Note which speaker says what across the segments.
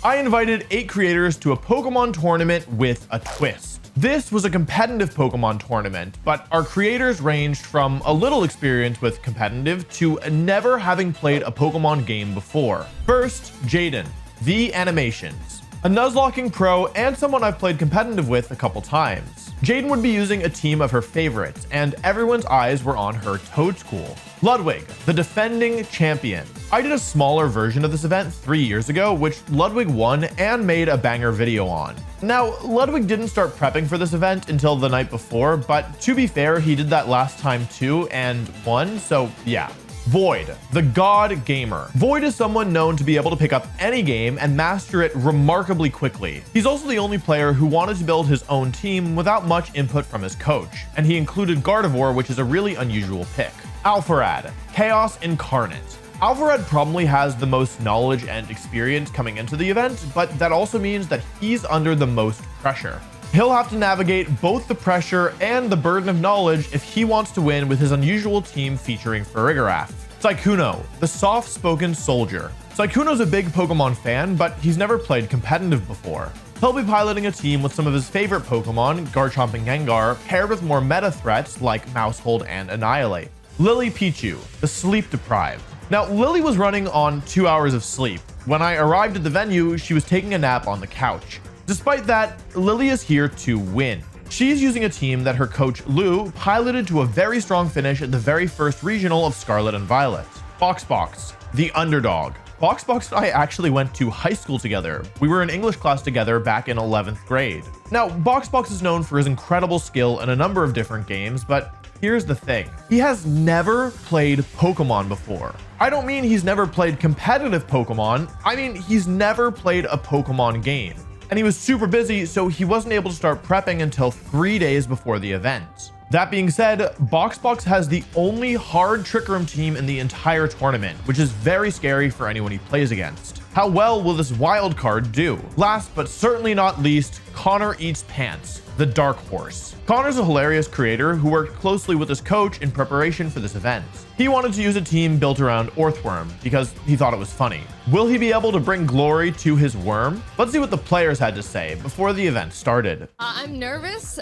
Speaker 1: I invited 8 creators to a Pokemon tournament with a twist. This was a competitive Pokemon tournament, but our creators ranged from a little experience with competitive to never having played a Pokemon game before. First, Jaden, the Animations, a Nuzlocking pro and someone I've played competitive with a couple times. Jaden would be using a team of her favorites, and everyone's eyes were on her Toadschool. Ludwig, the defending champion. I did a smaller version of this event 3 years ago, which Ludwig won and made a banger video on. Now, Ludwig didn't start prepping for this event until the night before, but to be fair, he did that last time too and won, so yeah. Void, the God Gamer. Void is someone known to be able to pick up any game and master it remarkably quickly. He's also the only player who wanted to build his own team without much input from his coach, and he included Gardevoir, which is a really unusual pick. Alpharad, Chaos Incarnate. Alpharad probably has the most knowledge and experience coming into the event, but that also means that he's under the most pressure. He'll have to navigate both the pressure and the burden of knowledge if he wants to win with his unusual team featuring Farigiraf. Sykkuno, the soft-spoken soldier. Sykkuno's a big Pokemon fan, but he's never played competitive before. He'll be piloting a team with some of his favorite Pokemon, Garchomp and Gengar, paired with more meta threats like Mousehold and Annihilate. Lily Pichu, the sleep-deprived. Now, Lily was running on 2 hours of sleep. When I arrived at the venue, she was taking a nap on the couch. Despite that, Lily is here to win. She's using a team that her coach Lou piloted to a very strong finish at the very first regional of Scarlet and Violet. Boxbox, the underdog. Boxbox and I actually went to high school together. We were in English class together back in 11th grade. Now, Boxbox is known for his incredible skill in a number of different games, but here's the thing. He has never played Pokemon before. I don't mean he's never played competitive Pokemon. I mean, he's never played a Pokemon game. And he was super busy, so he wasn't able to start prepping until 3 days before the event. That being said, Boxbox has the only hard Trick Room team in the entire tournament, which is very scary for anyone he plays against. How well will this wild card do? Last but certainly not least, Connor Eats Pants, the Dark Horse. Connor's a hilarious creator who worked closely with his coach in preparation for this event. He wanted to use a team built around Orthworm because he thought it was funny. Will he be able to bring glory to his worm? Let's see what the players had to say before the event started.
Speaker 2: I'm nervous,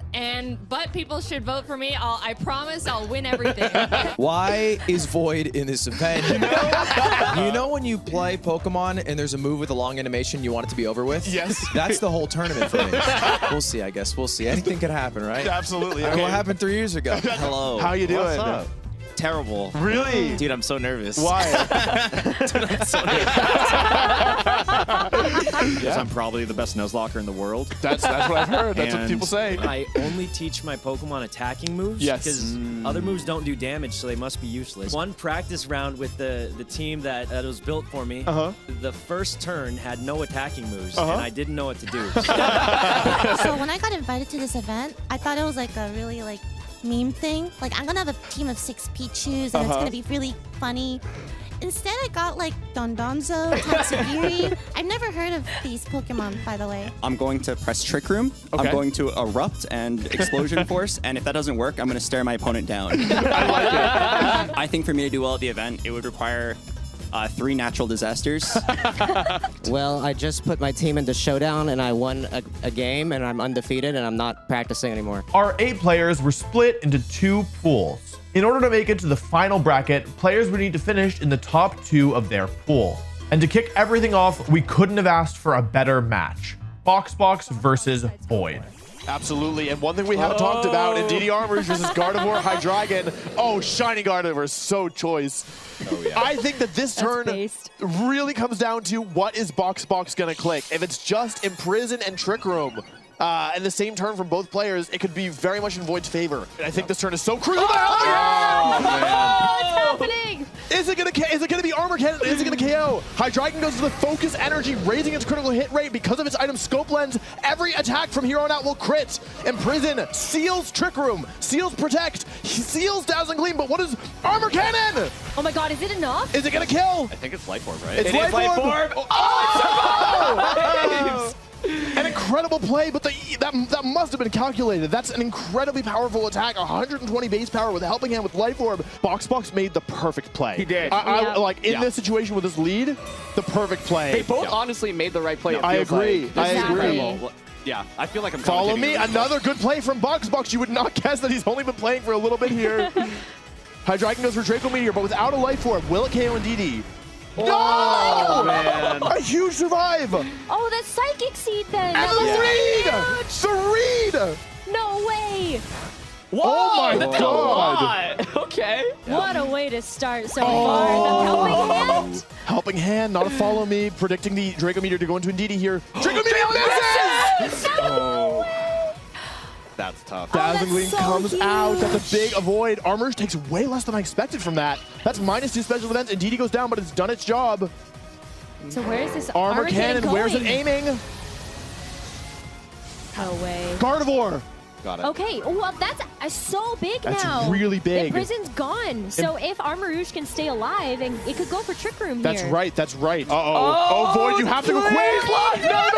Speaker 2: but people should vote for me. I promise I'll win everything.
Speaker 3: Why is Void in this event? You know when you play Pokemon and there's a move with a long animation you want it to be over with?
Speaker 4: Yes.
Speaker 3: That's the whole tournament for me. We'll see, I guess. We'll see. Anything could happen, right?
Speaker 4: Absolutely.
Speaker 3: Okay. What happened 3 years ago?
Speaker 5: Hello.
Speaker 4: How you doing?
Speaker 5: What's up? Terrible.
Speaker 4: Really?
Speaker 5: Dude, I'm so nervous.
Speaker 4: Why?
Speaker 5: Dude, I'm so nervous. Because I'm probably the best Nuzlocker in the world.
Speaker 4: That's what I've heard. That's what people say.
Speaker 6: I only teach my Pokemon attacking moves.
Speaker 4: Yes.
Speaker 6: Because other moves don't do damage, so they must be useless. One practice round with the team that was built for me, the first turn had no attacking moves, and I didn't know what to do.
Speaker 7: So when I got invited to this event, I thought it was like a really meme thing. Like, I'm gonna have a team of 6 Pichus and it's gonna be really funny. Instead, I got Dondozo, Tatsugiri. I've never heard of these Pokemon, by the way.
Speaker 8: I'm going to press Trick Room.
Speaker 4: Okay.
Speaker 8: I'm going to Erupt and Explosion Force, and if that doesn't work, I'm going to stare my opponent down.
Speaker 4: I like it.
Speaker 8: I think for me to do well at the event, it would require 3 natural disasters.
Speaker 9: Well, I just put my team into Showdown, and I won a game, and I'm undefeated, and I'm not practicing anymore.
Speaker 1: Our 8 players were split into 2 pools. In order to make it to the final bracket, players would need to finish in the top 2 of their pool. And to kick everything off, we couldn't have asked for a better match. Boxbox versus Void.
Speaker 4: Absolutely. And one thing we haven't talked about in DD Armors versus Gardevoir Hydreigon. Oh, Shiny Gardevoir is so choice. Oh, yeah. I think that this turn really comes down to what is Boxbox going to click. If it's just Imprison and Trick Room, and the same turn from both players, it could be very much in Void's favor. And I think this turn is so crucial.
Speaker 2: Oh, what's happening?
Speaker 4: Is it gonna be Armor Cannon? Is it gonna KO? Hydreigon goes to the focus energy, raising its critical hit rate because of its item Scope Lens. Every attack from here on out will crit. Imprison seals Trick Room, seals Protect, seals Dazzling Gleam. But what is Armor Cannon?
Speaker 2: Oh my God, is it enough?
Speaker 4: Is it gonna kill?
Speaker 5: I think it's Life Orb, right?
Speaker 4: It's Life Orb. Oh, it's a and incredible play, but that must have been calculated. That's an incredibly powerful attack. 120 base power with a helping hand with Life Orb. Box made the perfect play.
Speaker 10: He did.
Speaker 4: Like in this situation with this lead, the perfect play.
Speaker 10: They both honestly made the right play.
Speaker 4: I agree. I agree.
Speaker 5: Yeah, I feel like I'm
Speaker 4: Follow me. Another good play from Box. You would not guess that he's only been playing for a little bit here. Hydreigon goes for Draco Meteor, but without a Life Orb, will it KO DD?
Speaker 5: Oh,
Speaker 4: No!
Speaker 5: man.
Speaker 4: A huge survive!
Speaker 11: Oh, the Psychic Seed then!
Speaker 4: And the read! The read!
Speaker 11: No way!
Speaker 10: Whoa,
Speaker 4: Oh my god!
Speaker 10: Okay.
Speaker 11: What a way to start so far. The helping hand?
Speaker 4: Helping hand, not a follow me, predicting the Draco Meteor to go into Indeedee here. Draco Meteor misses!
Speaker 5: Oh. That's tough.
Speaker 4: Dazzling Gleam
Speaker 11: so
Speaker 4: comes
Speaker 11: huge.
Speaker 4: out. That's a big avoid. Armor takes way less than I expected from that. That's -2 special events. Indeedee goes down, but it's done its job.
Speaker 11: So where is this
Speaker 4: Armor cannon,
Speaker 11: going?
Speaker 4: where's it aiming?
Speaker 11: No way.
Speaker 4: Gardevoir.
Speaker 5: Got it.
Speaker 11: Okay, well, that's so big
Speaker 4: That's
Speaker 11: now.
Speaker 4: really big.
Speaker 11: The prison's gone. So if Armarouge can stay alive, and it could go for Trick Room
Speaker 4: That's
Speaker 11: here.
Speaker 4: right, that's right. Oh, Void, you have to go quick. No.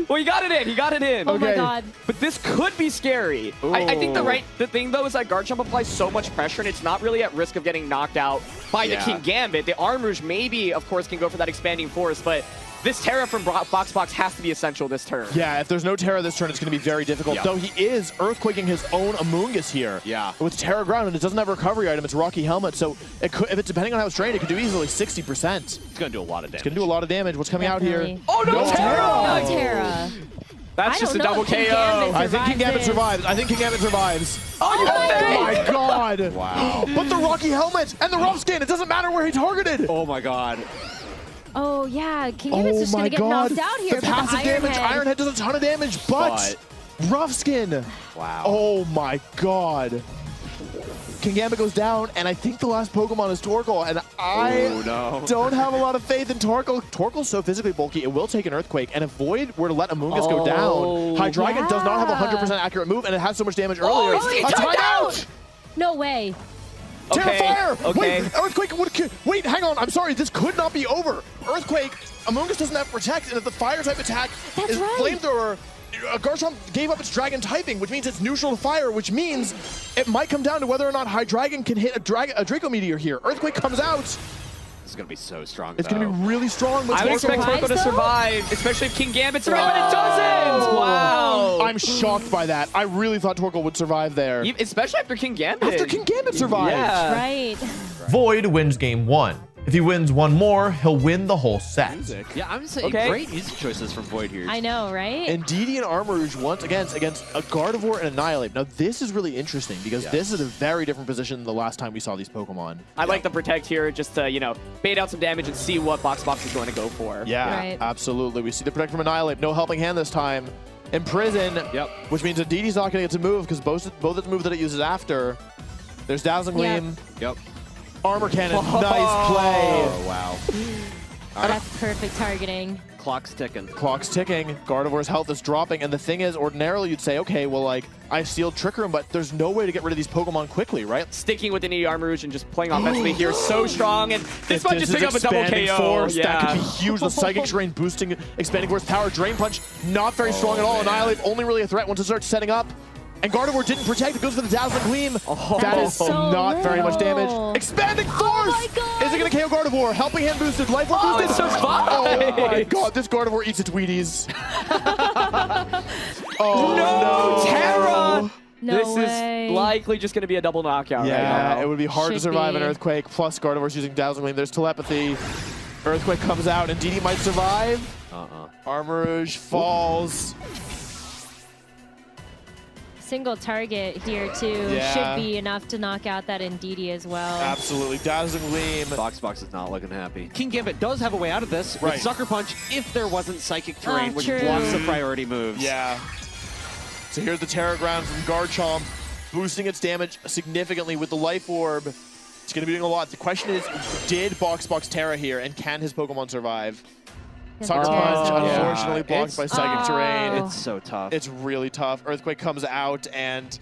Speaker 10: Well, he got it in. He got it in.
Speaker 11: Oh my
Speaker 4: Okay.
Speaker 11: god.
Speaker 10: But this could be scary. I think the thing though is that Guard Jump applies so much pressure, and it's not really at risk of getting knocked out by the King Gambit. The Armrouge maybe, of course, can go for that expanding force, but this Terra from Box has to be essential this turn.
Speaker 4: Yeah, if there's no Terra this turn, it's going to be very difficult.
Speaker 5: Yeah.
Speaker 4: Though he is Earthquaking his own Amoonguss here.
Speaker 5: Yeah.
Speaker 4: With Terra Ground, and it doesn't have a recovery item. It's Rocky Helmet, so it could, if it's depending on how it's trained, it could do easily 60%.
Speaker 5: It's going to do a lot of damage.
Speaker 4: It's going to do a lot of damage. What's coming out here?
Speaker 11: Definitely.
Speaker 10: Oh, no, Terra!
Speaker 11: No Terra.
Speaker 10: That's
Speaker 11: I
Speaker 10: just a
Speaker 11: don't know
Speaker 10: double
Speaker 11: if King
Speaker 10: KO.
Speaker 11: Gambit
Speaker 4: I think King Gambit
Speaker 11: survives
Speaker 4: survives. I think King Gambit survives.
Speaker 10: Oh
Speaker 4: my god!
Speaker 5: Wow.
Speaker 4: But the Rocky Helmet and the rough skin, it doesn't matter where he targeted.
Speaker 5: Oh my god.
Speaker 11: Oh, yeah. King Gambit's just going to get knocked out here.
Speaker 4: The
Speaker 11: for
Speaker 4: passive
Speaker 11: the Iron
Speaker 4: damage,
Speaker 11: Head.
Speaker 4: Iron Head does a ton of damage, but rough skin.
Speaker 5: Wow.
Speaker 4: Oh my god. King Gambit goes down, and I think the last Pokemon is Torkoal, and I don't have a lot of faith in Torkoal. Torkoal's so physically bulky, it will take an Earthquake, and if Void were to let Amoonguss go down, Hydreigon does not have a 100% accurate move, and it has so much damage earlier.
Speaker 11: he
Speaker 4: A
Speaker 11: took
Speaker 4: timeout!
Speaker 11: No way.
Speaker 4: Terra Fire!
Speaker 10: Okay.
Speaker 4: Wait, Earthquake would... Wait, hang on, I'm sorry, this could not be over. Earthquake, Amoonguss doesn't have Protect, and if the Fire type attack is Flamethrower, Garchomp gave up its Dragon typing, which means it's neutral to Fire, which means it might come down to whether or not Hydreigon can hit a Draco Meteor here. Earthquake comes out.
Speaker 5: This is going to be so strong.
Speaker 4: It's going to be really strong.
Speaker 10: I would expect Torkoal to survive, especially if King Gambit survives, but it doesn't! Wow!
Speaker 4: I'm shocked by that. I really thought Torkoal would survive there.
Speaker 10: Especially after King Gambit.
Speaker 4: After King Gambit survived.
Speaker 10: Yeah.
Speaker 11: Right.
Speaker 1: Void wins game 1. If he wins one more, he'll win the whole set.
Speaker 5: Yeah, I'm saying great music choices from Void here.
Speaker 11: I know, right?
Speaker 4: Indeedee and Armarouge once against a Gardevoir and Annihilate. Now this is really interesting because this is a very different position than the last time we saw these Pokemon.
Speaker 10: I like the Protect here just to, bait out some damage and see what Box is going to go for.
Speaker 4: Yeah,
Speaker 11: Right.
Speaker 4: absolutely. We see the Protect from Annihilate. No helping hand this time. Imprison, which means Indeedee's not going to get to move because both its move that it uses after. There's Dazzling Gleam.
Speaker 5: Yep.
Speaker 4: Armor Cannon. Nice play.
Speaker 5: Oh, wow.
Speaker 11: That's perfect targeting.
Speaker 5: Clock's ticking.
Speaker 4: Clock's ticking. Gardevoir's health is dropping. And the thing is, ordinarily you'd say, okay, well, like, I sealed Trick Room, but there's no way to get rid of these Pokemon quickly, right?
Speaker 10: Sticking with the Indeedee Armarouge and just playing offensively here so strong. And this might just
Speaker 4: is
Speaker 10: pick up a double
Speaker 4: Expanding
Speaker 10: KO.
Speaker 4: Force,
Speaker 10: Yeah.
Speaker 4: that could be huge. The Psychic Terrain boosting Expanding Force power. Drain Punch, not very strong at all. Annihilate, only really a threat once it starts setting up. And Gardevoir didn't protect. It goes for the Dazzling Gleam. That is
Speaker 11: so
Speaker 4: not very much
Speaker 11: little.
Speaker 4: damage. Expanding Force!
Speaker 11: my God.
Speaker 4: Is it going to KO Gardevoir? Helping Hand boosted. Life Orb boosted.
Speaker 10: it survived.
Speaker 4: Oh my god, this Gardevoir eats its Wheaties. Oh no.
Speaker 10: Terra!
Speaker 11: No
Speaker 10: this
Speaker 11: way.
Speaker 10: is likely just going to be a double knockout right
Speaker 4: Yeah,
Speaker 10: now.
Speaker 4: it would be hard to
Speaker 11: Should
Speaker 4: survive an
Speaker 11: be.
Speaker 4: Earthquake. Plus Gardevoir's using Dazzling Gleam. There's Telepathy. Earthquake comes out. Indeedee might survive. Armarouge falls.
Speaker 11: Single target here, too,
Speaker 4: Yeah.
Speaker 11: should be enough to knock out that Indeedee as well.
Speaker 4: Absolutely. Dazzling Gleam.
Speaker 5: Box is not looking happy. King Gambit does have a way out of this
Speaker 4: Right.
Speaker 5: with Sucker Punch if there wasn't Psychic Terrain, which
Speaker 11: true.
Speaker 5: blocks the priority moves.
Speaker 4: Yeah. So here's the Terra Ground from Garchomp, boosting its damage significantly with the Life Orb. It's going to be doing a lot. The question is, did Box Terra here, and can his Pokemon survive? Sucker Punch, unfortunately blocked by Psychic Terrain.
Speaker 5: It's so tough.
Speaker 4: It's really tough. Earthquake comes out, and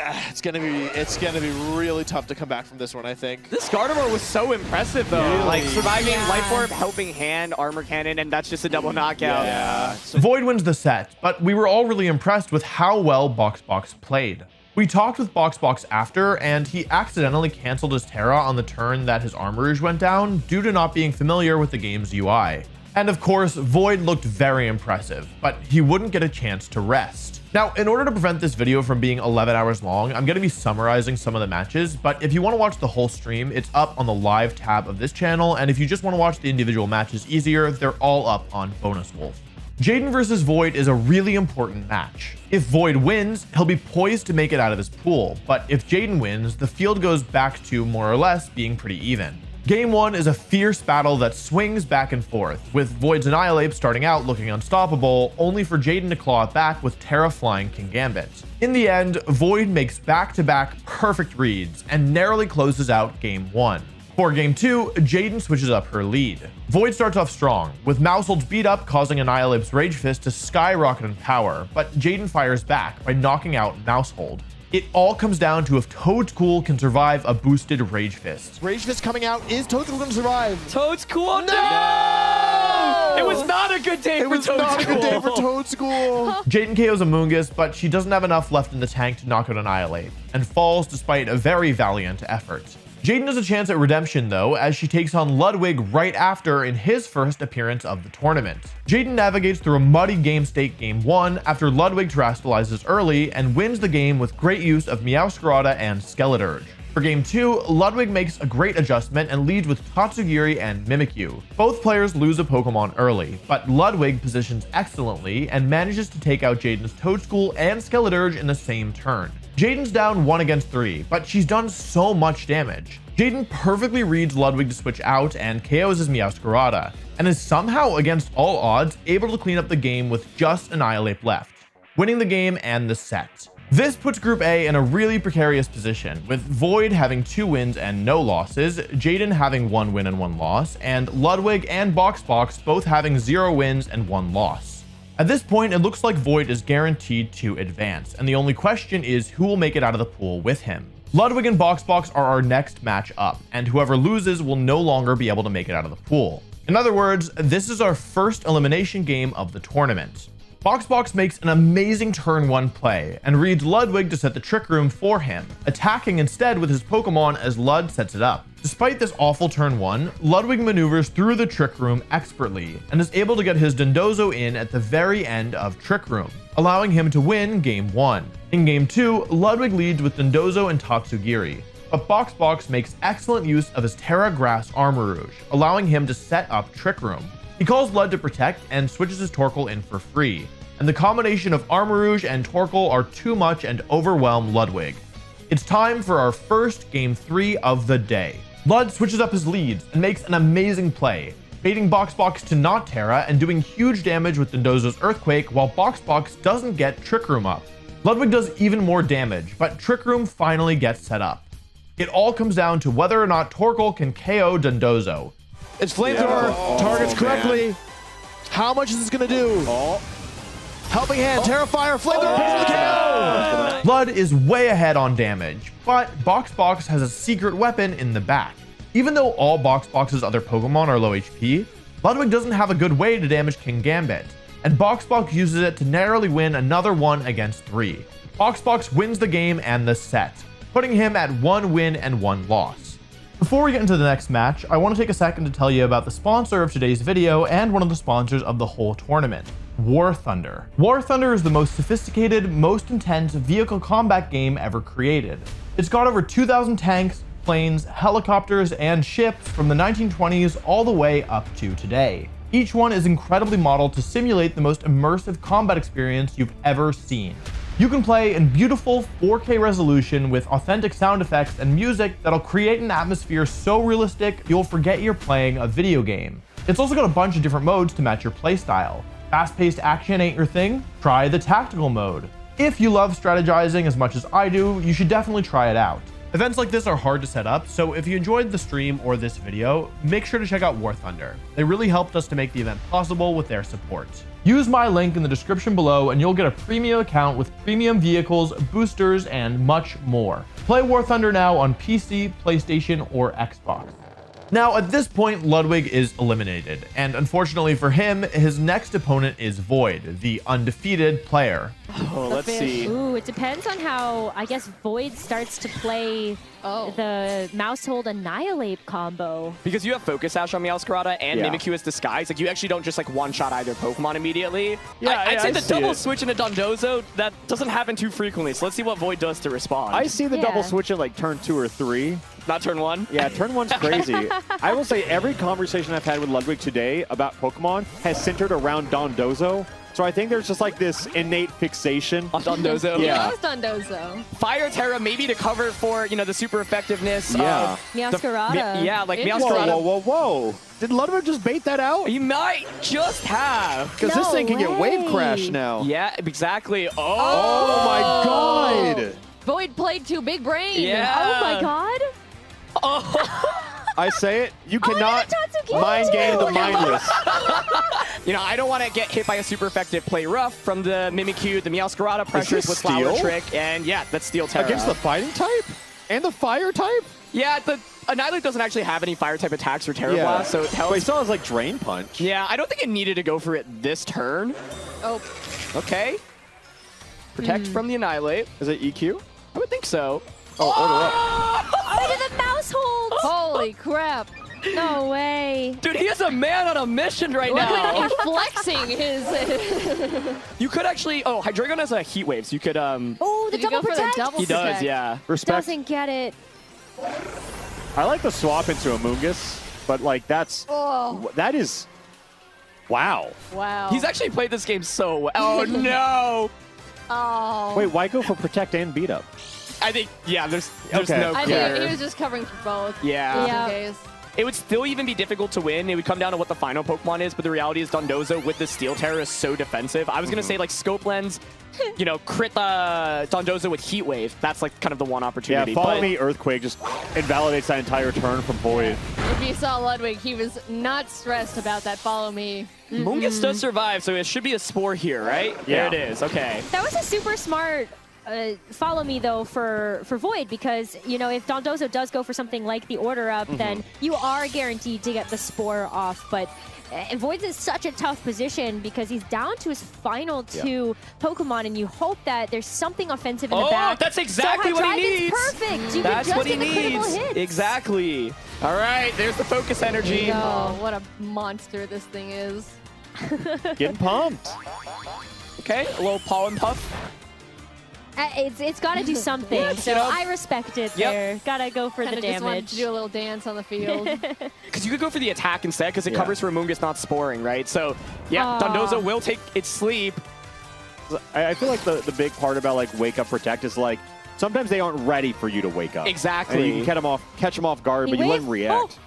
Speaker 4: It's gonna be really tough to come back from this one, I think.
Speaker 10: This Gardevoir was so impressive though.
Speaker 4: Really?
Speaker 10: Like surviving Life Orb, helping hand, armor cannon, and that's just a double knockout.
Speaker 4: Yeah.
Speaker 1: Void wins the set, but we were all really impressed with how well BoxBox played. We talked with BoxBox after, and he accidentally canceled his Terra on the turn that his Armarouge went down due to not being familiar with the game's UI. And of course, Void looked very impressive, but he wouldn't get a chance to rest. Now, in order to prevent this video from being 11 hours long, I'm going to be summarizing some of the matches, but if you want to watch the whole stream, it's up on the live tab of this channel, and if you just want to watch the individual matches easier, they're all up on Bonus Wolf. Jaden versus Void is a really important match. If Void wins, he'll be poised to make it out of his pool, but if Jaden wins, the field goes back to more or less being pretty even. Game 1 is a fierce battle that swings back and forth, with Void's Annihilate starting out looking unstoppable, only for Jaden to claw it back with Terra flying Kingambit. In the end, Void makes back-to-back perfect reads and narrowly closes out Game 1. For Game 2, Jaden switches up her lead. Void starts off strong, with Mousehold's beat up causing Annihilape's Rage Fist to skyrocket in power, but Jaden fires back by knocking out Mousehold. It all comes down to if Toadstool can survive a boosted Rage Fist.
Speaker 4: Rage Fist coming out. Is Toadstool going to survive?
Speaker 10: Toadstool, no! It was not a good day for Toadstool.
Speaker 4: It was not a good day for Toadstool.
Speaker 1: Jaden KOs Amoonguss, but she doesn't have enough left in the tank to knock out Annihilate, and falls despite a very valiant effort. Jaden has a chance at redemption though, as she takes on Ludwig right after in his first appearance of the tournament. Jaden navigates through a muddy game state Game 1 after Ludwig terastallizes early and wins the game with great use of Meowscarada and Skeleturge. For Game 2, Ludwig makes a great adjustment and leads with Tatsugiri and Mimikyu. Both players lose a Pokemon early, but Ludwig positions excellently and manages to take out Jaden's Toadstool and Skeleturge in the same turn. Jaden's down 1 against 3, but she's done so much damage. Jaden perfectly reads Ludwig to switch out and KOs his Meowscarada, and is somehow, against all odds, able to clean up the game with just Annihilate left, winning the game and the set. This puts Group A in a really precarious position, with Void having 2 wins and no losses, Jaden having 1 win and 1 loss, and Ludwig and BoxBox both having 0 wins and 1 loss. At this point, it looks like Void is guaranteed to advance, and the only question is who will make it out of the pool with him. Ludwig and BoxBox are our next match up, and whoever loses will no longer be able to make it out of the pool. In other words, this is our first elimination game of the tournament. BoxBox makes an amazing turn 1 play and reads Ludwig to set the Trick Room for him, attacking instead with his Pokemon as Lud sets it up. Despite this awful turn 1, Ludwig maneuvers through the Trick Room expertly and is able to get his Dondozo in at the very end of Trick Room, allowing him to win Game 1. In Game 2, Ludwig leads with Dondozo and Tatsugiri, but BoxBox makes excellent use of his Terra Grass Armarouge, allowing him to set up Trick Room. He calls Lud to protect and switches his Torkoal in for free, and the combination of Armarouge and Torkoal are too much and overwhelm Ludwig. It's time for our first Game 3 of the day. Lud switches up his leads and makes an amazing play, baiting BoxBox to not Terra and doing huge damage with Dondozo's Earthquake while BoxBox doesn't get Trick Room up. Ludwig does even more damage, but Trick Room finally gets set up. It all comes down to whether or not Torkoal can KO Dondozo.
Speaker 4: It's Flamethrower, targets correctly. How much is this gonna do? Helping Hand, Terrifier, Flamethrower, pays for the KO!
Speaker 1: Lud is way ahead on damage, but BoxBox has a secret weapon in the back. Even though all BoxBox's other Pokemon are low HP, Ludwig doesn't have a good way to damage Kingambit, and BoxBox uses it to narrowly win another 1 against 3. BoxBox wins the game and the set, putting him at 1 win and 1 loss. Before we get into the next match, I want to take a second to tell you about the sponsor of today's video and one of the sponsors of the whole tournament, War Thunder. War Thunder is the most sophisticated, most intense vehicle combat game ever created. It's got over 2,000 tanks, planes, helicopters, and ships from the 1920s all the way up to today. Each one is incredibly modeled to simulate the most immersive combat experience you've ever seen. You can play in beautiful 4K resolution with authentic sound effects and music that'll create an atmosphere so realistic you'll forget you're playing a video game. It's also got a bunch of different modes to match your playstyle. Fast-paced action ain't your thing? Try the tactical mode. If you love strategizing as much as I do, you should definitely try it out. Events like this are hard to set up, so if you enjoyed the stream or this video, make sure to check out War Thunder. They really helped us to make the event possible with their support. Use my link in the description below and you'll get a premium account with premium vehicles, boosters, and much more. Play War Thunder now on PC, PlayStation, or Xbox. Now, at this point, Ludwig is eliminated, and unfortunately for him, his next opponent is Void, the undefeated player.
Speaker 10: Oh, let's see.
Speaker 11: Ooh, it depends on how, I guess, Void starts to play the Mousehold Annihilate combo.
Speaker 10: Because you have Focus Sash on Meowscarada and Mimikyu as Disguise, like you actually don't just like one-shot either Pokemon immediately.
Speaker 5: Yeah,
Speaker 10: I'd say
Speaker 5: I
Speaker 10: the
Speaker 5: see
Speaker 10: double
Speaker 5: it.
Speaker 10: switch into Dondozo, that doesn't happen too frequently, so let's see what Void does to respond.
Speaker 5: I see the double switch at like turn 2 or 3.
Speaker 10: Not turn 1?
Speaker 5: Yeah, turn 1's crazy. I will say every conversation I've had with Ludwig today about Pokemon has centered around Dondozo. So I think there's just like this innate fixation
Speaker 10: on Dondozo.
Speaker 2: He loves Dondozo.
Speaker 10: Fire Terra maybe to cover for, you know, the super effectiveness of
Speaker 11: Meowscarada.
Speaker 10: yeah, like Meowscarada.
Speaker 5: Whoa. Did Ludwig just bait that out?
Speaker 10: He might just have.
Speaker 5: Because this thing can get wave crash now.
Speaker 10: Yeah, exactly.
Speaker 5: Oh my god.
Speaker 2: Void played too big brain.
Speaker 10: Yeah.
Speaker 11: Oh my god.
Speaker 5: I say it, you cannot mind game the mindless.
Speaker 10: You know, I don't want to get hit by a super effective play rough from the Mimikyu, the Meowscarada pressures with Flower Trick, and yeah, that's Steel Terra.
Speaker 5: Against the fighting type? And the fire type?
Speaker 10: Yeah, the Annihilate doesn't actually have any fire type attacks for Terra Blast, so it helps.
Speaker 5: But he still has like Drain Punch.
Speaker 10: Yeah, I don't think it needed to go for it this turn.
Speaker 2: Oh.
Speaker 10: Okay. Protect from the Annihilate.
Speaker 5: Is it EQ?
Speaker 10: I would think so.
Speaker 5: Oh, order up.
Speaker 11: Oh, to the Mousehold.
Speaker 2: Holy crap.
Speaker 11: No way.
Speaker 10: Dude, he is a man on a mission right
Speaker 2: Look
Speaker 10: now.
Speaker 2: at him flexing his...
Speaker 10: You could actually... Oh, Hydreigon has a Heat Wave, so you could...
Speaker 11: Oh, the
Speaker 2: Did you
Speaker 11: double
Speaker 2: go for the
Speaker 11: protect.
Speaker 2: double
Speaker 10: He does,
Speaker 2: protect?
Speaker 10: yeah.
Speaker 5: Respect.
Speaker 11: Doesn't get it.
Speaker 5: I like the swap into Amoonguss, but like that is... Wow.
Speaker 2: Wow.
Speaker 10: He's actually played this game so well. Oh, no.
Speaker 2: Oh.
Speaker 5: Wait, why go for Protect and Beat Up?
Speaker 10: I think, yeah, there's
Speaker 5: Okay.
Speaker 10: no
Speaker 2: I
Speaker 10: clear.
Speaker 2: think he was just covering for both.
Speaker 10: Yeah.
Speaker 2: Just in case.
Speaker 10: It would still even be difficult to win. It would come down to what the final Pokemon is, but the reality is Dondozo with the Steel Terra is so defensive. I was going to say, like, Scope Lens, you know, crit Dondozo with Heat Wave. That's, like, kind of the one opportunity.
Speaker 5: Yeah, Follow Me Earthquake just invalidates that entire turn from Void.
Speaker 2: If you saw Ludwig, he was not stressed about that follow me.
Speaker 10: Moongus does survive, so it should be a Spore here, right?
Speaker 5: Yeah.
Speaker 10: There it is. Okay.
Speaker 11: That was a super smart follow me though for Void, because you know if Dondozo does go for something like the order up, then you are guaranteed to get the Spore off. But Void's in such a tough position because he's down to his final two Pokemon, and you hope that there's something offensive in the back.
Speaker 10: Oh, that's exactly
Speaker 11: so
Speaker 10: what he
Speaker 11: Hydreigon's
Speaker 10: needs.
Speaker 11: Perfect. You
Speaker 10: That's
Speaker 11: can just
Speaker 10: what he
Speaker 11: get the critical
Speaker 10: needs.
Speaker 11: hits.
Speaker 10: Exactly. All right, there's the focus energy.
Speaker 2: Oh, what a monster this thing is.
Speaker 5: Getting pumped.
Speaker 10: Okay, a little pollen puff.
Speaker 11: It's got to do something, so I respect it there. Gotta go for the
Speaker 2: Kinda just wanted
Speaker 11: damage.
Speaker 2: to do a little dance on the field.
Speaker 10: Because you could go for the attack instead, because it covers for Amoonguss not sporing, right? So, yeah, Dondozo will take its sleep.
Speaker 5: I feel like the big part about like Wake Up Protect is like sometimes they aren't ready for you to wake up.
Speaker 10: Exactly.
Speaker 5: And you can catch them off guard, but you let them react.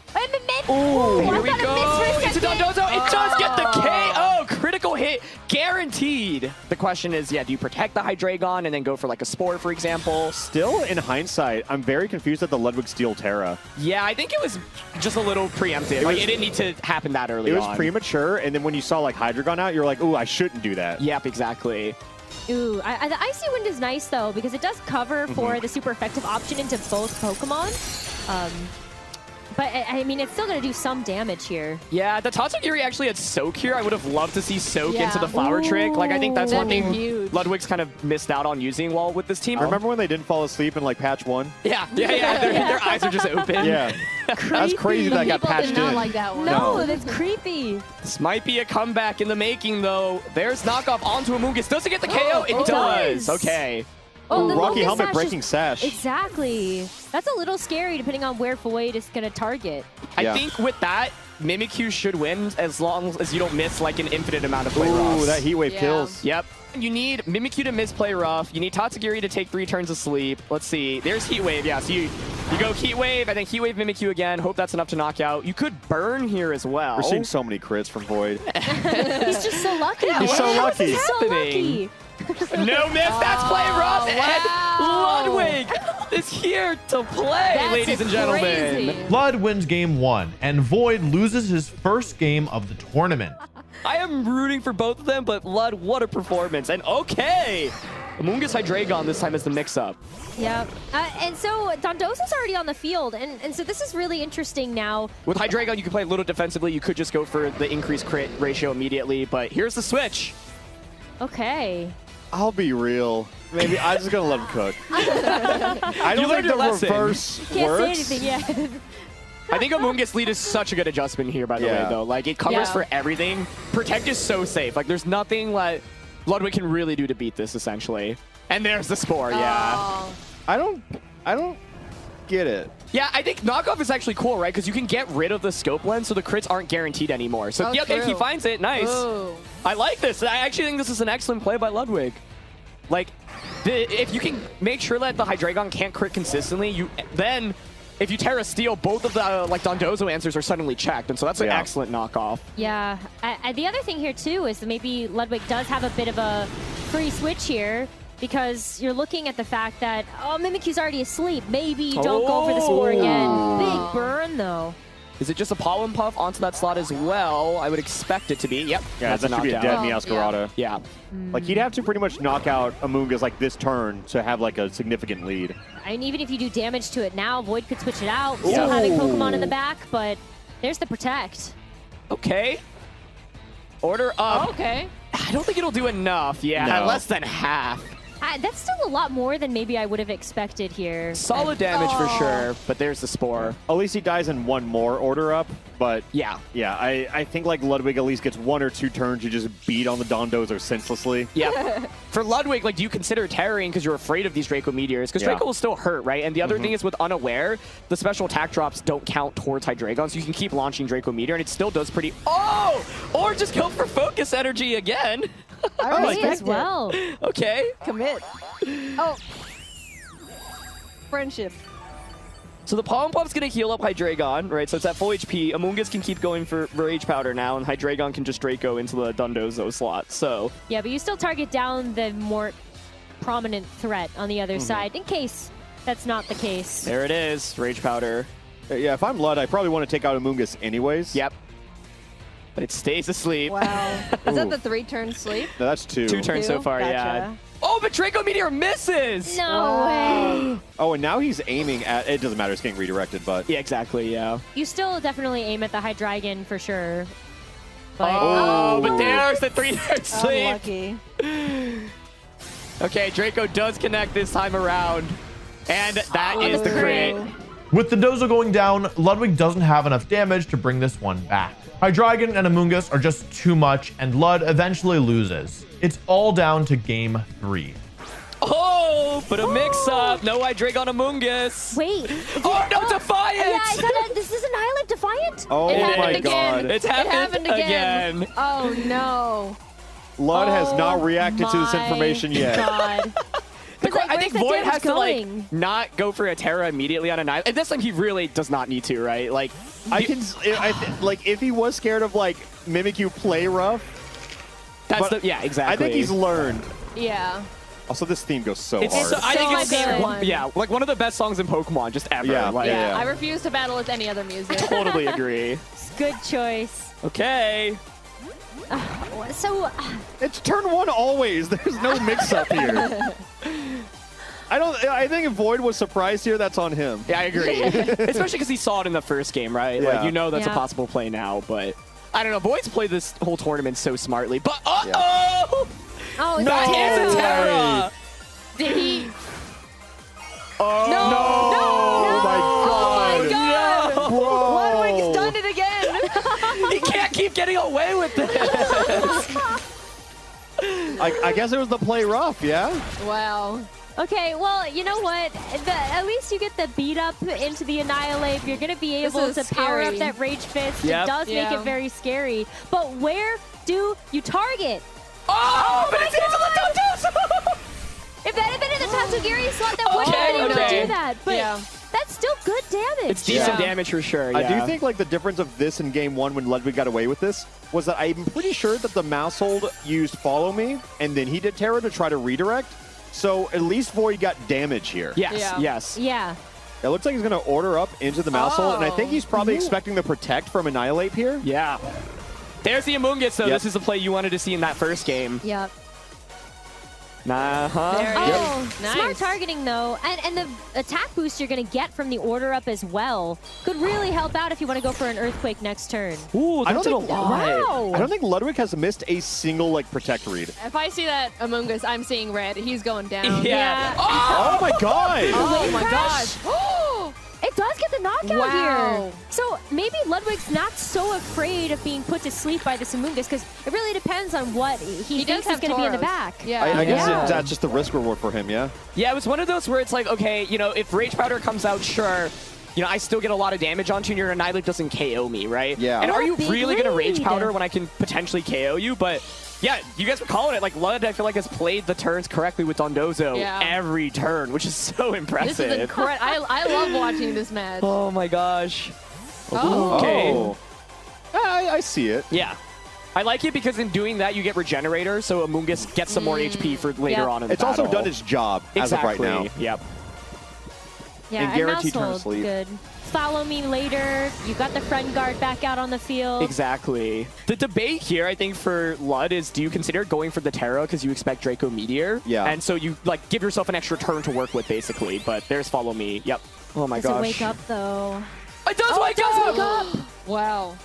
Speaker 11: Oh,
Speaker 10: Here we go. Into Dondozo. It does get the KO. Critical hit. Guaranteed. The question is, yeah, do you protect the Hydreigon and then go for like a Spore, for example?
Speaker 5: Still, in hindsight, I'm very confused at the Ludwig Steel Terra.
Speaker 10: Yeah, I think it was just a little preemptive. Like, it didn't need to happen that early
Speaker 5: It was
Speaker 10: on.
Speaker 5: premature, and then when you saw like Hydreigon out, you're like, ooh, I shouldn't do that.
Speaker 10: Yep, exactly.
Speaker 11: Ooh, the Icy Wind is nice though, because it does cover for the super effective option into both Pokemon. But I mean, it's still going to do some damage here.
Speaker 10: Yeah, the Tatsugiri actually had Soak here. I would have loved to see Soak into the Flower Trick. Like, I think that's one thing Ludwig's kind of missed out on using while with this team.
Speaker 5: Remember when they didn't fall asleep in like patch 1?
Speaker 10: Yeah. Their eyes are just open.
Speaker 5: Yeah. That's crazy that got patched
Speaker 2: People did not
Speaker 5: in.
Speaker 2: like that one.
Speaker 11: No, that's creepy.
Speaker 10: This might be a comeback in the making, though. There's knockoff onto Amoonguss. Does it get the KO? It does. Okay.
Speaker 11: Oh, the
Speaker 5: Rocky
Speaker 11: Focus
Speaker 5: Helmet
Speaker 11: Sash
Speaker 5: breaking
Speaker 11: is-
Speaker 5: sash.
Speaker 11: Exactly. That's a little scary depending on where Void is going to target.
Speaker 10: I think with that, Mimikyu should win as long as you don't miss like an infinite amount of play roughs.
Speaker 5: Ooh, that Heat Wave kills.
Speaker 10: Yep. You need Mimikyu to miss play rough. You need Tatsugiri to take 3 turns of sleep. Let's see. There's Heat Wave. Yeah, so you go Heat Wave, and then Heat Wave Mimikyu again. Hope that's enough to knock out. You could burn here as well.
Speaker 5: We're seeing so many crits from Void.
Speaker 11: He's just so lucky.
Speaker 5: He's so
Speaker 11: How is he
Speaker 5: lucky.
Speaker 11: so lucky?
Speaker 10: No miss. That's play rough. And Ludwig is here to play, ladies and gentlemen.
Speaker 1: Blood wins game 1, and Void loses his first game of the tournament.
Speaker 10: I am rooting for both of them, but Blood, what a performance. And okay, Amoonguss Hydreigon this time is the mix-up.
Speaker 11: Yep. And so Dondozo's already on the field, and so this is really interesting now.
Speaker 10: With Hydreigon, you can play a little defensively. You could just go for the increased crit ratio immediately, but here's the switch.
Speaker 11: Okay.
Speaker 5: I'll be real. Maybe I'm just going to let him cook. I don't think the reverse
Speaker 11: Can't
Speaker 5: works.
Speaker 11: say anything yet.
Speaker 10: I think Amoonguss lead is such a good adjustment here, by the way, though. Like, it covers for everything. Protect is so safe. Like, there's nothing like Ludwig can really do to beat this, essentially. And there's the Spore,
Speaker 5: I don't get it.
Speaker 10: Yeah, I think knockoff is actually cool, right? Because you can get rid of the scope lens, so the crits aren't guaranteed anymore. So, yeah, okay, he finds it. Nice.
Speaker 2: Ooh.
Speaker 10: I like this. I actually think this is an excellent play by Ludwig. Like, if you can make sure that the Hydreigon can't crit consistently, then if you Terra Steel, both of the like Dondozo answers are suddenly checked, and so that's an excellent knockoff.
Speaker 11: Yeah. The other thing here, too, is that maybe Ludwig does have a bit of a free switch here, because you're looking at the fact that, oh, Mimikyu's already asleep. Maybe don't go for the Spore again. Big burn, though.
Speaker 10: Is it just a Pollen Puff onto that slot as well? I would expect it to be. Yep.
Speaker 5: Yeah, that should be a dead Meowscarada.
Speaker 10: Yeah.
Speaker 5: Like, he'd have to pretty much knock out Amoonguss like this turn to have like a significant lead.
Speaker 11: And even if you do damage to it now, Void could switch it out. Still having Pokemon in the back, but there's the Protect.
Speaker 10: Okay. Order up.
Speaker 2: Okay.
Speaker 10: I don't think it'll do enough. Yeah,
Speaker 5: No.
Speaker 10: less than half.
Speaker 11: That's still a lot more than maybe I would have expected here.
Speaker 10: Solid damage for sure, but there's the Spore.
Speaker 5: At least he dies in one more order up, but
Speaker 10: yeah,
Speaker 5: I think like Ludwig at least gets 1 or 2 turns to just beat on the Dondozo senselessly.
Speaker 10: Yeah. For Ludwig, like, do you consider terroring because you're afraid of these Draco Meteors? Because Draco will still hurt, right? And the other thing is with Unaware, the special attack drops don't count towards Hydreigon, so you can keep launching Draco Meteor, and it still does pretty... Oh! Or just go for Focus Energy again.
Speaker 11: I like as well.
Speaker 10: Okay.
Speaker 12: Commit. Oh. Friendship.
Speaker 10: So the Pollen Puff's going to heal up Hydreigon, right? So it's at full HP. Amoonguss can keep going for Rage Powder now, and Hydreigon can just Draco into the Dondozo slot, so...
Speaker 11: Yeah, but you still target down the more prominent threat on the other side, in case that's not the case.
Speaker 10: There it is, Rage Powder.
Speaker 5: Yeah, if I'm Lud, I probably want to take out Amoonguss anyways.
Speaker 10: Yep. But it stays asleep.
Speaker 12: Wow. Is that the 3-turn sleep?
Speaker 5: No, that's 2.
Speaker 10: 2 turns so far, yeah.
Speaker 12: Gotcha.
Speaker 10: Oh, but Draco Meteor misses!
Speaker 11: No way!
Speaker 5: Oh, and now he's aiming at... It doesn't matter, it's getting redirected, but...
Speaker 10: Yeah, exactly, yeah.
Speaker 11: You still definitely aim at the Hydreigon for sure. But,
Speaker 10: but there's the 3-turn sleep!
Speaker 12: Unlucky.
Speaker 10: Okay, Draco does connect this time around. And that is the crit.
Speaker 1: With the Dozo going down, Ludwig doesn't have enough damage to bring this one back. Hydreigon and Amoonguss are just too much, and Lud eventually loses. It's all down to game 3.
Speaker 10: Oh, but a mix-up. No Hydreigon Amoonguss.
Speaker 11: Wait.
Speaker 10: Oh, no, Defiant!
Speaker 11: Yeah, I thought this is an Island Defiant?
Speaker 5: Oh
Speaker 2: It happened
Speaker 5: my
Speaker 2: again.
Speaker 5: god.
Speaker 10: It's happened again.
Speaker 2: Oh no.
Speaker 5: Lud has not reacted to this information yet.
Speaker 11: God.
Speaker 10: I think Void has to, like, not go for a Terra immediately on an island. And this time he really does not need to, right? Like,
Speaker 5: like, if he was scared of, like, Mimikyu play rough.
Speaker 10: That's yeah, exactly.
Speaker 5: I think he's learned.
Speaker 2: Yeah.
Speaker 5: Also, this theme goes so
Speaker 10: It's
Speaker 5: hard.
Speaker 10: so, I think it's
Speaker 2: good.
Speaker 10: yeah, like one of the best songs in Pokemon just ever.
Speaker 5: Yeah,
Speaker 10: like,
Speaker 2: Yeah, I refuse to battle with any other music.
Speaker 10: totally agree.
Speaker 11: Good choice.
Speaker 10: Okay.
Speaker 11: So,
Speaker 5: It's turn 1 always. There's no mix-up here. I think if Void was surprised here, that's on him.
Speaker 10: Yeah, I agree. Especially because he saw it in the first game, right?
Speaker 5: Yeah.
Speaker 10: Like, you know that's a
Speaker 11: Yeah.
Speaker 10: possible play now, but I don't know. Void's played this whole tournament so smartly, but oh!
Speaker 11: oh,
Speaker 10: No, it's a Terra!
Speaker 2: Did he?
Speaker 5: Oh,
Speaker 2: No!
Speaker 5: Oh my god!
Speaker 2: God!
Speaker 5: Bro.
Speaker 2: Ludwig's done it again!
Speaker 10: He can't keep getting away with this!
Speaker 5: I guess it was the play rough, yeah?
Speaker 2: Wow.
Speaker 11: Okay, well, you know what? At least you get the beat up into the Annihilate. You're going to be able
Speaker 2: This
Speaker 11: to
Speaker 2: is
Speaker 11: power up
Speaker 2: scary.
Speaker 11: that Rage Fist.
Speaker 10: Yep.
Speaker 11: It does make
Speaker 2: Yeah.
Speaker 11: it very scary. But where do you target?
Speaker 10: Oh, but it's into the Dondozo!
Speaker 11: If that had been in the Tatsugiri slot, that wouldn't have been able to do that. But
Speaker 2: Yeah.
Speaker 11: that's still good damage.
Speaker 10: It's decent
Speaker 2: Yeah.
Speaker 10: damage for sure,
Speaker 5: I
Speaker 10: yeah.
Speaker 5: do think like the difference of this in game 1 when Ludwig got away with this was that I'm pretty sure that the Maushold used Follow Me and then he did Terra to try to redirect. So at least Void got damage here.
Speaker 10: Yes, yes.
Speaker 11: Yeah.
Speaker 5: It looks like he's going to order up into the mouse hole, and I think he's probably expecting the protect from Annihilate here.
Speaker 10: Yeah. There's the Amoonguss, so
Speaker 5: Yep.
Speaker 10: this is the play you wanted to see in that first game.
Speaker 11: Yep.
Speaker 2: There
Speaker 11: Smart
Speaker 2: Nice.
Speaker 11: targeting though, and the attack boost you're gonna get from the order up as well could really help out if you want to go for an earthquake next turn.
Speaker 10: Ooh,
Speaker 5: I don't
Speaker 10: that's a
Speaker 5: think
Speaker 10: lot.
Speaker 11: Wow.
Speaker 5: I don't think Ludwig has missed a single like protect read.
Speaker 2: If I see that Amoonguss, I'm seeing red. He's going down.
Speaker 10: Yeah.
Speaker 5: Oh my god!
Speaker 2: Oh my
Speaker 11: Crash.
Speaker 2: gosh.
Speaker 11: It does get the knockout
Speaker 2: Wow.
Speaker 11: here. So maybe Ludwig's not so afraid of being put to sleep by this Amoonguss because it really depends on what he thinks is going to be in the back.
Speaker 2: Yeah.
Speaker 5: I guess
Speaker 11: Yeah.
Speaker 5: that's just the risk reward for him, yeah?
Speaker 10: Yeah, it was one of those where it's like, okay, you know, if Rage Powder comes out, sure, you know, I still get a lot of damage onto you, and your Annihilate doesn't KO me, right?
Speaker 5: Yeah.
Speaker 10: And are you
Speaker 11: big
Speaker 10: really going to Rage
Speaker 11: lead.
Speaker 10: Powder when I can potentially KO you? But yeah, you guys were calling it. Like, Lud, I feel like, has played the turns correctly with Dondozo every turn, which is so impressive.
Speaker 2: This is incredible. I love watching this match.
Speaker 10: Oh my gosh.
Speaker 2: Oh.
Speaker 10: Okay.
Speaker 5: Oh. I see it.
Speaker 10: Yeah. I like it because in doing that, you get Regenerator, so Amoonguss gets some more HP for later on in the
Speaker 5: It's
Speaker 10: battle.
Speaker 5: also done its job as of right now.
Speaker 10: Yep.
Speaker 11: Yeah,
Speaker 5: And guaranteed turn
Speaker 11: Mouse
Speaker 5: sleep.
Speaker 11: good. Follow me later. You got the friend guard back out on the field.
Speaker 10: Exactly. The debate here, I think, for Lud is, do you consider going for the Terra because you expect Draco Meteor?
Speaker 5: Yeah.
Speaker 10: And so you, like, give yourself an extra turn to work with, basically. But there's Follow Me. Yep. Oh, my
Speaker 11: Does
Speaker 10: gosh.
Speaker 11: it wake up, though?
Speaker 10: It does wake up!
Speaker 2: Wow.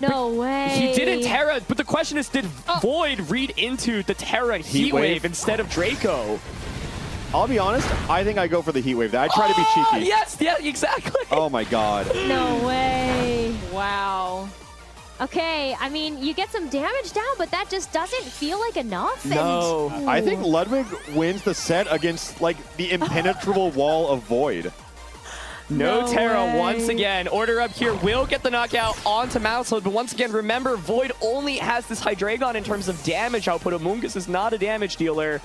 Speaker 11: No way.
Speaker 10: He didn't Terra, but the question is, did Void read into the Terra Heat Wave instead of Draco?
Speaker 5: I'll be honest, I think I go for the Heat Wave. I try to be cheeky.
Speaker 10: Yes, yeah, exactly.
Speaker 5: Oh my god.
Speaker 11: No way.
Speaker 2: Wow.
Speaker 11: Okay, I mean, you get some damage down, but that just doesn't feel like enough.
Speaker 5: No.
Speaker 11: And,
Speaker 5: I think Ludwig wins the set against like the impenetrable wall of Void.
Speaker 10: No Terra
Speaker 11: way.
Speaker 10: once again. Order up here will get the knockout onto Mousehold, but once again, remember, Void only has this Hydreigon in terms of damage output. Amoonguss is not a damage dealer.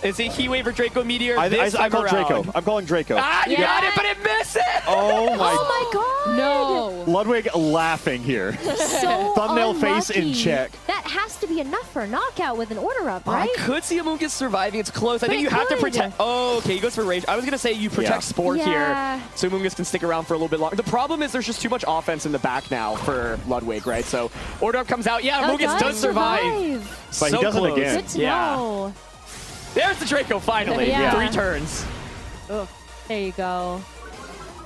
Speaker 10: Is it Heat Wave or Draco Meteor?
Speaker 5: I call
Speaker 10: around?
Speaker 5: Draco. I'm calling Draco.
Speaker 10: Ah, you got it, but it misses!
Speaker 5: Oh my.
Speaker 11: oh my god.
Speaker 2: No.
Speaker 5: Ludwig laughing here.
Speaker 11: So
Speaker 5: Thumbnail face in
Speaker 11: unlucky.
Speaker 5: check.
Speaker 11: That has to be enough for a knockout with an order up, right?
Speaker 10: I could see Amoonguss surviving. It's close. I
Speaker 11: But
Speaker 10: think
Speaker 11: it
Speaker 10: you have to
Speaker 11: could.
Speaker 10: protect. Oh, okay. He goes for Rage. I was going to say you protect Spore
Speaker 11: Yeah.
Speaker 10: here, so Amoonguss can stick around for a little bit longer. The problem is there's just too much offense in the back now for Ludwig, right? So Order Up comes out. Yeah,
Speaker 11: Oh,
Speaker 10: Amoonguss does survive.
Speaker 5: But he doesn't again.
Speaker 11: Good to
Speaker 10: Yeah.
Speaker 11: know.
Speaker 10: There's the Draco finally.
Speaker 11: Yeah.
Speaker 10: 3 turns.
Speaker 11: There you go.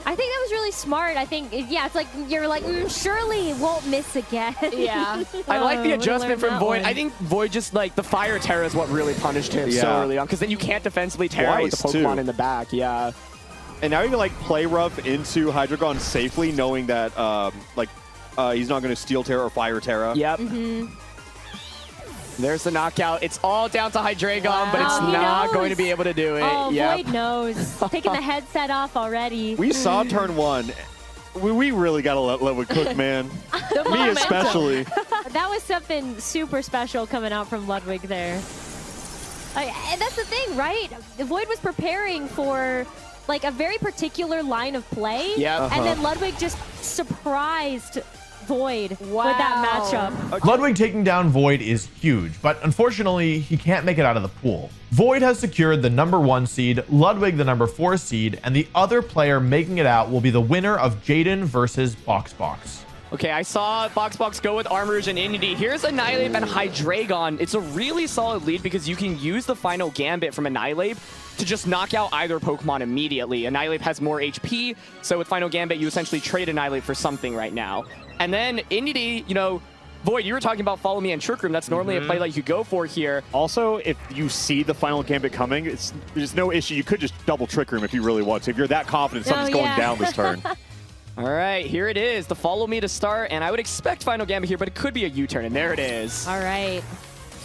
Speaker 11: I think that was really smart. I think, yeah, it's like, you're like, surely it won't miss again.
Speaker 2: Yeah.
Speaker 10: I like the
Speaker 11: would've
Speaker 10: adjustment
Speaker 11: learned
Speaker 10: from
Speaker 11: that
Speaker 10: Void.
Speaker 11: one.
Speaker 10: I think Void just, like, the Fire Terra is what really punished him so
Speaker 5: Yeah.
Speaker 10: early on, because then you can't defensively Terra with the
Speaker 5: Twice,
Speaker 10: Pokemon
Speaker 5: too.
Speaker 10: in the back. Yeah.
Speaker 5: And now you can like play rough into Hydreigon safely, knowing that he's not going to Steel Terra or Fire Terra.
Speaker 10: Yep. There's the knockout. It's all down to Hydreigon, but it's
Speaker 11: He
Speaker 10: not
Speaker 11: knows.
Speaker 10: going to be able to do it.
Speaker 11: Oh,
Speaker 10: Yep.
Speaker 11: Void knows. Taking the headset off already.
Speaker 5: We saw turn 1. We really got to let Ludwig cook, man.
Speaker 2: The
Speaker 5: Me
Speaker 2: momentum.
Speaker 5: especially.
Speaker 11: That was something super special coming out from Ludwig there. And that's the thing, right? Void was preparing for like a very particular line of play.
Speaker 10: Yep.
Speaker 11: And then Ludwig just surprised Void with that matchup.
Speaker 1: Ludwig taking down Void is huge, but unfortunately, he can't make it out of the pool. Void has secured the #1 seed, Ludwig the #4 seed, and the other player making it out will be the winner of Jaden versus BoxBox.
Speaker 10: Okay, I saw BoxBox go with Armouge and Indy. Here's Annihilate and Hydreigon. It's a really solid lead because you can use the final Gambit from Annihilate to just knock out either Pokemon immediately. Annihilate has more HP, so with final Gambit, you essentially trade Annihilate for something right now. And then Indy, you know, Void, you were talking about Follow Me and Trick Room. That's normally a play that you could go for here.
Speaker 5: Also, if you see the final Gambit coming, there's no issue. You could just double Trick Room if you really want to. If you're that confident something's going down this turn.
Speaker 10: All right, here it is. The Follow Me to start, and I would expect Final Gambit here, but it could be a U-turn, and there it is.
Speaker 11: All right.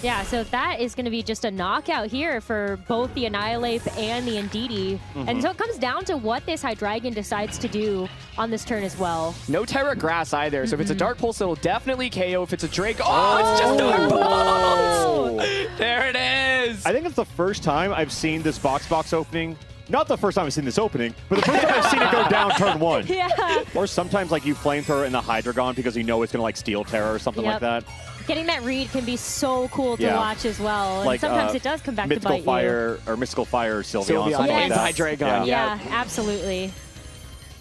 Speaker 11: Yeah, so that is going to be just a knockout here for both the Annihilate and the Indeedee. And so it comes down to what this Hydreigon decides to do on this turn as well.
Speaker 10: No Terra Grass either, so if it's a Dark Pulse, it'll definitely KO. If it's a Drake, it's just Dark Pulse! There it is!
Speaker 5: I think it's the first time I've seen this box opening. Not the first time I've seen this opening, but the first time I've seen it go down turn 1.
Speaker 11: Yeah.
Speaker 5: Or sometimes like you flamethrower in the Hydreigon because you know it's going to like Steel Terra or something like that.
Speaker 11: Getting that read can be so cool to
Speaker 5: Yeah.
Speaker 11: watch as well. And
Speaker 5: Like,
Speaker 11: sometimes it does come back to
Speaker 5: Mythical
Speaker 11: bite
Speaker 5: Fire or Mystical Fire Sylveon.
Speaker 10: Sylveon
Speaker 5: something like
Speaker 10: and
Speaker 5: that.
Speaker 10: Hydreigon.
Speaker 11: Yeah, absolutely.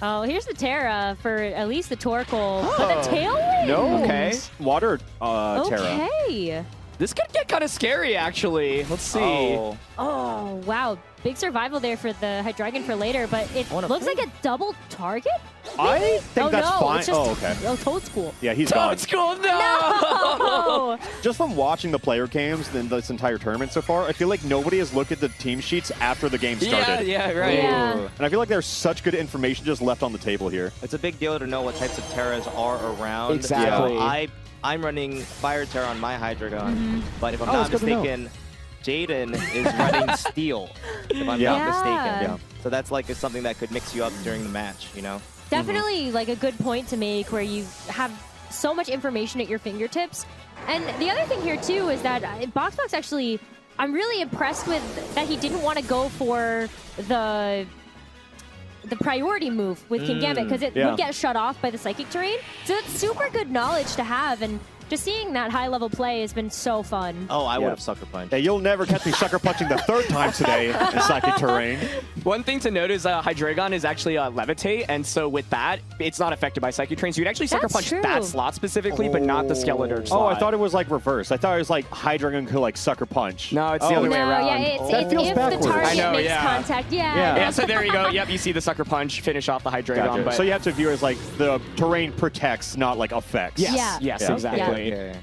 Speaker 11: Oh, here's the Terra for at least the Torkoal. But the Tailwind!
Speaker 5: No.
Speaker 10: Okay.
Speaker 5: Water Terra.
Speaker 11: Okay.
Speaker 10: This could get kind of scary, actually. Let's see.
Speaker 11: Oh, wow. Big survival there for the Hydreigon for later, but it looks like a double target?
Speaker 5: I
Speaker 11: maybe?
Speaker 5: think that's
Speaker 11: no,
Speaker 5: fine.
Speaker 11: It's just,
Speaker 5: Oh, okay.
Speaker 11: Oh, Toadschool.
Speaker 5: Yeah, he's gone.
Speaker 10: Toadschool,
Speaker 11: No!
Speaker 5: Just from watching the player games in this entire tournament so far, I feel like nobody has looked at the team sheets after the game started.
Speaker 10: Yeah, right.
Speaker 11: Yeah.
Speaker 5: And I feel like there's such good information just left on the table here.
Speaker 13: It's a big deal to know what types of Terras are around.
Speaker 10: Exactly.
Speaker 13: So I'm running Fire Terra on my Hydreigon, but if I'm not
Speaker 5: that's good to know.
Speaker 13: mistaken, Jaden is running Steel, if I'm not mistaken.
Speaker 11: Yeah.
Speaker 13: So that's like something that could mix you up during the match, you know?
Speaker 11: Definitely like a good point to make where you have so much information at your fingertips. And the other thing here too is that BoxBox actually, I'm really impressed with that he didn't want to go for the priority move with King Gambit because it would get shut off by the Psychic Terrain. So that's super good knowledge to have, and just seeing that high-level play has been so fun.
Speaker 13: Oh, I would have Sucker Punch.
Speaker 5: Yeah, you'll never catch me sucker punching the third time today in Psychic Terrain.
Speaker 10: One thing to note is Hydreigon is actually Levitate, and so with that, it's not affected by Psychic Terrain. So you'd actually Sucker Punch that slot specifically, but not the Skeletor slot.
Speaker 5: Oh, I thought it was like reverse. I thought it was like Hydreigon could like Sucker Punch.
Speaker 10: No, it's the other way around.
Speaker 11: Yeah, it's
Speaker 5: That feels
Speaker 11: if
Speaker 5: backwards.
Speaker 11: the target
Speaker 10: I know,
Speaker 11: makes
Speaker 10: yeah.
Speaker 11: contact.
Speaker 10: Yeah, so there you go. Yep, you see the Sucker Punch finish off the Hydreigon.
Speaker 5: Gotcha.
Speaker 10: But
Speaker 5: So you have to view it as like the terrain protects, not like affects.
Speaker 10: yes,
Speaker 11: Yeah.
Speaker 10: exactly.
Speaker 13: Yeah.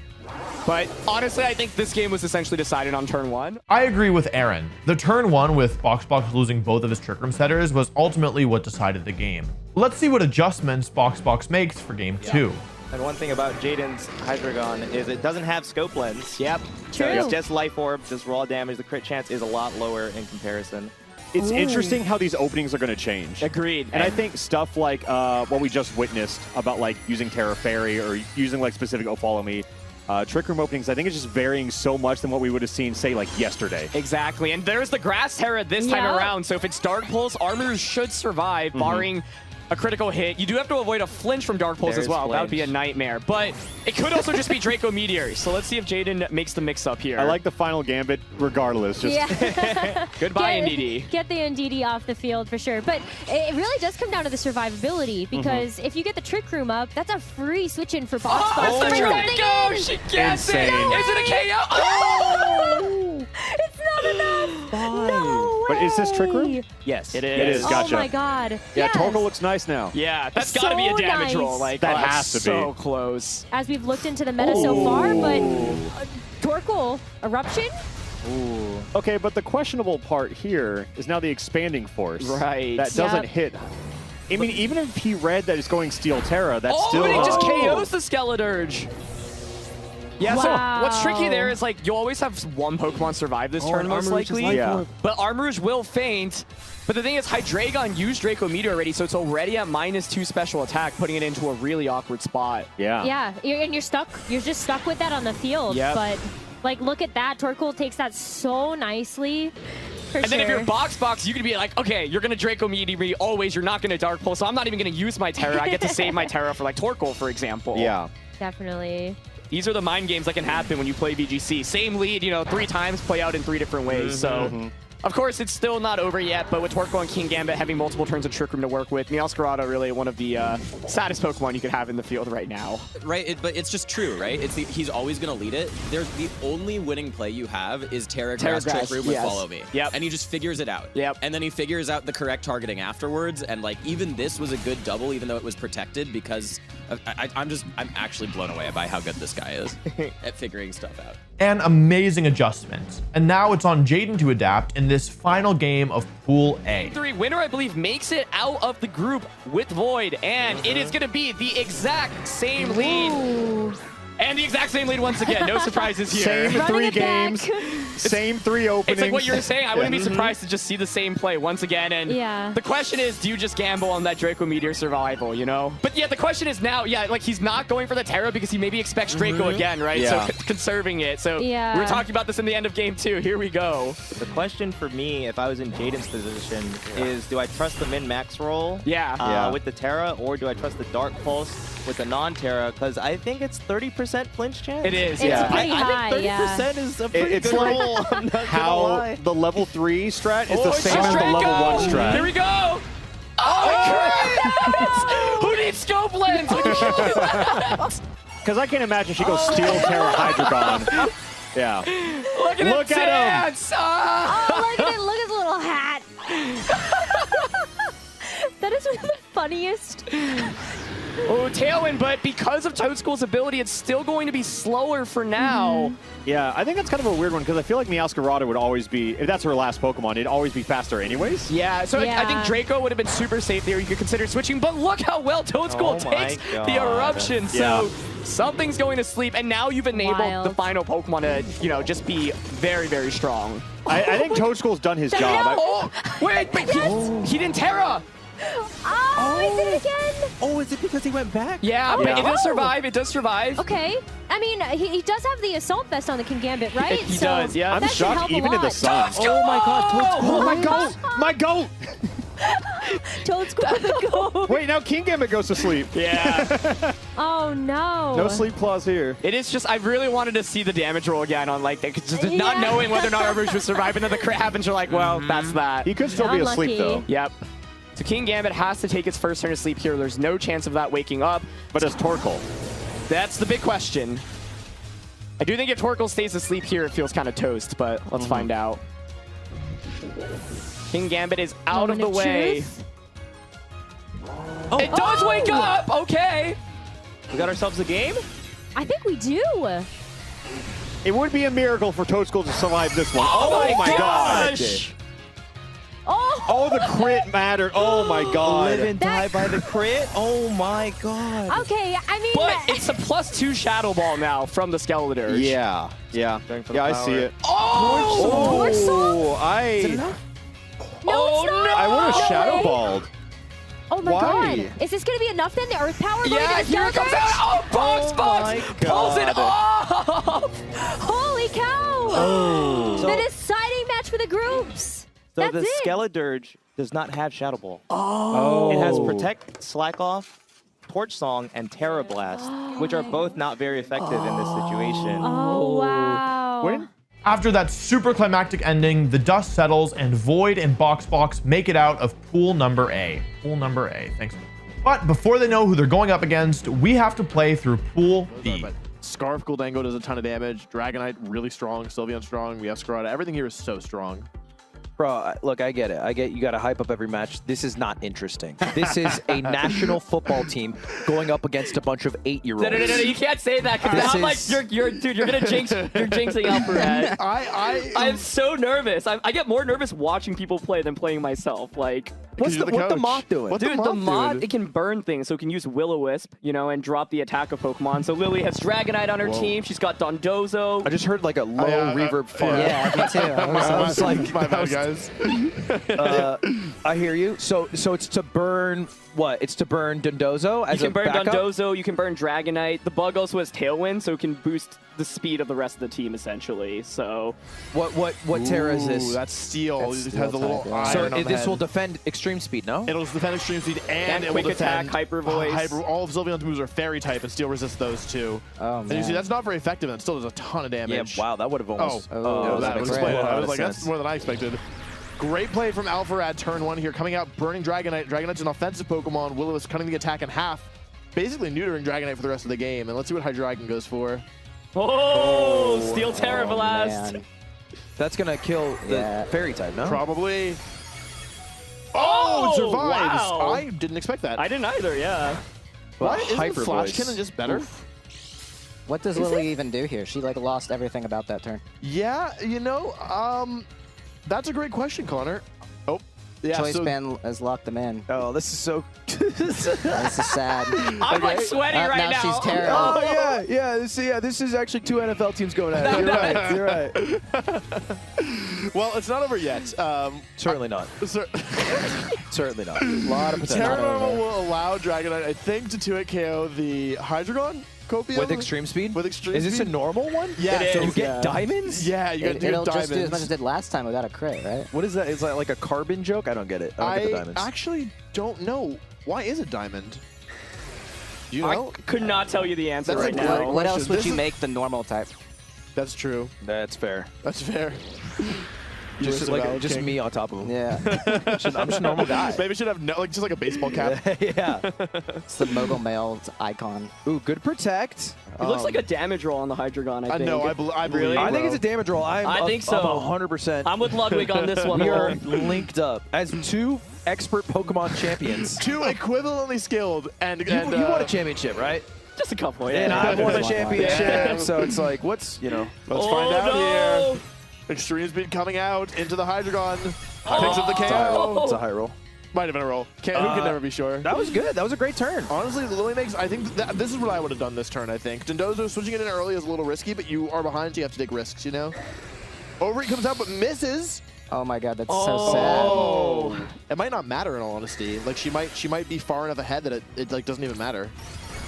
Speaker 10: But honestly, I think this game was essentially decided on turn 1.
Speaker 1: I agree with Aaron. The turn 1 with BoxBox losing both of his Trick Room setters was ultimately what decided the game. Let's see what adjustments BoxBox makes for game 2.
Speaker 13: And one thing about Jaden's Hydreigon is it doesn't have Scope Lens.
Speaker 10: Yep.
Speaker 13: So
Speaker 11: True.
Speaker 13: it's just Life Orb, just raw damage. The crit chance is a lot lower in comparison.
Speaker 5: It's interesting how these openings are going to change.
Speaker 10: Agreed.
Speaker 5: And I think stuff like what we just witnessed about like using Terra Fairy or using like specific Oh Follow Me, Trick Room openings, I think it's just varying so much than what we would have seen, say, like yesterday.
Speaker 10: Exactly, and there's the Grass Terra this time around, so if it's Dark Pulse, Armor should survive, barring a critical hit. You do have to avoid a flinch from Dark Pulse as well. That would be a nightmare, but it could also just be Draco Meteor, so let's see if Jaden makes the mix-up here.
Speaker 5: I like the final gambit regardless. Just
Speaker 10: Goodbye, NDD.
Speaker 11: Get the NDD off the field for sure. But it really does come down to the survivability because if you get the Trick Room up, that's a free switch-in for BoxBox.
Speaker 10: Oh, the Draco! She gets it! Is it a KO?
Speaker 11: Oh! It's not enough! No way!
Speaker 5: But is this Trick Room?
Speaker 10: Yes, it
Speaker 5: It is, gotcha.
Speaker 11: Oh my god.
Speaker 5: Yeah,
Speaker 11: Yes.
Speaker 5: Torkoal looks nice now.
Speaker 10: Yeah, that's got to be a
Speaker 11: So
Speaker 10: damage
Speaker 11: nice.
Speaker 10: roll. Like,
Speaker 5: That
Speaker 10: oh,
Speaker 5: has to be.
Speaker 10: so close.
Speaker 11: As we've looked into the meta so far, but Torkoal, Eruption?
Speaker 5: Okay, but the questionable part here is now the expanding force.
Speaker 10: Right.
Speaker 5: That doesn't
Speaker 11: Yep.
Speaker 5: hit. I mean, even if he read that it's going Steel Terra, that's
Speaker 10: Oh,
Speaker 5: still...
Speaker 10: but he just KOs the Skeledirge. Yeah,
Speaker 11: Wow.
Speaker 10: so what's tricky there is, like, you'll always have one Pokemon survive this turn, most likely.
Speaker 5: Yeah.
Speaker 10: But Armourouge will faint. But the thing is, Hydreigon used Draco Meteor already, so it's already at -2 special attack, putting it into a really awkward spot.
Speaker 5: Yeah.
Speaker 11: Yeah, you're stuck. You're just stuck with that on the field.
Speaker 10: Yep.
Speaker 11: But, like, look at that. Torkoal takes that so nicely. For
Speaker 10: And then if
Speaker 11: sure.
Speaker 10: you're BoxBox, you could be like, okay, you're going to Draco Meteor me always, you're not going to Dark Pulse, so I'm not even going to use my Terra. I get to save my Terra for, like, Torkoal, for example.
Speaker 5: Yeah.
Speaker 11: Definitely.
Speaker 10: These are the mind games that can happen when you play VGC. Same lead, you know, 3 times, play out in 3 different ways. So, of course, it's still not over yet, but with Torkoal and King Gambit having multiple turns of Trick Room to work with, Meowscarada really one of the saddest Pokemon you could have in the field right now.
Speaker 14: Right, but it's just true, right? He's always going to lead it. There's the only winning play you have is Terra Grass Trick Room with Follow Me.
Speaker 10: Yep.
Speaker 14: And he just figures it out.
Speaker 10: Yep.
Speaker 14: And then he figures out the correct targeting afterwards. And like even this was a good double, even though it was protected, because I'm actually blown away by how good this guy is at figuring stuff out.
Speaker 1: An amazing adjustment. And now it's on Jaden to adapt in this final game of Pool A.
Speaker 10: 3 winner, I believe, makes it out of the group with Void, and it is going to be the exact same lead. And the exact same lead once again. No surprises here.
Speaker 5: Same 3 games. Same 3 openings.
Speaker 10: It's like what you're saying. I wouldn't be surprised to just see the same play once again. And the question is, do you just gamble on that Draco Meteor survival, you know? But yeah, the question is now, like he's not going for the Terra because he maybe expects Draco again, right?
Speaker 13: Yeah.
Speaker 10: So conserving it. So we
Speaker 11: Yeah.
Speaker 10: were talking about this in the end of game 2. Here we go.
Speaker 13: The question for me, if I was in Jaden's position, is do I trust the min-max roll
Speaker 10: Yeah.
Speaker 13: with the Terra, or do I trust the Dark Pulse with the non-Terra because I think it's 30% flinch chance.
Speaker 10: It is,
Speaker 11: It's pretty high,
Speaker 13: I think 30% is a pretty
Speaker 5: It's
Speaker 13: good
Speaker 5: like
Speaker 13: roll. I'm not gonna
Speaker 5: how
Speaker 13: lie.
Speaker 5: the level 3 strat is
Speaker 10: Oh,
Speaker 5: the same as the level 1 strat.
Speaker 10: Here we go. Oh, who needs scope lens?
Speaker 5: Because I can't imagine she goes Steel Terra Hydreigon. Yeah.
Speaker 10: Look at
Speaker 5: Look
Speaker 10: him
Speaker 5: at him.
Speaker 10: dance. Ah.
Speaker 11: Oh, look at it. Look at his little hat. That is one of the funniest.
Speaker 10: Oh, Tailwind, but because of Toadschool's ability, it's still going to be slower for now.
Speaker 5: Yeah, I think that's kind of a weird one because I feel like Meowscarada would always be, if that's her last Pokemon, it'd always be faster anyways.
Speaker 10: Yeah, so I think Draco would have been super safe there. You could consider switching, but look how well Toadschool takes the eruption. So something's going to sleep, and now you've enabled the final Pokemon to, you know, just be very, very strong.
Speaker 5: I think Toadschool's done his job.
Speaker 10: Oh, wait, but he didn't Terra.
Speaker 11: Oh, he did it again.
Speaker 3: Oh, is it because he went back?
Speaker 10: Yeah, but it does survive. It does survive.
Speaker 11: Okay. I mean, he does have the Assault Vest on the Kingambit, right?
Speaker 10: He does, yeah.
Speaker 5: I'm shocked even in the sun.
Speaker 3: Oh my god,
Speaker 5: Oh my goat! My goat!
Speaker 11: Toadschool the goat.
Speaker 5: Wait, now Kingambit goes to sleep.
Speaker 10: Yeah.
Speaker 11: Oh no.
Speaker 5: No sleep clause here.
Speaker 10: It is just, I really wanted to see the damage roll again on like, just not knowing whether or not Arbage would survive, and then the crit happens, you're like, well, that's that.
Speaker 5: He could still be asleep though.
Speaker 10: Yep. So Kingambit has to take its first turn to sleep here. There's no chance of that waking up.
Speaker 5: But does Torkoal?
Speaker 10: That's the big question. I do think if Torkoal stays asleep here, it feels kind of toast, but let's find out. Kingambit is out of the way.
Speaker 11: Oh,
Speaker 10: it does wake up! Okay.
Speaker 13: We got ourselves a game?
Speaker 11: I think we do.
Speaker 5: It would be a miracle for Toadschool to survive this one.
Speaker 10: Oh my
Speaker 5: god!
Speaker 10: gosh!
Speaker 5: Oh, the crit mattered. Oh my god.
Speaker 13: Live and die by the crit? Oh my god.
Speaker 11: Okay, I mean...
Speaker 10: But it's a +2 Shadow Ball now from the Skeletor.
Speaker 5: Yeah, yeah. Yeah, I see it.
Speaker 10: Oh!
Speaker 5: Is it enough?
Speaker 11: No, it's not.
Speaker 5: I would have
Speaker 11: No
Speaker 5: Shadow
Speaker 11: way.
Speaker 5: Balled.
Speaker 11: Oh my
Speaker 5: Why?
Speaker 11: god. Is this going to be enough then? The Earth Power going
Speaker 10: Yeah,
Speaker 11: to the
Speaker 10: here it comes
Speaker 11: Skeletor?
Speaker 10: out. Oh, Box
Speaker 5: my
Speaker 10: pulls it
Speaker 5: God.
Speaker 10: off.
Speaker 11: Holy cow.
Speaker 13: Oh.
Speaker 11: The deciding match for the groups.
Speaker 13: So
Speaker 11: That's
Speaker 13: the
Speaker 11: it.
Speaker 13: Skeledirge does not have Shadow Ball.
Speaker 10: Oh.
Speaker 13: It has Protect, Slack Off, Torch Song, and Terra Blast, which are both not very effective in this situation.
Speaker 11: Oh, wow.
Speaker 1: After that super climactic ending, the dust settles and Void and Box make it out of pool number A. Pool number A, thanks. But before they know who they're going up against, we have to play through pool B.
Speaker 4: Scarf Guldango does a ton of damage. Dragonite really strong. Sylveon strong. We have Scarlet. Everything here is so strong.
Speaker 3: Bro, look, I get it. I get you got to hype up every match. This is not interesting. This is a national football team going up against a bunch of 8-year-olds.
Speaker 10: No, you can't say that because now I'm like, dude, you're gonna jinx, you're jinxing Alpharad. I'm so nervous. I get more nervous watching people play than playing myself. Like,
Speaker 3: What's the Moth doing?
Speaker 10: Dude, the Moth, it can burn things, so it can use Will-O-Wisp, you know, and drop the attack of Pokemon. So Lily has Dragonite on her team. She's got Dondozo.
Speaker 3: I just heard like a low reverb fart.
Speaker 9: Yeah, me too.
Speaker 3: I was like,
Speaker 4: my bad, guys.
Speaker 3: I hear you. So it's to burn what? It's to burn Dondozo as
Speaker 10: You can
Speaker 3: a
Speaker 10: burn
Speaker 3: backup?
Speaker 10: Dondozo, you can burn Dragonite. The bug also has Tailwind, so it can boost the speed of the rest of the team, essentially. So
Speaker 3: What Terra is this?
Speaker 4: That's Steel.
Speaker 3: That's
Speaker 4: It
Speaker 3: Steel
Speaker 4: has a little
Speaker 3: type,
Speaker 4: iron
Speaker 3: So
Speaker 4: on the
Speaker 3: this
Speaker 4: head.
Speaker 3: will defend extreme speed, no?
Speaker 4: It'll defend extreme speed and it
Speaker 10: quick
Speaker 4: will
Speaker 10: attack,
Speaker 4: defend
Speaker 10: Hyper Voice.
Speaker 4: all of Sylveon's moves are fairy type and Steel resists those too.
Speaker 9: Oh,
Speaker 4: And you see that's not very effective and it still does a ton of
Speaker 3: Yeah,
Speaker 4: damage.
Speaker 3: wow, that would have almost.
Speaker 4: that would explain it. I was like,
Speaker 3: sense.
Speaker 4: that's more than I expected. Great play from Alpharad turn 1 here, coming out, burning Dragonite. Dragonite's an offensive Pokemon. Will-O-Wisp cutting the attack in half, basically neutering Dragonite for the rest of the game. And let's see what Hydreigon goes for.
Speaker 10: Oh, Steel Terra Blast.
Speaker 9: man.
Speaker 3: That's gonna kill the fairy type, no?
Speaker 4: Probably. Oh, it survives.
Speaker 10: wow.
Speaker 4: I didn't expect that.
Speaker 10: I didn't either, yeah.
Speaker 4: What? Isn't
Speaker 3: Hyper
Speaker 4: Flash
Speaker 3: Voice.
Speaker 4: Cannon just better?
Speaker 9: What does Lily even do here? She like lost everything about that turn.
Speaker 4: Yeah, you know, that's a great question, Connor. Oh, yeah.
Speaker 9: Choice
Speaker 4: so
Speaker 9: Band has locked them in.
Speaker 3: Oh, this is so.
Speaker 9: This is sad.
Speaker 10: I'm like sweating right
Speaker 9: now.
Speaker 10: now.
Speaker 9: She's Terra.
Speaker 3: Oh yeah. This is actually 2 NFL teams going at it. You're right. You're right.
Speaker 4: well, it's not over yet.
Speaker 3: Certainly not. Certainly not. A lot of
Speaker 4: Terra
Speaker 3: potential.
Speaker 4: Normal will allow Dragonite, I think, to 2-hit KO the Hydreigon Copium.
Speaker 3: With extreme speed?
Speaker 4: With extreme
Speaker 3: Is this a
Speaker 4: speed?
Speaker 3: normal one?
Speaker 4: Yeah.
Speaker 10: It
Speaker 3: So
Speaker 10: is,
Speaker 3: you get
Speaker 10: yeah.
Speaker 3: diamonds?
Speaker 4: Yeah, you got
Speaker 9: It'll
Speaker 4: diamonds.
Speaker 9: just do as much as it did last time without a crit, right?
Speaker 3: What is that? Is that like a carbon joke? I don't get it. I don't get the
Speaker 4: I
Speaker 3: diamonds.
Speaker 4: actually don't know. Why is it diamond? Do you know?
Speaker 10: I could not tell you the answer
Speaker 4: That's
Speaker 10: right
Speaker 4: a great
Speaker 10: now.
Speaker 4: question.
Speaker 13: What else would
Speaker 4: This
Speaker 13: you
Speaker 4: is-
Speaker 13: make the normal type?
Speaker 4: That's true.
Speaker 3: That's fair.
Speaker 4: That's fair.
Speaker 3: Just
Speaker 4: Valid
Speaker 3: just
Speaker 4: king.
Speaker 3: me on top of him.
Speaker 13: Yeah.
Speaker 3: I'm just a normal guy.
Speaker 4: Maybe it should have just like a baseball cap.
Speaker 3: Yeah.
Speaker 13: It's the Mogul Mail's icon.
Speaker 3: Ooh, good protect.
Speaker 10: It looks like a damage roll on the Hydreigon, I think.
Speaker 4: No, I believe.
Speaker 10: Really?
Speaker 3: I think it's a damage roll.
Speaker 10: I think so.
Speaker 3: I'm 100%.
Speaker 10: I'm with Ludwig on this one.
Speaker 3: We are linked up as two expert Pokemon champions.
Speaker 4: Two equivalently skilled, and
Speaker 3: You won a championship, right?
Speaker 10: Just a couple,
Speaker 3: And
Speaker 10: yeah.
Speaker 3: I won a
Speaker 13: Yeah.
Speaker 3: championship, so it's like, what's,
Speaker 4: Let's
Speaker 10: Oh,
Speaker 4: find out
Speaker 10: no.
Speaker 4: here. Extreme speed coming out into the Hydreigon. Picks up the
Speaker 3: It's a high
Speaker 4: KO.
Speaker 3: roll. It's a high roll.
Speaker 4: Might have been a roll. Who can never be sure.
Speaker 3: That was good. That was a great turn.
Speaker 4: Honestly, Lily makes. I think this is what I would have done this turn. I think Dondozo switching it in early is a little risky, but you are behind, so you have to take risks. You know. Overeat comes out, but misses.
Speaker 13: Oh my god, that's so sad.
Speaker 4: Oh, it might not matter in all honesty. Like she might be far enough ahead that it like doesn't even matter.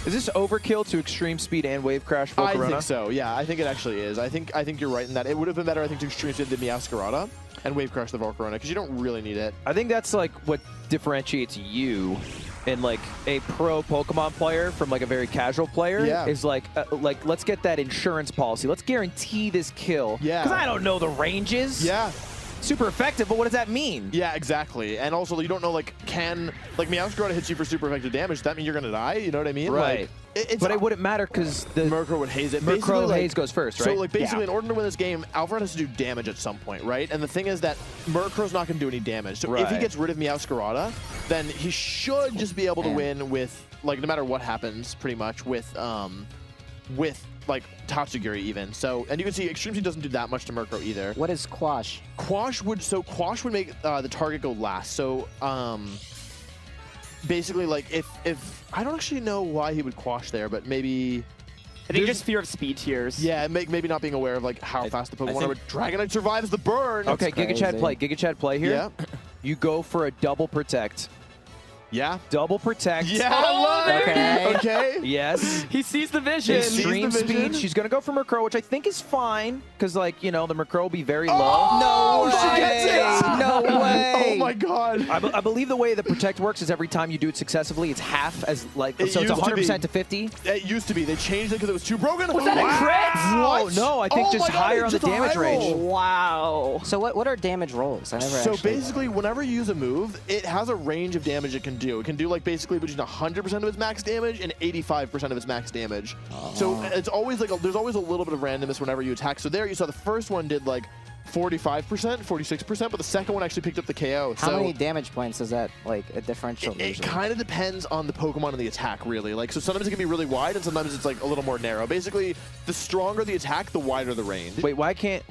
Speaker 3: Is this overkill to extreme speed and wave crash for
Speaker 4: I
Speaker 3: Corona?
Speaker 4: think so. Yeah, I think it actually is. I think you're right in that. It would have been better, I think, to extreme speed the Meowscarada and wave crash the Volcarona because you don't really need it.
Speaker 3: I think that's like what differentiates you and like a pro Pokemon player from like a very casual player.
Speaker 4: Yeah.
Speaker 3: Is like let's get that insurance policy. Let's guarantee this kill.
Speaker 4: Yeah.
Speaker 3: Because I don't know the ranges.
Speaker 4: Yeah.
Speaker 3: Super effective, but what does that mean?
Speaker 4: Yeah, exactly. And also, you don't know, like Meowscarada hits you for super effective damage. Does that mean you're gonna die? You know what I mean?
Speaker 3: Right.
Speaker 4: Like,
Speaker 3: But it wouldn't matter because the
Speaker 4: Murkrow would haze it.
Speaker 3: Murkrow
Speaker 4: Basically, like-
Speaker 3: haze goes first, right?
Speaker 4: So, like, basically, in order to win this game, Alfred has to do damage at some point, right? And the thing is that Murkrow's not going to do any damage. So if he
Speaker 3: Right.
Speaker 4: gets rid of Meowscarada, then he should just be able to win with, like, no matter what happens, pretty much, with like, Tatsugiri even. So, and you can see Extreme Speed doesn't do that much to Murkrow either.
Speaker 13: What is Quash?
Speaker 4: Quash would make the target go last. So, basically, like, if I don't actually know why he would Quash there, but maybe...
Speaker 10: I think just fear of speed tiers.
Speaker 4: Yeah, maybe not being aware of like how fast the Pokemon
Speaker 3: think-
Speaker 4: would. Dragonite survives the burn.
Speaker 3: Okay, Giga Chad play. Giga Chad play here.
Speaker 4: Yeah.
Speaker 3: You go for a double protect.
Speaker 4: Yeah.
Speaker 3: Double protect.
Speaker 4: Yeah.
Speaker 10: Oh, there it is.
Speaker 4: Okay.
Speaker 3: Yes.
Speaker 10: He sees the vision.
Speaker 3: Extreme
Speaker 4: sees the vision.
Speaker 3: speed. She's gonna go for Murkrow, which I think is fine, because like the Murkrow will be very
Speaker 4: Oh,
Speaker 3: low.
Speaker 4: she gets it.
Speaker 3: No way.
Speaker 4: Oh my god.
Speaker 3: I believe the way the protect works is every time you do it successfely, it's half as like
Speaker 4: It
Speaker 3: so it's
Speaker 4: used to
Speaker 3: 100%
Speaker 4: be.
Speaker 3: to 50.
Speaker 4: It used to be. They changed it because it was too broken.
Speaker 10: Was that a crit?
Speaker 4: What?
Speaker 3: No, I think
Speaker 4: Oh
Speaker 3: just
Speaker 4: my God,
Speaker 3: higher
Speaker 4: it's
Speaker 3: on the
Speaker 4: just a
Speaker 3: damage
Speaker 4: high
Speaker 3: range.
Speaker 4: roll.
Speaker 10: Wow.
Speaker 13: So what are damage rolls? I never
Speaker 4: So
Speaker 13: actually...
Speaker 4: basically, whenever you use a move, it has a range of damage it can do. It can do like basically between 100% of its max damage and 85% of its max damage. So it's always like there's always a little bit of randomness whenever you attack. So there you saw the first one did like 45%, 46%, but the second one actually picked up the KO.
Speaker 13: How
Speaker 4: so
Speaker 13: many damage points is that, like, a differential
Speaker 4: it
Speaker 13: usually?
Speaker 4: kind of depends on the Pokemon and the attack, really. Like, so sometimes it can be really wide, and sometimes it's like a little more narrow. Basically, the stronger the attack, the wider the range.
Speaker 3: Wait, why can't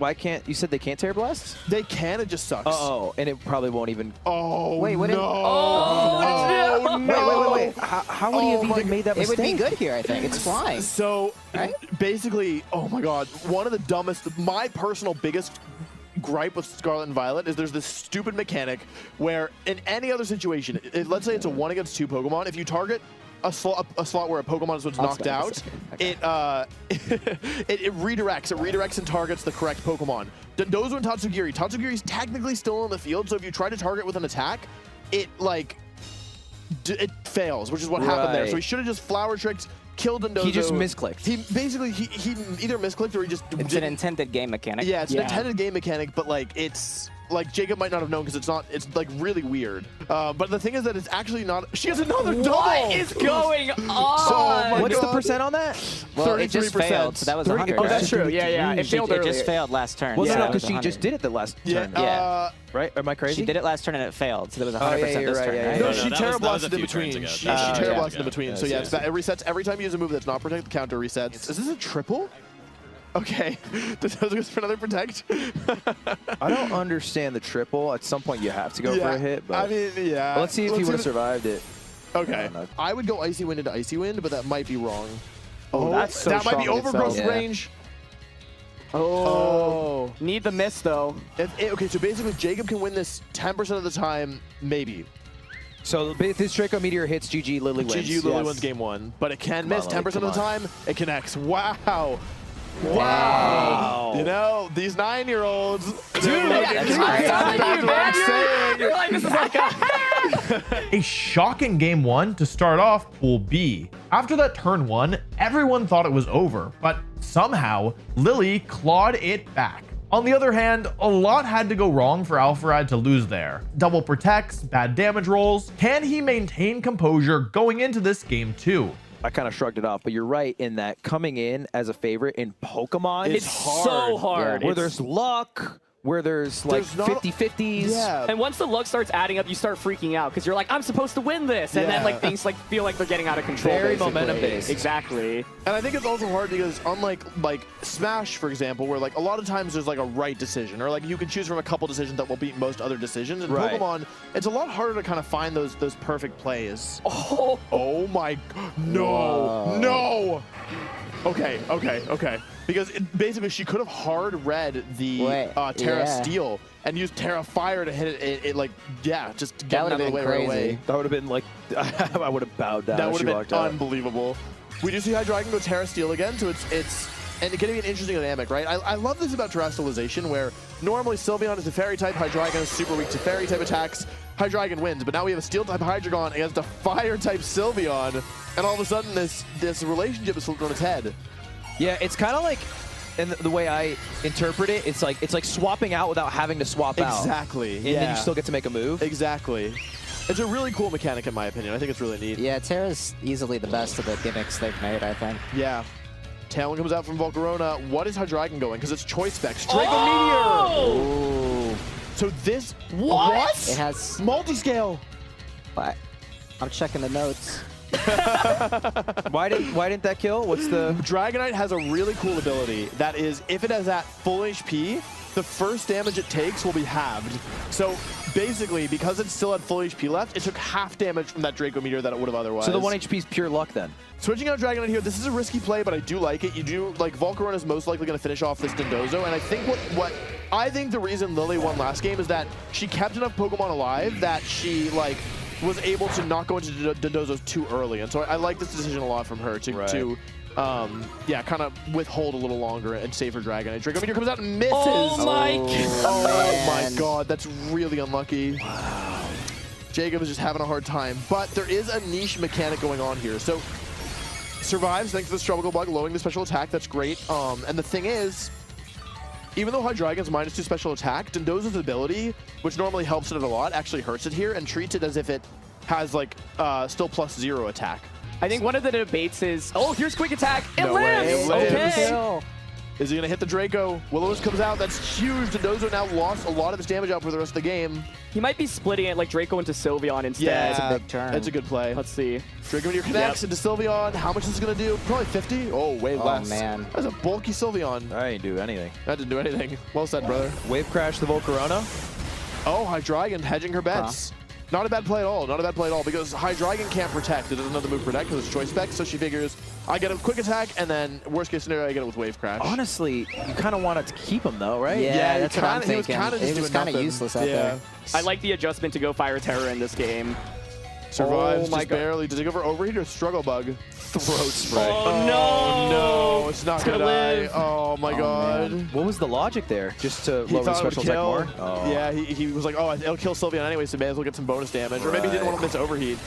Speaker 3: you said they can't Terra Blast?
Speaker 4: They can, it just sucks.
Speaker 3: Oh, and it probably won't even.
Speaker 4: Oh,
Speaker 13: Wait, what
Speaker 4: no.
Speaker 13: did-
Speaker 4: Oh, no.
Speaker 13: Wait.
Speaker 3: How would he have even made that
Speaker 13: It
Speaker 3: mistake?
Speaker 13: would be good here, I think. It's flying.
Speaker 4: So,
Speaker 13: Right?
Speaker 4: basically, oh my god, one of the dumbest, my personal biggest gripe with Scarlet and Violet is there's this stupid mechanic where in any other situation, let's say it's a 1 against 2 Pokemon, if you target a slot where a Pokemon is knocked out, it redirects and targets the correct Pokemon. Dondozo and Tatsugiri. Tatsugiri's technically still on the field, so if you try to target with an attack, it it fails, which is what happened there.
Speaker 3: Right.
Speaker 4: So he should have just flower tricked, killed Dondozo.
Speaker 3: He just misclicked.
Speaker 4: He basically he either misclicked or he just
Speaker 13: It's an intended game mechanic.
Speaker 4: yeah, it's an intended game mechanic, but like it's like Jacob might not have known because it's like really weird. But the thing is that it's actually not. She has another double.
Speaker 10: What is going on?
Speaker 4: my
Speaker 3: What's the
Speaker 4: God.
Speaker 3: percent on that?
Speaker 13: Well, it just
Speaker 4: 33%.
Speaker 13: failed, so that was 100.
Speaker 10: Oh, that's
Speaker 13: right?
Speaker 10: true. Yeah. It failed
Speaker 13: It
Speaker 10: earlier.
Speaker 13: just failed last turn.
Speaker 3: Well,
Speaker 13: so
Speaker 3: no,
Speaker 13: that was
Speaker 3: because she
Speaker 13: 100.
Speaker 3: just did it the last turn.
Speaker 13: Yeah.
Speaker 3: Right? Am I crazy?
Speaker 13: She did it last turn and it failed, so there was 100%
Speaker 3: Oh, yeah, you're
Speaker 13: this
Speaker 3: right,
Speaker 13: turn,
Speaker 3: yeah,
Speaker 13: right?
Speaker 3: yeah.
Speaker 4: No,
Speaker 14: No,
Speaker 4: she
Speaker 14: that
Speaker 4: Terra
Speaker 14: was a
Speaker 4: Blasted in
Speaker 14: few
Speaker 4: between.
Speaker 14: turns ago.
Speaker 4: She
Speaker 14: Yeah.
Speaker 4: Terra
Speaker 14: Yeah.
Speaker 4: Blasted in between. So yeah, it resets every time you use a move that's not protect. The counter resets. Is this a triple? Okay. Dondozo goes for another protect.
Speaker 3: I don't understand the triple. At some point, you have to go for a hit. But
Speaker 4: I mean, yeah.
Speaker 3: Well, let's see if he
Speaker 4: Let's
Speaker 3: would have
Speaker 4: see
Speaker 3: survived it.
Speaker 4: Okay.
Speaker 3: No.
Speaker 4: I would go Icy Wind into Icy Wind, but that might be wrong. Oh,
Speaker 10: that's so
Speaker 4: that might be
Speaker 10: strong in itself.
Speaker 4: overgrowth
Speaker 13: Yeah.
Speaker 4: range.
Speaker 10: Oh. Need the miss, though.
Speaker 4: Okay, so basically Jacob can win this 10% of the time, maybe.
Speaker 3: So if this Draco Meteor hits GG, Lily wins.
Speaker 4: GG Lily wins game 1, but it can miss
Speaker 3: Lily,
Speaker 4: 10% of the
Speaker 3: come on.
Speaker 4: time. It connects. Wow. Wow. You know, these 9-year-olds.
Speaker 10: Dude, I'm telling you, man. You're like, this is like a...
Speaker 1: A shocking game 1 to start off Pool B. After that turn 1, everyone thought it was over, but somehow Lily clawed it back. On the other hand, a lot had to go wrong for Alpharad to lose there. Double protects, bad damage rolls. Can he maintain composure going into this game too?
Speaker 3: I kind of shrugged it off, but you're right in that coming in as a favorite in Pokemon,
Speaker 10: it's so hard.
Speaker 3: Where there's luck, where there's like 50-50s.
Speaker 4: Yeah.
Speaker 10: And once the luck starts adding up, you start freaking out because you're like, I'm supposed to win this. And then like things like feel like they're getting out of control.
Speaker 3: Very momentum-based.
Speaker 10: Exactly.
Speaker 4: And I think it's also hard because unlike like Smash, for example, where like a lot of times there's like a right decision or like you can choose from a couple decisions that will beat most other decisions. In Pokemon, it's a lot harder to kind of find those perfect plays. Oh my, no, no. Okay. Because basically she could have hard read the Terra Steel and used Terra Fire to hit it, like, just get it out of the way right away.
Speaker 3: That would have been like, I would have bowed down.
Speaker 4: That would have been unbelievable. We do see Hydreigon go Terra Steel again, so it's and it can be an interesting dynamic, right? I love this about Terrestrialization, where normally Sylveon is a Fairy type, Hydreigon is super weak to Fairy type attacks, Hydreigon wins, but now we have a Steel type Hydreigon against a Fire type Sylveon, and all of a sudden this relationship is flipped on its head.
Speaker 3: Yeah, it's kind of like, and the way I interpret it, it's like swapping out without having to swap out.
Speaker 4: Exactly.
Speaker 3: And then you still get to make a move.
Speaker 4: Exactly. It's a really cool mechanic in my opinion. I think it's really neat.
Speaker 9: Yeah, Terra's easily the best of the gimmicks they've made, I think.
Speaker 4: Yeah. Tailwind comes out from Volcarona. What is Hydreigon going? Because it's Choice Specs. Draco Meteor!
Speaker 3: Ooh.
Speaker 4: So this...
Speaker 9: What? It has...
Speaker 4: Multi-scale!
Speaker 9: What? I'm checking the notes.
Speaker 3: Why didn't that kill? What's the...
Speaker 4: Dragonite has a really cool ability that is, if it is at full HP, the first damage it takes will be halved. So basically, because it's still at full HP left, it took half damage from that Draco Meteor that it would have otherwise.
Speaker 3: So the 1 HP is pure luck then?
Speaker 4: Switching out Dragonite here, this is a risky play, but I do like it. You do, like, Volcarona is most likely going to finish off this Dondozo, and I think I think the reason Lily won last game is that she kept enough Pokemon alive that she, like, was able to not go into Dondozos too early. And so I like this decision a lot from her to kind of withhold a little longer and save her Dragonite. Draco Meteor comes out and misses.
Speaker 10: Oh
Speaker 4: my god, that's really unlucky. Wow. Jacob is just having a hard time. But there is a niche mechanic going on here. So survives thanks to the Struggle Bug, lowering the special attack. That's great. And the thing is, even though Hydreigon's -2 special attack, Dondozo's ability, which normally helps it a lot, actually hurts it here and treats it as if it has like still +0 attack.
Speaker 10: I think one of the debates is, here's quick attack. It
Speaker 4: It
Speaker 10: lives.
Speaker 4: lives.
Speaker 10: Okay.
Speaker 4: Is he gonna hit the Draco? Will-O-Wisp comes out. That's huge. Dondozo now lost a lot of his damage out for the rest of the game.
Speaker 10: He might be splitting it like Draco into Sylveon instead.
Speaker 4: Yeah,
Speaker 9: It's a big turn.
Speaker 4: That's a good play.
Speaker 10: Let's see.
Speaker 4: Draco Meteor connects into Sylveon. How much is it gonna do? Probably 50. Oh, way less.
Speaker 9: Oh man,
Speaker 4: that's a bulky Sylveon.
Speaker 3: I didn't do anything.
Speaker 4: That didn't do anything. Well said, brother.
Speaker 3: Wave crash the Volcarona.
Speaker 4: Oh, Hydreigon hedging her bets. Not a bad play at all. Not a bad play at all because Hydreigon can't protect. It doesn't know the move protect because it's Choice Spec. So she figures, I get a quick attack, and then worst case scenario, I get it with Wave Crash.
Speaker 3: Honestly, you kind of wanted to keep him though, right?
Speaker 9: Yeah, that's what I'm thinking.
Speaker 4: He was
Speaker 9: kind of useless out there.
Speaker 10: I like the adjustment to go Fire Terror in this game.
Speaker 4: Survives
Speaker 10: my
Speaker 4: just barely. Does he go for Overheat or Struggle Bug?
Speaker 3: Throat spray.
Speaker 10: Oh
Speaker 4: no! It's not gonna die.
Speaker 10: live.
Speaker 4: Oh my god!
Speaker 3: Man. What was the logic there? Just to
Speaker 4: He
Speaker 3: lower the
Speaker 4: thought it would
Speaker 3: special attack
Speaker 4: kill.
Speaker 3: more? Oh.
Speaker 4: Yeah, he was like, oh, it'll kill Sylveon anyway, so may as well get some bonus damage. Or maybe he didn't want to miss Overheat.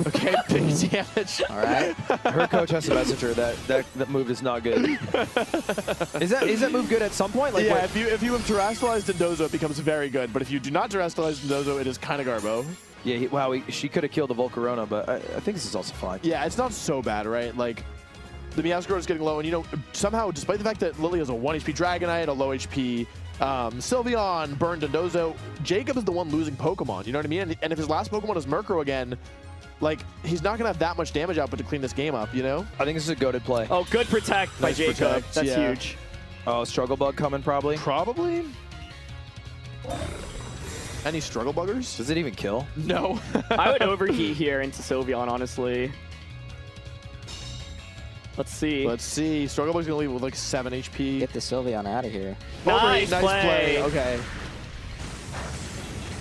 Speaker 4: Okay, big damage.
Speaker 9: All right.
Speaker 3: Her coach has to message her that move is not good. Is that move good at some point? Like,
Speaker 4: yeah, if you have terrestrialized Dondozo, it becomes very good. But if you do not terrestrialize Dondozo, it is kind of garbo.
Speaker 3: Yeah, she could have killed the Volcarona, but I think this is also fine.
Speaker 4: Yeah, it's not so bad, right? Like, the Meowscarada is getting low, and you know, somehow, despite the fact that Lily has a 1 HP Dragonite, a low HP Sylveon, burned Dondozo, Jacob is the one losing Pokemon, you know what I mean? And if his last Pokemon is Murkrow again, like, he's not going to have that much damage output to clean this game up, you know?
Speaker 3: I think this is a goated play.
Speaker 10: Oh, good protect by Jacob.
Speaker 4: Protect,
Speaker 10: That's
Speaker 4: yeah.
Speaker 10: huge.
Speaker 3: Oh, Struggle Bug coming probably?
Speaker 4: Probably? Any Struggle Buggers?
Speaker 3: Does it even kill?
Speaker 4: No.
Speaker 10: I would overheat here into Sylveon, honestly. Let's see.
Speaker 4: Let's see. Struggle Bug's going to leave with like 7 HP.
Speaker 9: Get the Sylveon out of here.
Speaker 10: Nice
Speaker 4: play.
Speaker 10: play.
Speaker 4: Okay.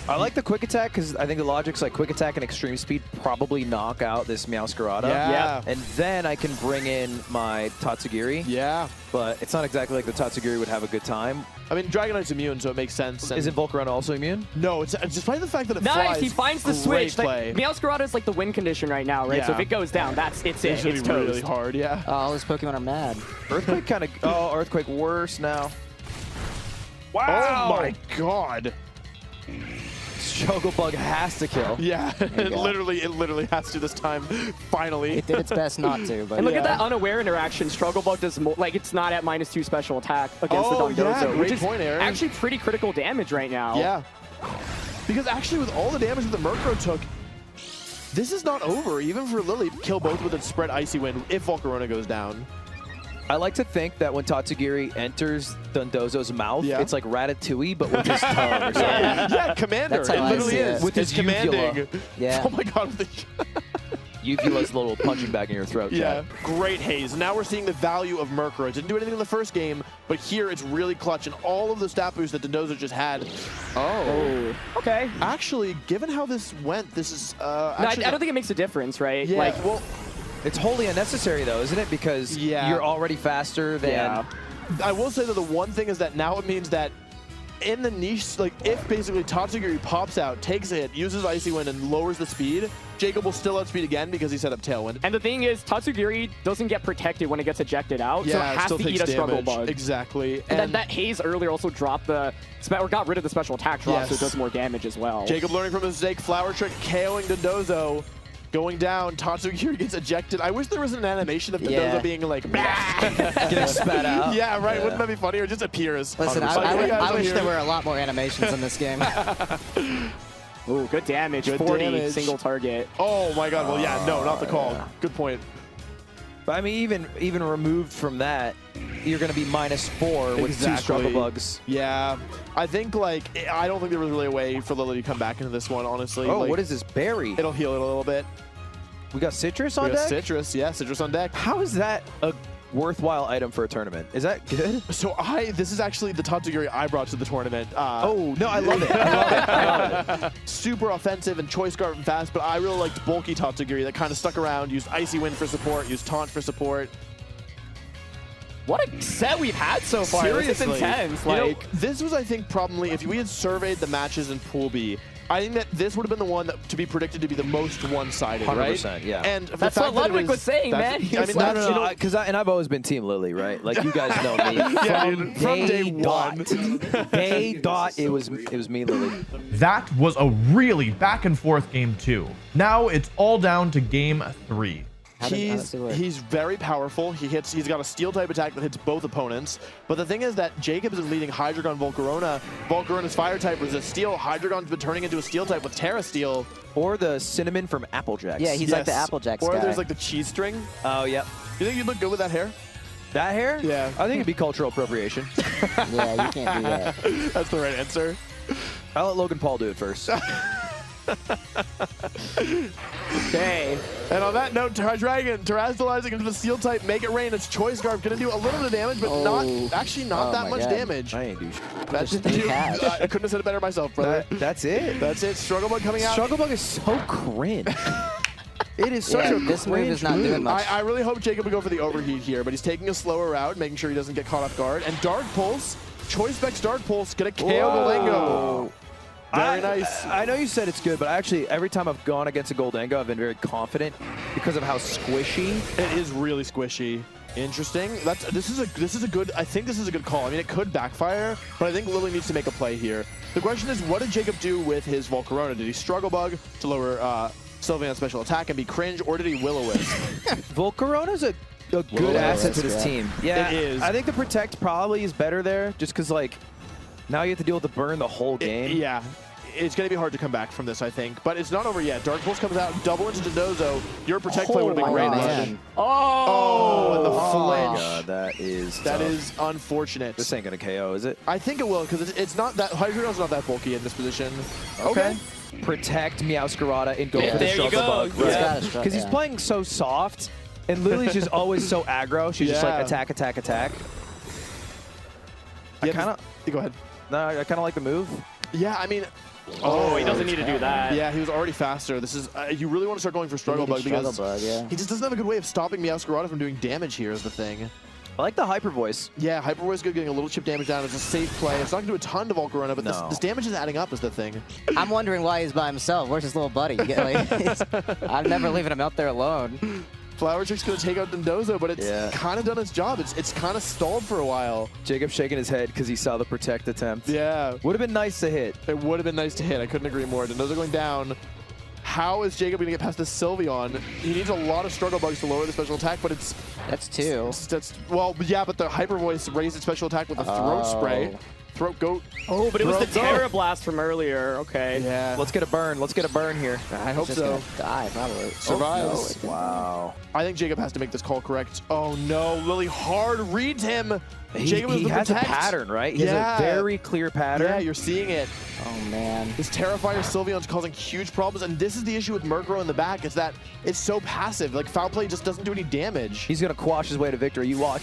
Speaker 3: I like the quick attack because I think the logic's like quick attack and extreme speed probably knock out this Meowscarada.
Speaker 4: Yeah.
Speaker 3: And then I can bring in my Tatsugiri.
Speaker 4: Yeah.
Speaker 3: But it's not exactly like the Tatsugiri would have a good time.
Speaker 4: I mean, Dragonite's immune, so it makes sense.
Speaker 3: Isn't Volcarona also immune?
Speaker 4: No, it's despite the fact that it
Speaker 10: Nice,
Speaker 4: flies.
Speaker 10: he finds the
Speaker 4: Great
Speaker 10: switch.
Speaker 4: play.
Speaker 10: Like, Meowscarada is like the win condition right now, right? So if
Speaker 4: Yeah.
Speaker 10: it goes down, it's
Speaker 4: It's
Speaker 10: it.
Speaker 4: gonna
Speaker 10: It's
Speaker 4: be really
Speaker 10: toast.
Speaker 4: hard, yeah.
Speaker 9: All these Pokemon are mad.
Speaker 3: Earthquake kind of... Oh, Earthquake worse now.
Speaker 4: Wow! Oh my god.
Speaker 3: Strugglebug has to kill.
Speaker 4: Yeah, it literally has to this time, finally.
Speaker 9: It did its best not to, but
Speaker 10: And look at that unaware interaction. Strugglebug does more, like it's not at -2 special attack against the
Speaker 4: Oh,
Speaker 10: Dondozo,
Speaker 4: yeah, great
Speaker 10: which is
Speaker 4: point, Aaron.
Speaker 10: actually pretty critical damage right now.
Speaker 4: Yeah. Because actually with all the damage that the Murkrow took, this is not over. Even for Lily, kill both with a spread Icy Wind if Volcarona goes down.
Speaker 3: I like to think that when Tatsugiri enters Dondozo's mouth, it's like Ratatouille, but with his tongue or something.
Speaker 4: Yeah, Commander.
Speaker 9: That's how
Speaker 4: It
Speaker 9: I
Speaker 4: literally
Speaker 9: see it.
Speaker 4: is.
Speaker 3: With his
Speaker 4: It's commanding.
Speaker 3: uvula.
Speaker 9: Yeah.
Speaker 4: Oh my god.
Speaker 3: Uvula's little punching bag in your throat,
Speaker 4: Yeah,
Speaker 3: Chad.
Speaker 4: great haze. Now we're seeing the value of Murkrow. It didn't do anything in the first game, but here it's really clutch, and all of the stat boosts that Dondozo just had.
Speaker 10: Oh. Okay.
Speaker 4: Actually, given how this went, this is
Speaker 10: No, I don't think it makes a difference, right?
Speaker 4: Yeah,
Speaker 10: Like,
Speaker 4: well,
Speaker 3: It's wholly unnecessary, though, isn't it? Because you're already faster than...
Speaker 10: Yeah.
Speaker 4: I will say that the one thing is that now it means that in the niche, like if basically Tatsugiri pops out, takes a hit, uses Icy Wind, and lowers the speed, Jacob will still outspeed again because he set up Tailwind.
Speaker 10: and the thing is, Tatsugiri doesn't get protected when it gets ejected out, so it has
Speaker 4: still
Speaker 10: to
Speaker 4: takes
Speaker 10: eat a Struggle
Speaker 4: damage.
Speaker 10: Bug.
Speaker 4: Exactly.
Speaker 10: And then that haze earlier also dropped the or got rid of the special attack drop, so it does more damage as well.
Speaker 4: Jacob learning from his mistake, Flower Trick KOing Dondozo. Going down, Tatsugiri gets ejected. I wish there was an animation of Dondozo being like,
Speaker 3: Getting spat out.
Speaker 4: Yeah, right. Wouldn't that be funny? Or just appears.
Speaker 9: Listen, I wish there were a lot more animations in this game.
Speaker 10: Ooh, good damage.
Speaker 4: Good
Speaker 10: 40
Speaker 4: damage.
Speaker 10: single target.
Speaker 4: Oh my god. Well, yeah, no, not the call. Good point.
Speaker 3: But I mean, even removed from that, you're going to be -4 with 2 Struggle Bugs.
Speaker 4: Yeah. I think, like, I don't think there was really a way for Lily to come back into this one, honestly.
Speaker 3: Oh,
Speaker 4: like,
Speaker 3: what is this? Berry.
Speaker 4: It'll heal it a little bit.
Speaker 3: We got Citrus on
Speaker 4: We got
Speaker 3: deck?
Speaker 4: Citrus, yeah, Citrus on deck.
Speaker 3: How is that a worthwhile item for a tournament? Is that good?
Speaker 4: So this is actually the Tatsugiri I brought to the tournament.
Speaker 3: Oh, no, I love it. I love it. I love it.
Speaker 4: Super offensive and choice guard and fast, but I really liked bulky Tatsugiri that kind of stuck around, used Icy Wind for support, used Taunt for support.
Speaker 10: What a set we've had so far.
Speaker 4: Seriously.
Speaker 10: This is intense.
Speaker 4: You know,
Speaker 10: Like,
Speaker 4: this was, I think, probably, if we had surveyed the matches in Pool B, I think that this would have been the one that to be predicted to be the most one-sided, right?
Speaker 3: 100%, yeah.
Speaker 4: And
Speaker 10: That's what Ludwig was saying, man.
Speaker 4: I mean,
Speaker 10: He was
Speaker 3: No,
Speaker 4: that's, you know,
Speaker 3: because I've always been Team Lily, right? Like you guys know me.
Speaker 4: Yeah, dude, from day one.
Speaker 3: Day dot, it was me, Lily.
Speaker 1: That was a really back and forth game 2. Now it's all down to game 3.
Speaker 4: He's very powerful. He's got a steel type attack that hits both opponents. But the thing is that Jacob's been leading Hydreigon Volcarona. Volcarona's fire type was a steel. Hydreigon's been turning into a steel type with Terra Steel.
Speaker 3: Or the cinnamon from Applejacks.
Speaker 9: Yeah, he's like the Applejacks
Speaker 4: Or
Speaker 9: guy.
Speaker 4: there's like the cheese string.
Speaker 3: Oh, yep.
Speaker 4: You think you'd look good with that hair?
Speaker 3: That hair?
Speaker 4: Yeah.
Speaker 3: I think it'd be cultural appropriation.
Speaker 9: Yeah, you can't do that.
Speaker 4: That's the right answer.
Speaker 3: I'll let Logan Paul do it first.
Speaker 10: okay.
Speaker 4: And on that note, Hydreigon terrestrializing into the steel type, make it rain. Its choice guard gonna do a little bit of damage, but not that much damage.
Speaker 3: I ain't douche.
Speaker 4: That's I couldn't have said it better myself, brother.
Speaker 3: That's it.
Speaker 4: That's it. Struggle Bug coming out.
Speaker 3: Struggle Bug is so cringe. It is such a
Speaker 9: this move is not doing much.
Speaker 4: I really hope Jacob would go for the overheat here, but he's taking a slower route, making sure he doesn't get caught off guard. And Dark Pulse, Choice Specs Dark Pulse, gonna KO Goldengo. Very nice.
Speaker 3: I know you said it's good, but actually, every time I've gone against a Goldengo, I've been very confident because of how squishy.
Speaker 4: It is really squishy. Interesting. This is a good. I think this is a good call. I mean, it could backfire, but I think Lily needs to make a play here. The question is, what did Jacob do with his Volcarona? Did he Struggle Bug to lower Sylveon's special attack and be cringe, or did he Will-O-Wisp?
Speaker 3: Volcarona's a good asset to this team. Yeah,
Speaker 4: it is.
Speaker 3: I think the Protect probably is better there, just because like now you have to deal with the burn the whole game.
Speaker 4: Yeah. It's going to be hard to come back from this, I think. But it's not over yet. Dark Pulse comes out, double into Dondozo. Your Protect play would have been great. Oh, and the flinch.
Speaker 3: God, that is
Speaker 4: unfortunate.
Speaker 3: This ain't going to KO, is it?
Speaker 4: I think it will, because it's not that... Hydreigon's not that bulky in this position.
Speaker 3: Okay. Protect Meowscarada and go for the
Speaker 10: there you
Speaker 3: Struggle
Speaker 10: go.
Speaker 3: Bug. Right? Because he's playing so soft, and Lily's just always so aggro. She's just like attack, attack, attack.
Speaker 4: Go ahead.
Speaker 3: No, I kind of like the move.
Speaker 4: Yeah, I mean,
Speaker 10: Oh, he doesn't need to do that.
Speaker 4: Yeah, he was already faster. This is you really want to start going for Struggle Bug because he just doesn't have a good way of stopping Meowscarada from doing damage here is the thing.
Speaker 3: I like the Hyper Voice.
Speaker 4: Yeah, Hyper Voice is good, getting a little chip damage down. It's a safe play. It's not going to do a ton to Volcarona, but this damage is adding up is the thing.
Speaker 9: I'm wondering why he's by himself. Where's his little buddy? I'm never leaving him out there alone.
Speaker 4: Flower Trick's going to take out Dondozo, but it's kind of done its job. It's kind of stalled for a while.
Speaker 3: Jacob's shaking his head because he saw the Protect attempt.
Speaker 4: Yeah.
Speaker 3: Would have been nice to hit.
Speaker 4: It would have been nice to hit. I couldn't agree more. Dondozo going down. How is Jacob going to get past this Sylveon? He needs a lot of Struggle Bugs to lower the special attack, but it's...
Speaker 9: That's 2.
Speaker 4: Well, yeah, but the Hyper Voice raised its special attack with a Throat Spray. Throat Goat.
Speaker 10: Oh, but it was the Terra Blast from earlier. Okay.
Speaker 4: Yeah.
Speaker 3: Let's get a burn. Let's get a burn here.
Speaker 4: I hope so.
Speaker 9: Die, probably.
Speaker 4: Survives.
Speaker 3: Oh, no. Wow.
Speaker 4: I think Jacob has to make this call correct. Oh, no. Lily hard reads him. Jacob
Speaker 3: He has a pattern, right? He has a very clear pattern.
Speaker 4: Yeah, you're seeing it.
Speaker 9: Oh, man.
Speaker 4: This Terrifier Sylveon's causing huge problems, and this is the issue with Murkrow in the back, is that it's so passive. Like, Foul Play just doesn't do any damage.
Speaker 3: He's going to quash his way to victory. You watch.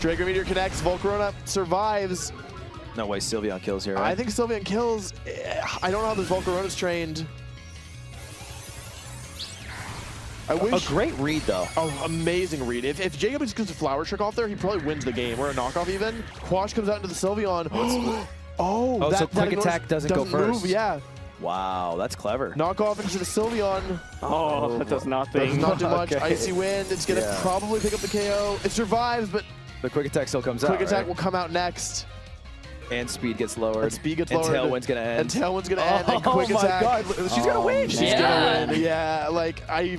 Speaker 4: Draco Meteor connects. Volcarona survives.
Speaker 3: No way Sylveon kills here, right?
Speaker 4: I think Sylveon kills. I don't know how this Volcarona's trained. I wish.
Speaker 3: A great read, though.
Speaker 4: Oh, amazing read. If Jacob just gets a Flower Trick off there, he probably wins the game, or a knockoff even. Quash comes out into the Sylveon.
Speaker 3: Oh, so Quick Attack doesn't go first.
Speaker 4: Move, yeah.
Speaker 3: Wow, that's clever.
Speaker 4: Knock off into the Sylveon.
Speaker 10: Oh, that does nothing.
Speaker 4: Does not do much.
Speaker 3: Okay.
Speaker 4: Icy Wind. It's going to probably pick up the KO. It survives, but
Speaker 3: the Quick Attack still comes out.
Speaker 4: Quick Attack will come out next.
Speaker 3: And speed gets lowered.
Speaker 4: And speed gets lowered.
Speaker 3: And Tailwind's going to end.
Speaker 4: And Tailwind's going to end. And Quick Attack.
Speaker 3: Oh, my God. She's going to win.
Speaker 4: She's going to win. Yeah, like, I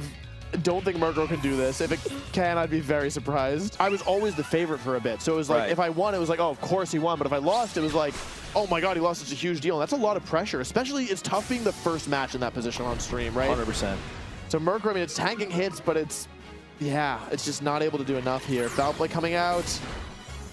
Speaker 4: don't think Murkrow can do this. If it can, I'd be very surprised. I was always the favorite for a bit. So it was like, if I won, it was like, oh, of course he won. But if I lost, it was like, oh my God, he lost such a huge deal. And that's a lot of pressure, especially it's tough being the first match in that position on stream, right?
Speaker 3: 100%.
Speaker 4: So Murkrow, I mean, it's tanking hits, but it's just not able to do enough here. Foul Play coming out.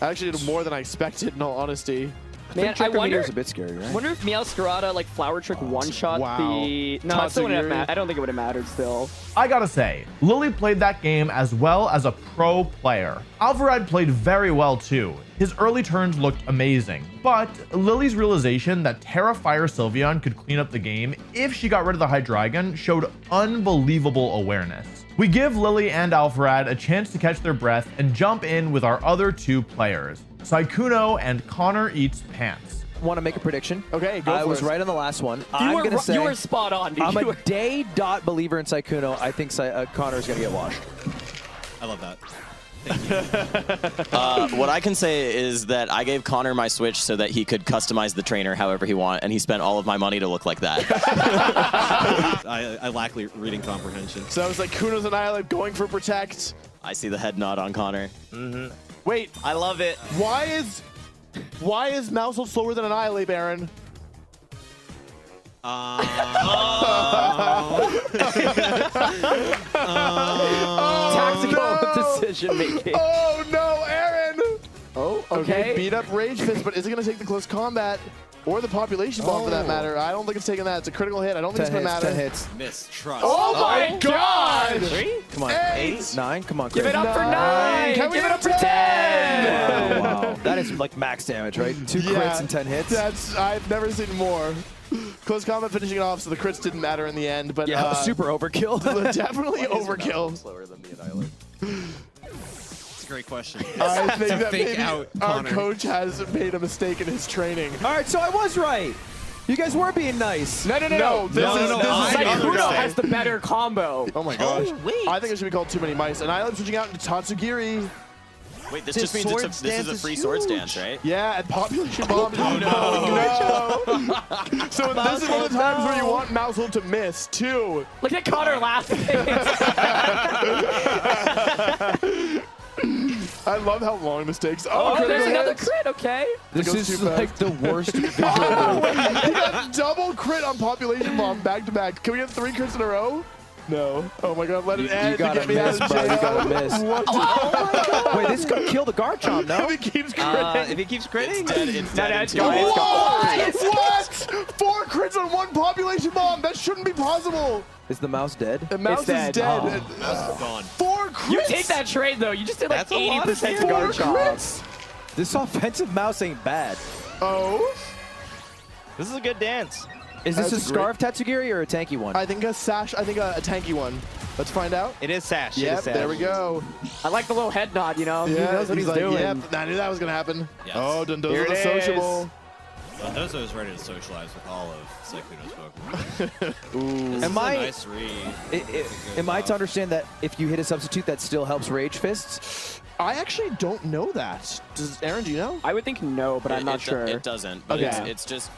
Speaker 4: I actually did more than I expected, in all honesty.
Speaker 10: Man, I wonder.
Speaker 3: A bit scary, right?
Speaker 10: Wonder if Meowscarada like Flower Trick one-shot the. No, it still wouldn't have I don't think it would have mattered still.
Speaker 1: I gotta say, Lily played that game as well as a pro player. Alvarad played very well too. His early turns looked amazing, but Lily's realization that Terra Fire Sylveon could clean up the game if she got rid of the Hydreigon showed unbelievable awareness. We give Lily and Alvarad a chance to catch their breath and jump in with our other 2 players, Sykkuno and Connor Eats Pants.
Speaker 3: Want to make a prediction?
Speaker 4: Okay, go for it.
Speaker 3: I was right on the last one.
Speaker 10: You were spot on, dude.
Speaker 3: I'm a day dot believer in Sykkuno. I think Connor's going to get washed.
Speaker 14: I love that. What I can say is that I gave Connor my Switch so that he could customize the trainer however he wanted, and he spent all of my money to look like that.
Speaker 15: I lack reading comprehension.
Speaker 4: So it was like Kuno's Annihilate going for Protect.
Speaker 14: I see the head nod on Connor.
Speaker 4: Wait,
Speaker 14: I love it.
Speaker 4: Why is Mousehold slower than Annihilate, Baron?
Speaker 10: Tactical decision making.
Speaker 4: Oh no, Aaron!
Speaker 10: Oh, okay.
Speaker 4: Beat up Rage Fist, but is it going to take the close combat? Or the population bomb for that matter. I don't think it's taking that. It's a critical hit. I don't think it's going to matter.
Speaker 3: 10 hits.
Speaker 15: Mistrust.
Speaker 4: Oh my God!
Speaker 10: 3?
Speaker 3: Come on. 8, 9. Come on, Chris.
Speaker 10: Give it up for 9.
Speaker 4: Give
Speaker 10: it up for 10.
Speaker 3: Wow. That is like max damage, right? 2 crits and 10 hits.
Speaker 4: I've never seen more. Close combat finishing it off, so the crits didn't matter in the end. But
Speaker 3: yeah, super overkill.
Speaker 4: Definitely overkill.
Speaker 3: Slower than the Annihilate.
Speaker 15: Great question.
Speaker 4: I think that
Speaker 15: fake
Speaker 4: maybe
Speaker 15: out
Speaker 4: our
Speaker 15: Connor.
Speaker 4: coach has made a mistake in his training.
Speaker 3: All right, so I was right. You guys were being nice.
Speaker 4: No.
Speaker 10: Sykkuno has the better combo.
Speaker 4: Oh my gosh. I think it should be called Too Many Mice. And I'm switching out into Tatsugiri.
Speaker 14: Wait, this just means this is a free sword stance, right?
Speaker 4: Yeah, and population bomb. No. So this is one of the times where you want Mousehold to miss, too.
Speaker 10: Look at Connor laughing.
Speaker 4: I love how long this takes.
Speaker 10: Oh, there's another crit, okay.
Speaker 3: This is like the worst.
Speaker 4: He got double crit on population bomb back to back. Can we have 3 crits in a row? No. Oh my God, let it end.
Speaker 3: You gotta miss, bro. You gotta miss.
Speaker 4: What?
Speaker 3: Oh my God. Wait, this is gonna kill the Garchomp, no?
Speaker 4: If he keeps critting.
Speaker 14: If he keeps critting, it's dead.
Speaker 4: What? 4 crits on 1 population bomb. That shouldn't be possible.
Speaker 3: Is the mouse dead?
Speaker 4: The mouse is dead.
Speaker 15: Mouse is gone.
Speaker 4: 4 crits.
Speaker 10: You take that trade though. You just did like 80% to
Speaker 4: 4
Speaker 10: Garchomp.
Speaker 4: crits.
Speaker 3: This offensive mouse ain't bad.
Speaker 4: Oh.
Speaker 13: This is a good dance.
Speaker 3: Is this a Scarf Tatsugiri or a tanky one?
Speaker 4: I think a Sash, I think a tanky one. Let's find out.
Speaker 13: It is Sash.
Speaker 4: Yep, there we go.
Speaker 10: I like the little head nod, you know?
Speaker 4: Yeah,
Speaker 10: he knows what he's
Speaker 4: like,
Speaker 10: doing.
Speaker 4: Yep, I knew that was going to happen.
Speaker 15: Yes.
Speaker 4: Oh,
Speaker 10: Here
Speaker 4: Dondozo
Speaker 10: it
Speaker 4: the sociable.
Speaker 15: Dondozo is ready to socialize with all of Sykkuno's Pokemon.
Speaker 4: Ooh.
Speaker 15: This is a nice read.
Speaker 3: Am I to understand that if you hit a substitute, that still helps Rage Fists?
Speaker 4: I actually don't know that. Does Aaron, do you know?
Speaker 10: I would think no, but I'm not sure.
Speaker 14: It doesn't, but
Speaker 4: Okay.
Speaker 14: it's just,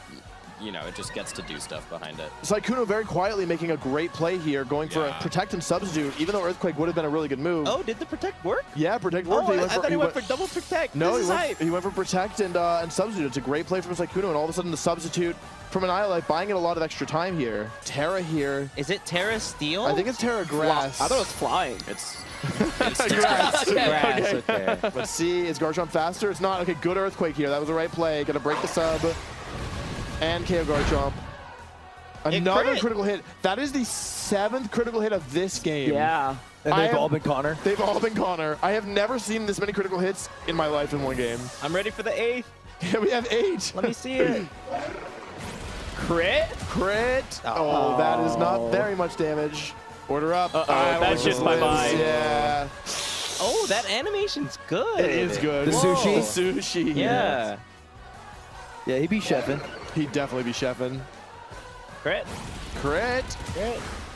Speaker 14: you know, it just gets to do stuff behind it.
Speaker 4: Sykkuno very quietly making a great play here, going for a Protect and Substitute, even though Earthquake would have been a really good move.
Speaker 13: Oh, did the Protect work?
Speaker 4: Yeah, Protect worked.
Speaker 13: Oh, I thought he went for double Protect.
Speaker 4: No,
Speaker 13: This is hype.
Speaker 4: he went for Protect and Substitute. It's a great play from Sykkuno, and all of a sudden the Substitute from Annihilate buying it a lot of extra time here. Terra here.
Speaker 13: Is it Terra Steel?
Speaker 4: I think it's Terra Grass.
Speaker 10: I thought it was flying.
Speaker 14: It's
Speaker 4: Grass.
Speaker 13: Grass,
Speaker 4: Okay.
Speaker 13: okay.
Speaker 4: Let's see, is Garchomp faster? It's not. Okay, good Earthquake here. That was the right play. Gonna break the sub and KO Garchomp. Another critical hit. That is the 7th critical hit of this game.
Speaker 10: Yeah.
Speaker 3: And they've all been Connor?
Speaker 4: They've all been Connor. I have never seen this many critical hits in my life in one game.
Speaker 13: I'm ready for the 8th.
Speaker 4: Yeah, we have 8.
Speaker 13: Let me see it. Crit?
Speaker 4: Crit. Oh, that is not very much damage. Order up.
Speaker 10: That's just my vibe.
Speaker 4: Yeah.
Speaker 13: Oh, that animation's good.
Speaker 4: It is good.
Speaker 3: The sushi?
Speaker 4: The sushi.
Speaker 13: Yeah.
Speaker 3: Yeah, he'd be chefing.
Speaker 4: He'd definitely be chefing.
Speaker 13: Crit.
Speaker 4: Crit.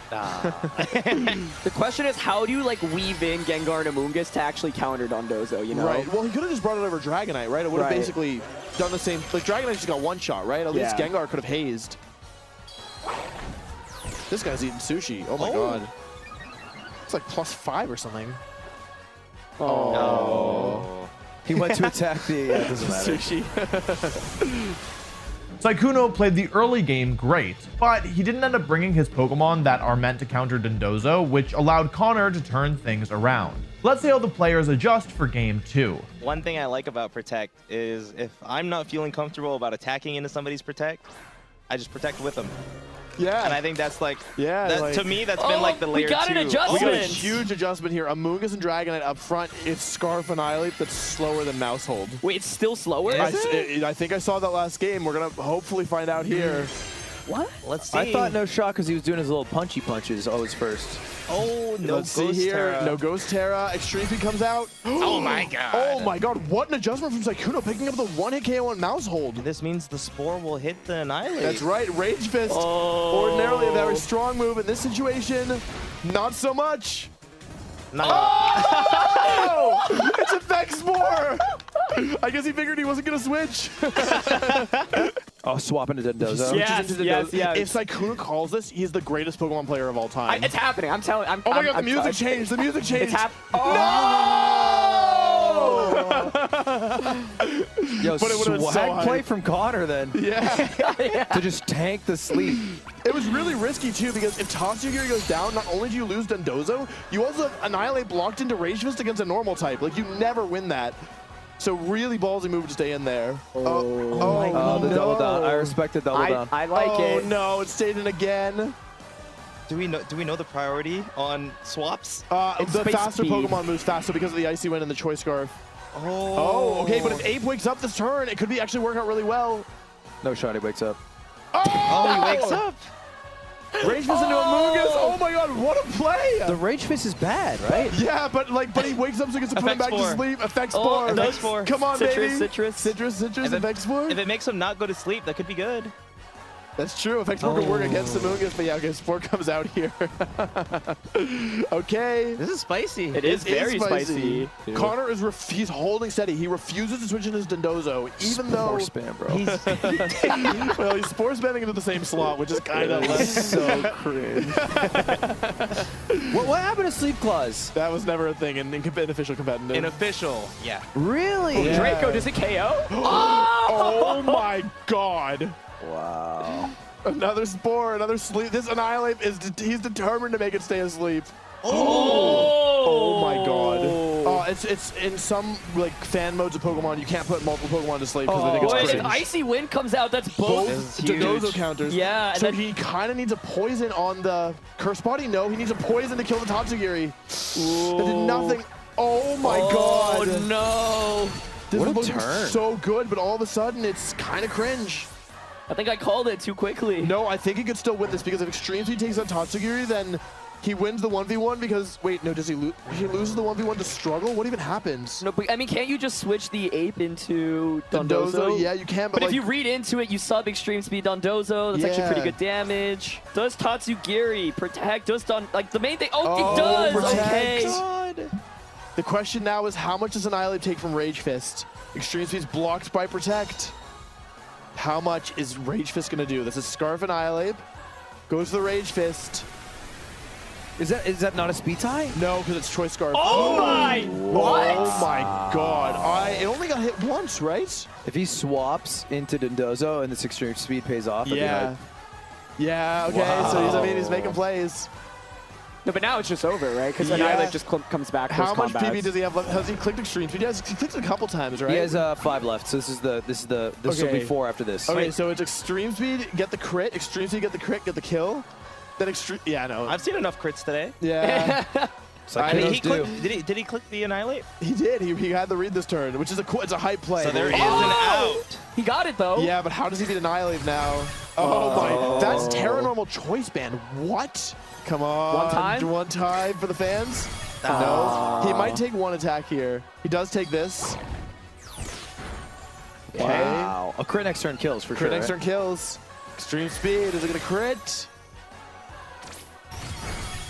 Speaker 10: The question is, how do you like weave in Gengar and Amoonguss to actually counter Dondozo, you know?
Speaker 4: Right. Well, he could have just brought it over Dragonite, right? It would have
Speaker 10: Right.
Speaker 4: basically done the same. Like, Dragonite just got one shot, right? At least
Speaker 10: Yeah.
Speaker 4: Gengar could have hazed. This guy's eating sushi. Oh, my God. It's like +5 or something.
Speaker 10: Oh.
Speaker 3: No. He went to attack the... it doesn't matter.
Speaker 4: Sushi.
Speaker 1: Sykkuno played the early game great, but he didn't end up bringing his Pokemon that are meant to counter Dondozo, which allowed Connor to turn things around. Let's see how the players adjust for game 2.
Speaker 13: One thing I like about Protect is if I'm not feeling comfortable about attacking into somebody's Protect, I just Protect with them.
Speaker 4: Yeah.
Speaker 13: And I think that's like,
Speaker 4: Yeah,
Speaker 13: that,
Speaker 4: like-
Speaker 13: to me, that's been like the layer 2.
Speaker 10: we got an
Speaker 4: We
Speaker 10: adjustment.
Speaker 4: got a huge adjustment here. Amoonguss and Dragonite up front. It's Scarf Annihilate that's slower than Mousehold.
Speaker 10: Wait, it's still slower?
Speaker 4: I think I saw that last game. We're going to hopefully find out here.
Speaker 10: What?
Speaker 13: Let's see.
Speaker 3: I thought no shot because he was doing his little punchy punches always first.
Speaker 13: Oh, no
Speaker 4: Let's
Speaker 13: Ghost
Speaker 4: see here.
Speaker 13: Terra.
Speaker 4: No Ghost Terra. Extreme Speed comes out.
Speaker 13: Oh my God.
Speaker 4: Oh my God. What an adjustment from Sykkuno picking up the one-hit KO on Mousehold.
Speaker 13: This means the Spore will hit the Annihilate.
Speaker 4: That's right. Rage Fist.
Speaker 10: Oh.
Speaker 4: Ordinarily a very strong move. In this situation, not so much.
Speaker 13: No.
Speaker 4: Oh! It's Effect Spore. I guess he figured he wasn't going to switch.
Speaker 3: Oh, swapping to Dondozo.
Speaker 10: Yes, yes, yes.
Speaker 4: If Sykkuno calls this, he's the greatest Pokemon player of all time.
Speaker 10: It's happening. I'm telling.
Speaker 4: Oh my God, the music
Speaker 10: touched.
Speaker 4: changed. The music changed.
Speaker 10: It's happening.
Speaker 3: Yo,
Speaker 4: But it would've been so
Speaker 3: swag
Speaker 4: hype.
Speaker 3: play from Connor then.
Speaker 4: Yeah.
Speaker 3: To just tank the sleep.
Speaker 4: It was really risky too because if Tatsugiri goes down, not only do you lose Dondozo, you also have Annihilate blocked into Rage Fist against a normal type. Like, you never win that. So really ballsy move to stay in there. Oh
Speaker 10: my God.
Speaker 3: The double down. I respect the double down.
Speaker 10: I like it.
Speaker 4: Oh no, it stayed in again.
Speaker 13: Do we know the priority on swaps?
Speaker 10: It's
Speaker 4: The
Speaker 10: space
Speaker 4: faster
Speaker 10: speed.
Speaker 4: Pokemon moves faster because of the Icy Wind and the Choice Scarf. Oh, okay, but if Ape wakes up this turn, it could be actually work out really well.
Speaker 3: No shot, he wakes up.
Speaker 13: Oh, he wakes up.
Speaker 4: Rage Fist into Amoonguss. Oh my God, what a play!
Speaker 3: The Rage Fist is bad, right?
Speaker 4: Yeah, but he wakes up so he gets to put him back
Speaker 13: Effect
Speaker 4: to
Speaker 13: Spore.
Speaker 4: sleep. Effect
Speaker 13: Oh,
Speaker 4: Spore.
Speaker 13: Effect Spore.
Speaker 4: Come on, baby.
Speaker 10: Citrus.
Speaker 4: Effect Spore.
Speaker 13: If it makes him not go to sleep, that could be good.
Speaker 4: That's true. Effect Spore could work against Amoonguss, but yeah, okay, Spore comes out here. Okay.
Speaker 13: This is spicy.
Speaker 10: It is very spicy.
Speaker 4: Connor is he's holding steady. He refuses to switch into his Dondozo, even though
Speaker 3: spam, bro.
Speaker 4: well, he's Spore spamming into the same slot, which is kind of
Speaker 3: so cringe. What happened to Sleep Claws?
Speaker 4: that was never a thing in official competitive.
Speaker 13: In official, yeah.
Speaker 3: Really?
Speaker 4: Yeah.
Speaker 10: Draco, does it KO?
Speaker 4: Oh my God.
Speaker 3: Wow.
Speaker 4: Another Spore, another sleep. This Annihilate he's determined to make it stay asleep.
Speaker 10: Oh
Speaker 4: my God. It's in some like fan modes of Pokemon, you can't put multiple Pokemon to sleep because they think it's
Speaker 10: Boy, if
Speaker 4: cringe.
Speaker 10: Icy Wind comes out, that's both.
Speaker 4: Dondozo counters.
Speaker 10: Yeah, and
Speaker 4: so
Speaker 10: then-
Speaker 4: he kind of needs a poison on the Curse Body. No, he needs a poison to kill the Tatsugiri. That did nothing. Oh my God.
Speaker 10: no.
Speaker 4: This
Speaker 3: What
Speaker 4: is
Speaker 3: a
Speaker 4: looking
Speaker 3: turn.
Speaker 4: so good, but all of a sudden it's kind of cringe.
Speaker 10: I think I called it too quickly.
Speaker 4: No, I think he could still win this because if Extreme Speed takes on Tatsugiri, then he wins the 1v1 because, wait, no, does he lose? He loses the 1v1 to struggle? What even happens?
Speaker 10: No, but I mean, can't you just switch the ape into Dondozo?
Speaker 4: Yeah, you can,
Speaker 10: But
Speaker 4: like,
Speaker 10: if you read into it, you sub Extreme Speed Dondozo. That's actually pretty good damage. Does Tatsugiri protect? Does like the main thing? Oh, it does.
Speaker 4: Protect.
Speaker 10: Okay.
Speaker 4: God. The question now is how much does Annihilate take from Rage Fist? Extreme Speed's blocked by Protect. How much is Rage Fist gonna do? This is Scarf Annihilate. Goes to the Rage Fist.
Speaker 3: Is that not a speed tie?
Speaker 4: No, because it's Choice Scarf.
Speaker 10: Oh my! What?
Speaker 4: Oh my God! It only got hit once, right?
Speaker 3: If he swaps into Dondozo and this Extreme Speed pays off,
Speaker 4: Yeah. Yeah. Okay. So he's making plays.
Speaker 10: No, but now it's just over, right? Because Annihilate just comes back.
Speaker 4: How much PB does he have left? Has he clicked Extreme Speed? Yes, he clicked it a couple times, right?
Speaker 3: He has 5 left. So this will be 4 after this.
Speaker 4: Okay, so it's Extreme Speed, get the crit. Extreme Speed, get the crit, get the kill. Then Extreme. Yeah, no.
Speaker 13: I've seen enough crits today.
Speaker 4: Yeah.
Speaker 13: Did he click the Annihilate?
Speaker 4: He did. He had the read this turn, which is it's a hype play.
Speaker 13: So there is an out.
Speaker 10: He got it though.
Speaker 4: Yeah, but how does he beat Annihilate now? Oh my! That's Terra Normal Choice Band. What? Come on. One time for the fans. No. He might take one attack here. He does take this. Okay.
Speaker 3: Wow. A crit next turn kills for sure.
Speaker 4: Crit next turn kills. Extreme Speed. Is it gonna crit?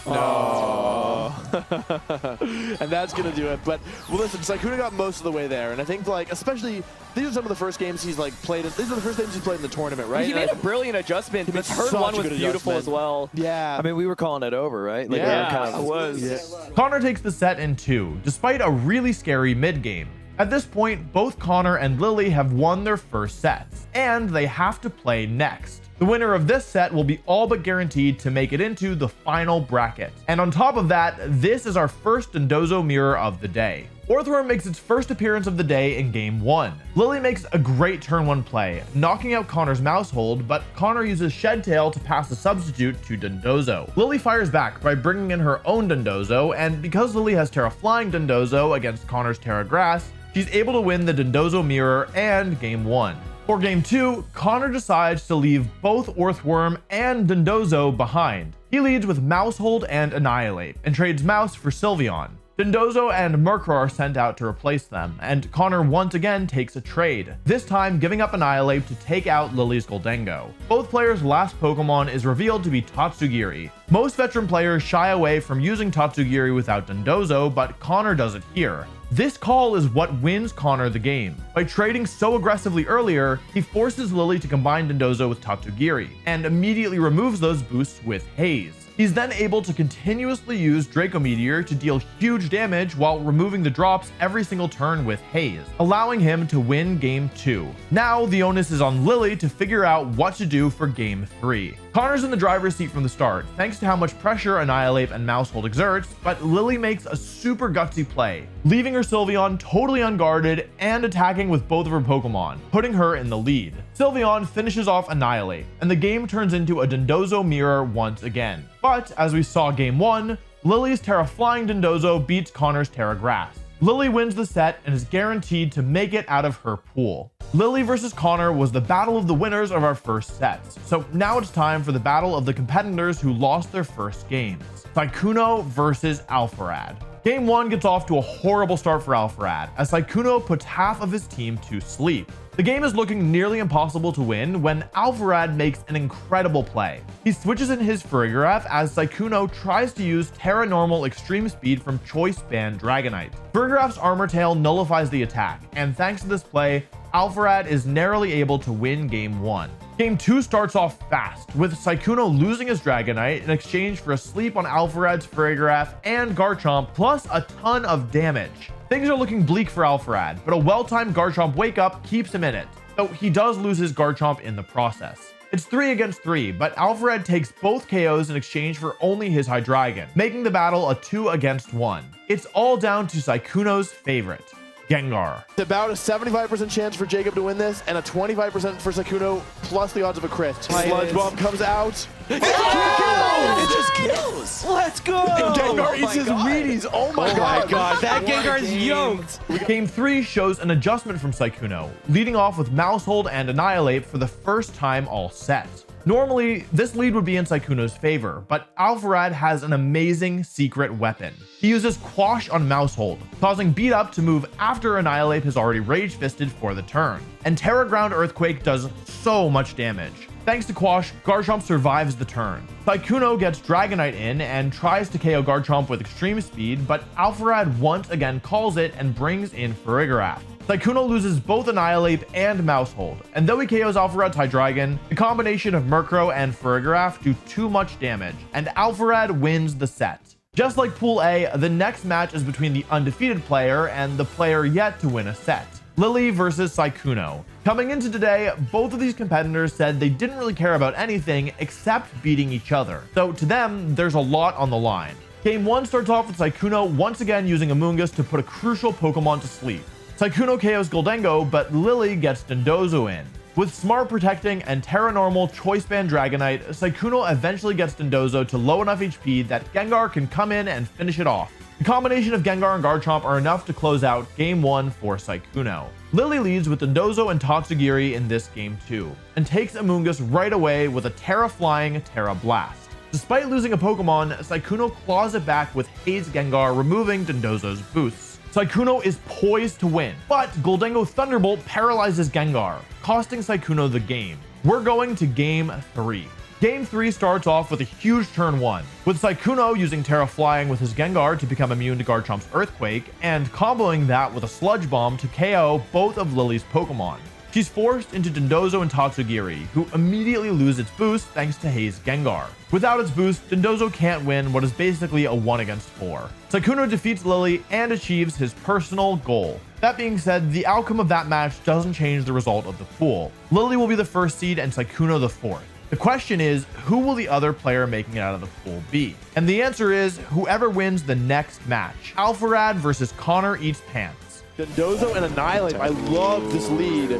Speaker 4: No. And that's going to do it. But, well, listen, Sykkuno got most of the way there. And I think, like, especially, these are some of the first games he's, like, played. These are the first games he's played in the tournament, right?
Speaker 10: He made a brilliant adjustment. This turn one was beautiful as well.
Speaker 4: Yeah.
Speaker 3: I mean, we were calling it over, right? Like,
Speaker 10: yeah, it was.
Speaker 1: Yeah. Connor takes the set in 2, despite a really scary mid-game. At this point, both Connor and Lily have won their first sets, and they have to play next. The winner of this set will be all but guaranteed to make it into the final bracket. And on top of that, this is our first Dondozo mirror of the day. Orthworm makes its first appearance of the day in Game 1. Lily makes a great turn 1 play, knocking out Connor's mouse hold, but Connor uses Shed Tail to pass the substitute to Dondozo. Lily fires back by bringing in her own Dondozo, and because Lily has Terra Flying Dondozo against Connor's Terra Grass, she's able to win the Dondozo mirror and Game 1. For Game 2, Connor decides to leave both Orthworm and Dondozo behind. He leads with Mousehold and Annihilate, and trades Mouse for Sylveon. Dondozo and Murkrow are sent out to replace them, and Connor once again takes a trade, this time giving up Annihilate to take out Lily's Goldengo. Both players' last Pokemon is revealed to be Tatsugiri. Most veteran players shy away from using Tatsugiri without Dondozo, but Connor does it here. This call is what wins Connor the game. By trading so aggressively earlier, he forces Lily to combine Dondozo with Tatsugiri, and immediately removes those boosts with Haze. He's then able to continuously use Draco Meteor to deal huge damage while removing the drops every single turn with Haze, allowing him to win Game 2. Now the onus is on Lily to figure out what to do for Game 3. Connor's in the driver's seat from the start, thanks to how much pressure Annihilate and Mousehold exerts, but Lily makes a super gutsy play, leaving her Sylveon totally unguarded and attacking with both of her Pokemon, putting her in the lead. Sylveon finishes off Annihilate, and the game turns into a Dondozo mirror once again. But, as we saw Game 1, Lily's Terra Flying Dondozo beats Connor's Terra Grass. Lily wins the set and is guaranteed to make it out of her pool. Lily versus Connor was the battle of the winners of our first sets, so now it's time for the battle of the competitors who lost their first games. Sykkuno versus Alpharad. Game 1 gets off to a horrible start for Alpharad, as Sykkuno puts half of his team to sleep. The game is looking nearly impossible to win when Alpharad makes an incredible play. He switches in his Farigiraf as Sykkuno tries to use Terra Normal Extreme Speed from Choice Band Dragonite. Farigiraf's Armor Tail nullifies the attack, and thanks to this play, Alpharad is narrowly able to win Game 1. Game 2 starts off fast, with Sykkuno losing his Dragonite in exchange for a sleep on Alpharad's Farigiraf and Garchomp, plus a ton of damage. Things are looking bleak for Alpharad, but a well-timed Garchomp wake-up keeps him in it, though he does lose his Garchomp in the process. It's 3 against 3, but Alpharad takes both KOs in exchange for only his Hydreigon, making the battle a 2 against 1. It's all down to Sykkuno's favorite. Gengar.
Speaker 4: It's about a 75% chance for Jacob to win this and a 25% for Sykkuno plus the odds of a crit. Sludge Bomb comes out. It just kills.
Speaker 3: Let's go.
Speaker 4: And Gengar eats his Wheaties. Oh my god.
Speaker 3: That Gengar is yoked.
Speaker 1: Game 3 shows an adjustment from Sykkuno, leading off with Mouse Hold and Annihilate for the first time all set. Normally, this lead would be in Sykkuno's favor, but Alpharad has an amazing secret weapon. He uses Quash on Mouse Hold, causing Beat Up to move after Annihilate has already Rage Fisted for the turn. And Terra Ground Earthquake does so much damage. Thanks to Quash, Garchomp survives the turn. Sykkuno gets Dragonite in and tries to KO Garchomp with extreme speed, but Alpharad once again calls it and brings in Farigiraf. Sykkuno loses both Annihilate and Mouse Hold, and though he KOs Alpharad's Hydreigon, the combination of Murkrow and Farigiraf do too much damage, and Alpharad wins the set. Just like Pool A, the next match is between the undefeated player and the player yet to win a set. Lily versus Sykkuno. Coming into today, both of these competitors said they didn't really care about anything except beating each other. So to them, there's a lot on the line. Game 1 starts off with Sykkuno once again using Amoonguss to put a crucial Pokemon to sleep. Sykkuno KOs Gholdengo, but Lily gets Dondozo in. With Smart protecting and Terra Normal Choice Band Dragonite, Sykkuno eventually gets Dondozo to low enough HP that Gengar can come in and finish it off. The combination of Gengar and Garchomp are enough to close out Game 1 for Sykkuno. Lily leads with Dondozo and Toxagiri in this Game 2, and takes Amoonguss right away with a Terra Flying Terra Blast. Despite losing a Pokemon, Sykkuno claws it back with Haze Gengar, removing Dondozo's boosts. Sykkuno is poised to win, but Gholdengo Thunderbolt paralyzes Gengar, costing Sykkuno the game. We're going to Game 3. Game 3 starts off with a huge turn 1, with Sykkuno using Terra Flying with his Gengar to become immune to Garchomp's Earthquake, and comboing that with a Sludge Bomb to KO both of Lily's Pokemon. She's forced into Dondozo and Toxagiri, who immediately lose its boost thanks to Haze Gengar. Without its boost, Dondozo can't win what is basically a 1 against 4. Sykkuno defeats Lily and achieves his personal goal. That being said, the outcome of that match doesn't change the result of the pool. Lily will be the first seed and Sykkuno the 4th. The question is, who will the other player making it out of the pool be? And the answer is, whoever wins the next match. Alpharad versus Connor Eats Pants.
Speaker 4: Dondozo and Annihilate. I love this lead.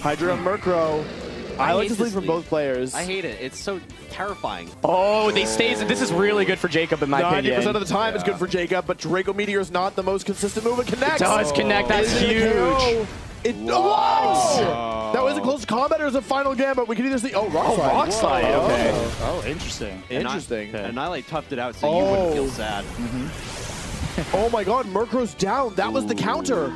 Speaker 4: Hydra and Murkrow. I like this lead from both players.
Speaker 13: I hate it. It's so terrifying.
Speaker 10: Oh, they stays. This is really good for Jacob, in my opinion.
Speaker 4: 90% of the time it's good for Jacob, but Draco Meteor is not the most consistent move. It connects.
Speaker 10: It does connect. That's huge.
Speaker 4: That was a close combat or is a final gambit. We can either see. Oh, Rock Slide.
Speaker 10: Rock Slide. Okay.
Speaker 15: Oh, interesting.
Speaker 4: Interesting.
Speaker 13: And Annihilate toughed it out so you wouldn't feel sad.
Speaker 4: Oh my god, Murkrow's down. That was the counter.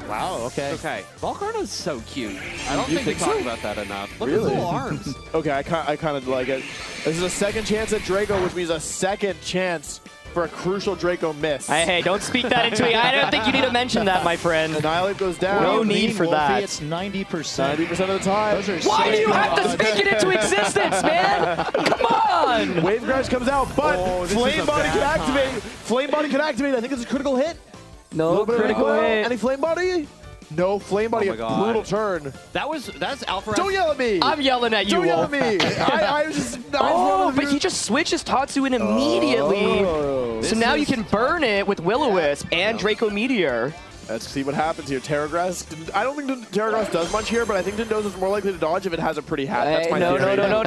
Speaker 13: Wow, okay. Okay. Volcarno's so cute. I don't think they talk about that enough. Look at his little arms.
Speaker 4: Okay, I kind of like it. This is a second chance at Draco, which means a second chance for a crucial Draco miss.
Speaker 10: Hey, don't speak that into me. I don't think you need to mention that, my friend.
Speaker 4: Annihilate goes down.
Speaker 10: No need for that.
Speaker 15: It's 90%.
Speaker 4: 90% of the time.
Speaker 10: Why do you have to speak it into existence, man? Come on!
Speaker 4: Wave Crash comes out, but Flame Body can activate. Flame Body can activate. I think it's a critical hit.
Speaker 10: No critical hit.
Speaker 4: Any Flame Body? No Flame Body. A brutal turn.
Speaker 13: That's Alpharad.
Speaker 4: Don't yell at me.
Speaker 10: I'm yelling at you.
Speaker 4: Don't yell at me. I was just.
Speaker 10: But he just switches Tatsu in immediately. So now you can burn it with Will-O-Wisp and Draco Meteor.
Speaker 4: Let's see what happens here. Terragrass. I don't think Terragrass does much here, but I think Dondozo is more likely to dodge if it has a pretty hat. That's my theory.
Speaker 10: No.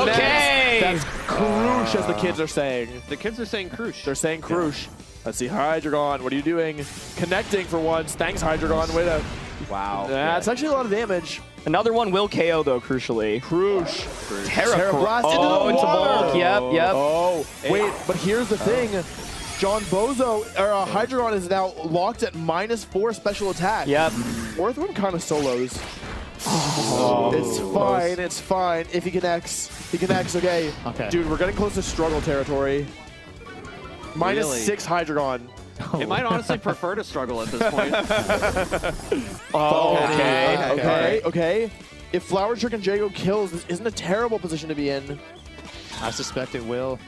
Speaker 10: Okay.
Speaker 4: That's Krush, as the kids are saying.
Speaker 13: The kids are saying Krush.
Speaker 4: They're saying Krush. Let's see, Hydreigon, what are you doing? Connecting for once. Thanks, Hydreigon. Way to...
Speaker 13: Wow.
Speaker 4: That's actually a lot of damage.
Speaker 10: Another one will KO, though, crucially.
Speaker 4: Krush.
Speaker 10: Terra
Speaker 4: Blast into the water.
Speaker 10: It's a bulk. Yep.
Speaker 4: Oh, wait, but here's the thing. John Bozo, or Hydreigon is now locked at -4 special attack.
Speaker 10: Yep.
Speaker 4: Earthworm kind of solos. It's fine. If he connects, okay. Dude, we're getting close to struggle territory. -6 Hydreigon.
Speaker 13: It might honestly prefer to struggle at this point.
Speaker 4: Okay. If Flower Trick and Jago kills, this isn't a terrible position to be in.
Speaker 15: I suspect it will.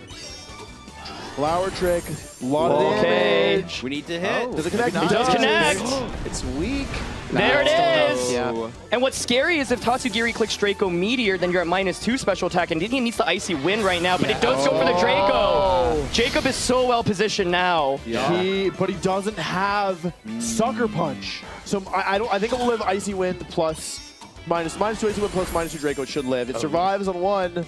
Speaker 4: Flower Trick, a lot of damage.
Speaker 13: We need to hit.
Speaker 4: Does it connect?
Speaker 10: It does connect.
Speaker 15: It's weak.
Speaker 10: There it is!
Speaker 13: Yeah.
Speaker 10: And what's scary is if Tatsugiri clicks Draco Meteor, then you're at -2 special attack, and he needs the Icy Wind right now, but it does go for the Draco! Jacob is so well positioned now.
Speaker 4: But he doesn't have Sucker Punch. So I think it will live Icy Wind plus -2 Icy Wind plus -2 Draco. It should live. It survives on 1.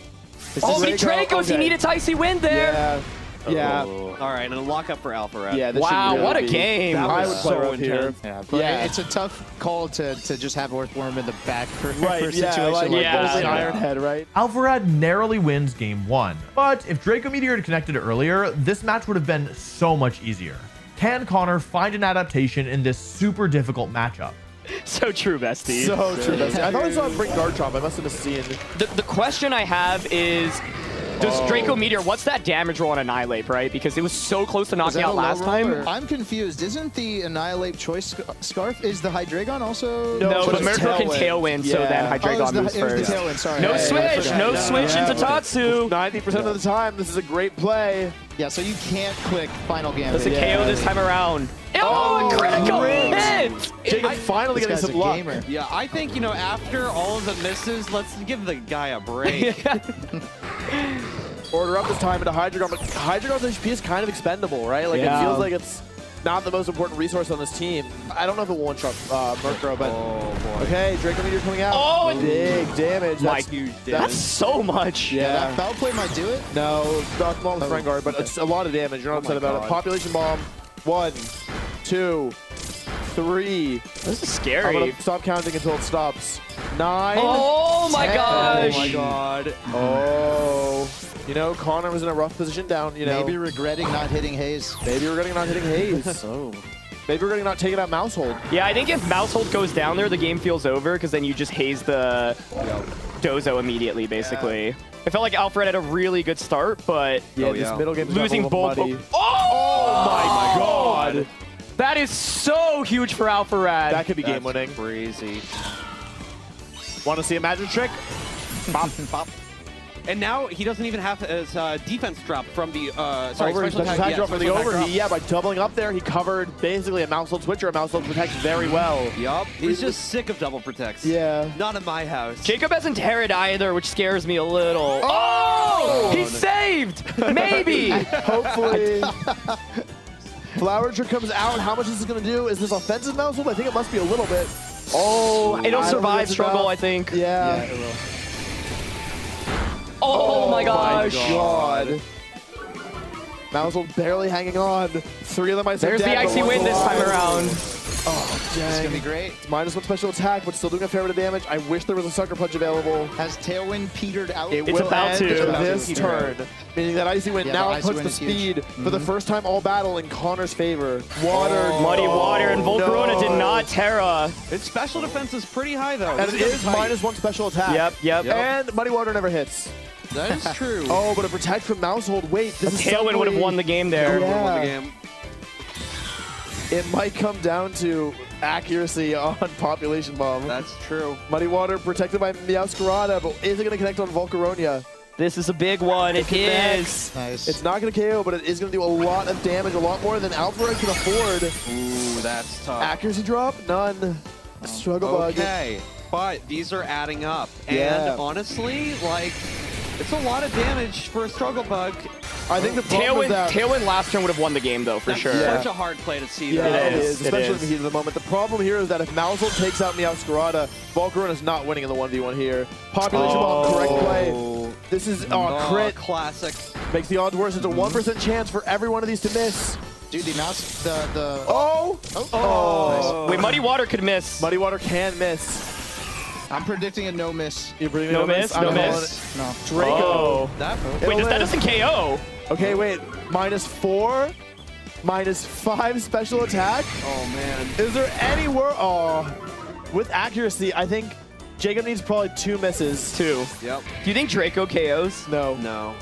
Speaker 10: Oh, he Dracos! He needed Icy Wind there!
Speaker 4: Yeah.
Speaker 15: All right, and a lock up for Alpha Rat.
Speaker 4: Yeah.
Speaker 10: Wow, what a game!
Speaker 4: I would play rough here.
Speaker 16: Yeah, it's a tough call to just have Earthworm in the back for a situation
Speaker 4: like
Speaker 16: this.
Speaker 4: Ironhead, right?
Speaker 1: Alpharad narrowly wins game 1, but if Draco Meteor had connected earlier, this match would have been so much easier. Can Connor find an adaptation in this super difficult matchup?
Speaker 10: So true, bestie.
Speaker 4: So true, bestie. I thought I saw him bring Garchomp. I must have seen.
Speaker 10: The question I have is, does Draco Meteor, what's that damage roll on Annihilate, right? Because it was so close to knocking out last time.
Speaker 16: I'm confused. Isn't the Annihilate Choice Scarf, is the Hydreigon also?
Speaker 10: No, but Miracle can Tailwind, so then Hydreigon moves first.
Speaker 16: Tailwind, sorry.
Speaker 10: No switch, no switch into Tatsu.
Speaker 4: 90% of the time, this is a great play.
Speaker 16: Yeah, so you can't click Final Gambit.
Speaker 10: That's a KO this time around. Oh, a critical hit!
Speaker 4: Jacob finally getting some luck.
Speaker 15: Yeah, I think, after all of the misses, let's give the guy a break.
Speaker 4: Order up this time into Hydreigon, but Hydreigon's HP is kind of expendable, right? Like, it feels like it's not the most important resource on this team. I don't know if it will one-shot Murkrow, but... Okay, Draco Meteor coming out.
Speaker 10: Oh,
Speaker 4: big damage. That's
Speaker 15: huge damage.
Speaker 10: That's so much.
Speaker 16: Yeah, that foul play might do it.
Speaker 4: No, not small with Friend Guard, but it's a lot of damage. You're not upset about it. Population Bomb. 1, 2, 3.
Speaker 10: This is scary.
Speaker 4: I'm gonna stop counting until it stops. 9.
Speaker 10: Oh my
Speaker 4: 10.
Speaker 10: gosh.
Speaker 4: Oh my god. Oh. Connor was in a rough position down,
Speaker 16: Maybe regretting not hitting Haze.
Speaker 4: Maybe regretting not hitting Haze. Maybe regretting not taking out Mousehold.
Speaker 10: Yeah, I think if Mousehold goes down there, the game feels over, because then you just haze the Dozo immediately, basically. Yeah. I felt like Alfred had a really good start, but
Speaker 4: this middle game is
Speaker 10: losing both.
Speaker 4: Oh my god.
Speaker 10: That is so huge for Alpharad.
Speaker 4: That could be game winning.
Speaker 15: Crazy.
Speaker 4: Want to see a magic trick?
Speaker 15: Bop, bop. And now he doesn't even have his defense drop from the
Speaker 4: special attack drop for the over. By doubling up there, he covered basically a Mousehold switcher. A Mousehold protects very well.
Speaker 15: Yup. He's just sick of double protects.
Speaker 4: Yeah.
Speaker 15: Not in my house.
Speaker 10: Jacob hasn't Terrid either, which scares me a little. Oh! He's saved! Maybe!
Speaker 4: Hopefully. Flower Trick comes out. How much is this going to do? Is this offensive Mousehold? I think it must be a little bit. Oh,
Speaker 10: it'll survive struggle, I think.
Speaker 4: Yeah.
Speaker 16: It will.
Speaker 10: Oh my gosh.
Speaker 4: My god. Mousehold barely hanging on. 3 of them might say
Speaker 10: There's the Icy Wind this time around.
Speaker 4: Oh, dang.
Speaker 16: It's going to be great.
Speaker 4: -1 special attack, but still doing a fair bit of damage. I wish there was a Sucker Punch available.
Speaker 16: Has Tailwind petered out?
Speaker 4: It
Speaker 10: It's
Speaker 4: will
Speaker 10: about
Speaker 4: end
Speaker 10: to.
Speaker 4: this turn, meaning that Icy Wind now puts the speed for the first time all battle in Connor's favor.
Speaker 10: Muddy Water, and Volcarona did not Terra.
Speaker 15: Its special defense is pretty high, though.
Speaker 4: And it is -1 special attack.
Speaker 10: Yep.
Speaker 4: And Muddy Water never hits.
Speaker 15: That is true.
Speaker 4: Oh, but a protect from Mousehold. Wait, this is
Speaker 10: Tailwind would have won the game there.
Speaker 4: Yeah. It might come down to accuracy on Population Bomb.
Speaker 15: That's true.
Speaker 4: Muddy Water protected by Meowscarada, but is it going to connect on Volcarona?
Speaker 10: This is a big one. It is.
Speaker 16: Nice.
Speaker 4: It's not going to KO, but it is going to do a lot of damage, a lot more than Alpharad can afford.
Speaker 15: Ooh, that's tough.
Speaker 4: Accuracy drop? None. Struggle bug.
Speaker 15: Okay, but these are adding up.
Speaker 4: Yeah.
Speaker 15: And honestly, it's a lot of damage for a struggle bug.
Speaker 4: I think the problem is that
Speaker 10: Tailwind last turn would have won the game, though, for sure.
Speaker 15: Such a hard play to see.
Speaker 4: Yeah,
Speaker 15: though.
Speaker 4: it is, especially in the heat of the moment. The problem here is that if Mousehold takes out Meowscarada, Volcarona is not winning in the 1v1 here. Population Bomb, correct play. This is crit.
Speaker 15: Classic.
Speaker 4: Makes the odds worse. It's a 1% chance for every one of these to miss.
Speaker 16: Dude, the mouse, the...
Speaker 4: Oh!
Speaker 10: Wait, Muddy Water could miss.
Speaker 4: Muddy Water can miss.
Speaker 16: I'm predicting a no miss.
Speaker 4: You're predicting
Speaker 10: No miss? No miss?
Speaker 16: No.
Speaker 4: Draco.
Speaker 10: Wait, that doesn't KO.
Speaker 4: Okay, wait. -4, -5 special attack.
Speaker 15: Oh, man.
Speaker 4: Is there any with accuracy, I think Jacob needs probably 2 misses.
Speaker 10: 2.
Speaker 15: Yep.
Speaker 10: Do you think Draco KOs?
Speaker 4: No.
Speaker 15: No.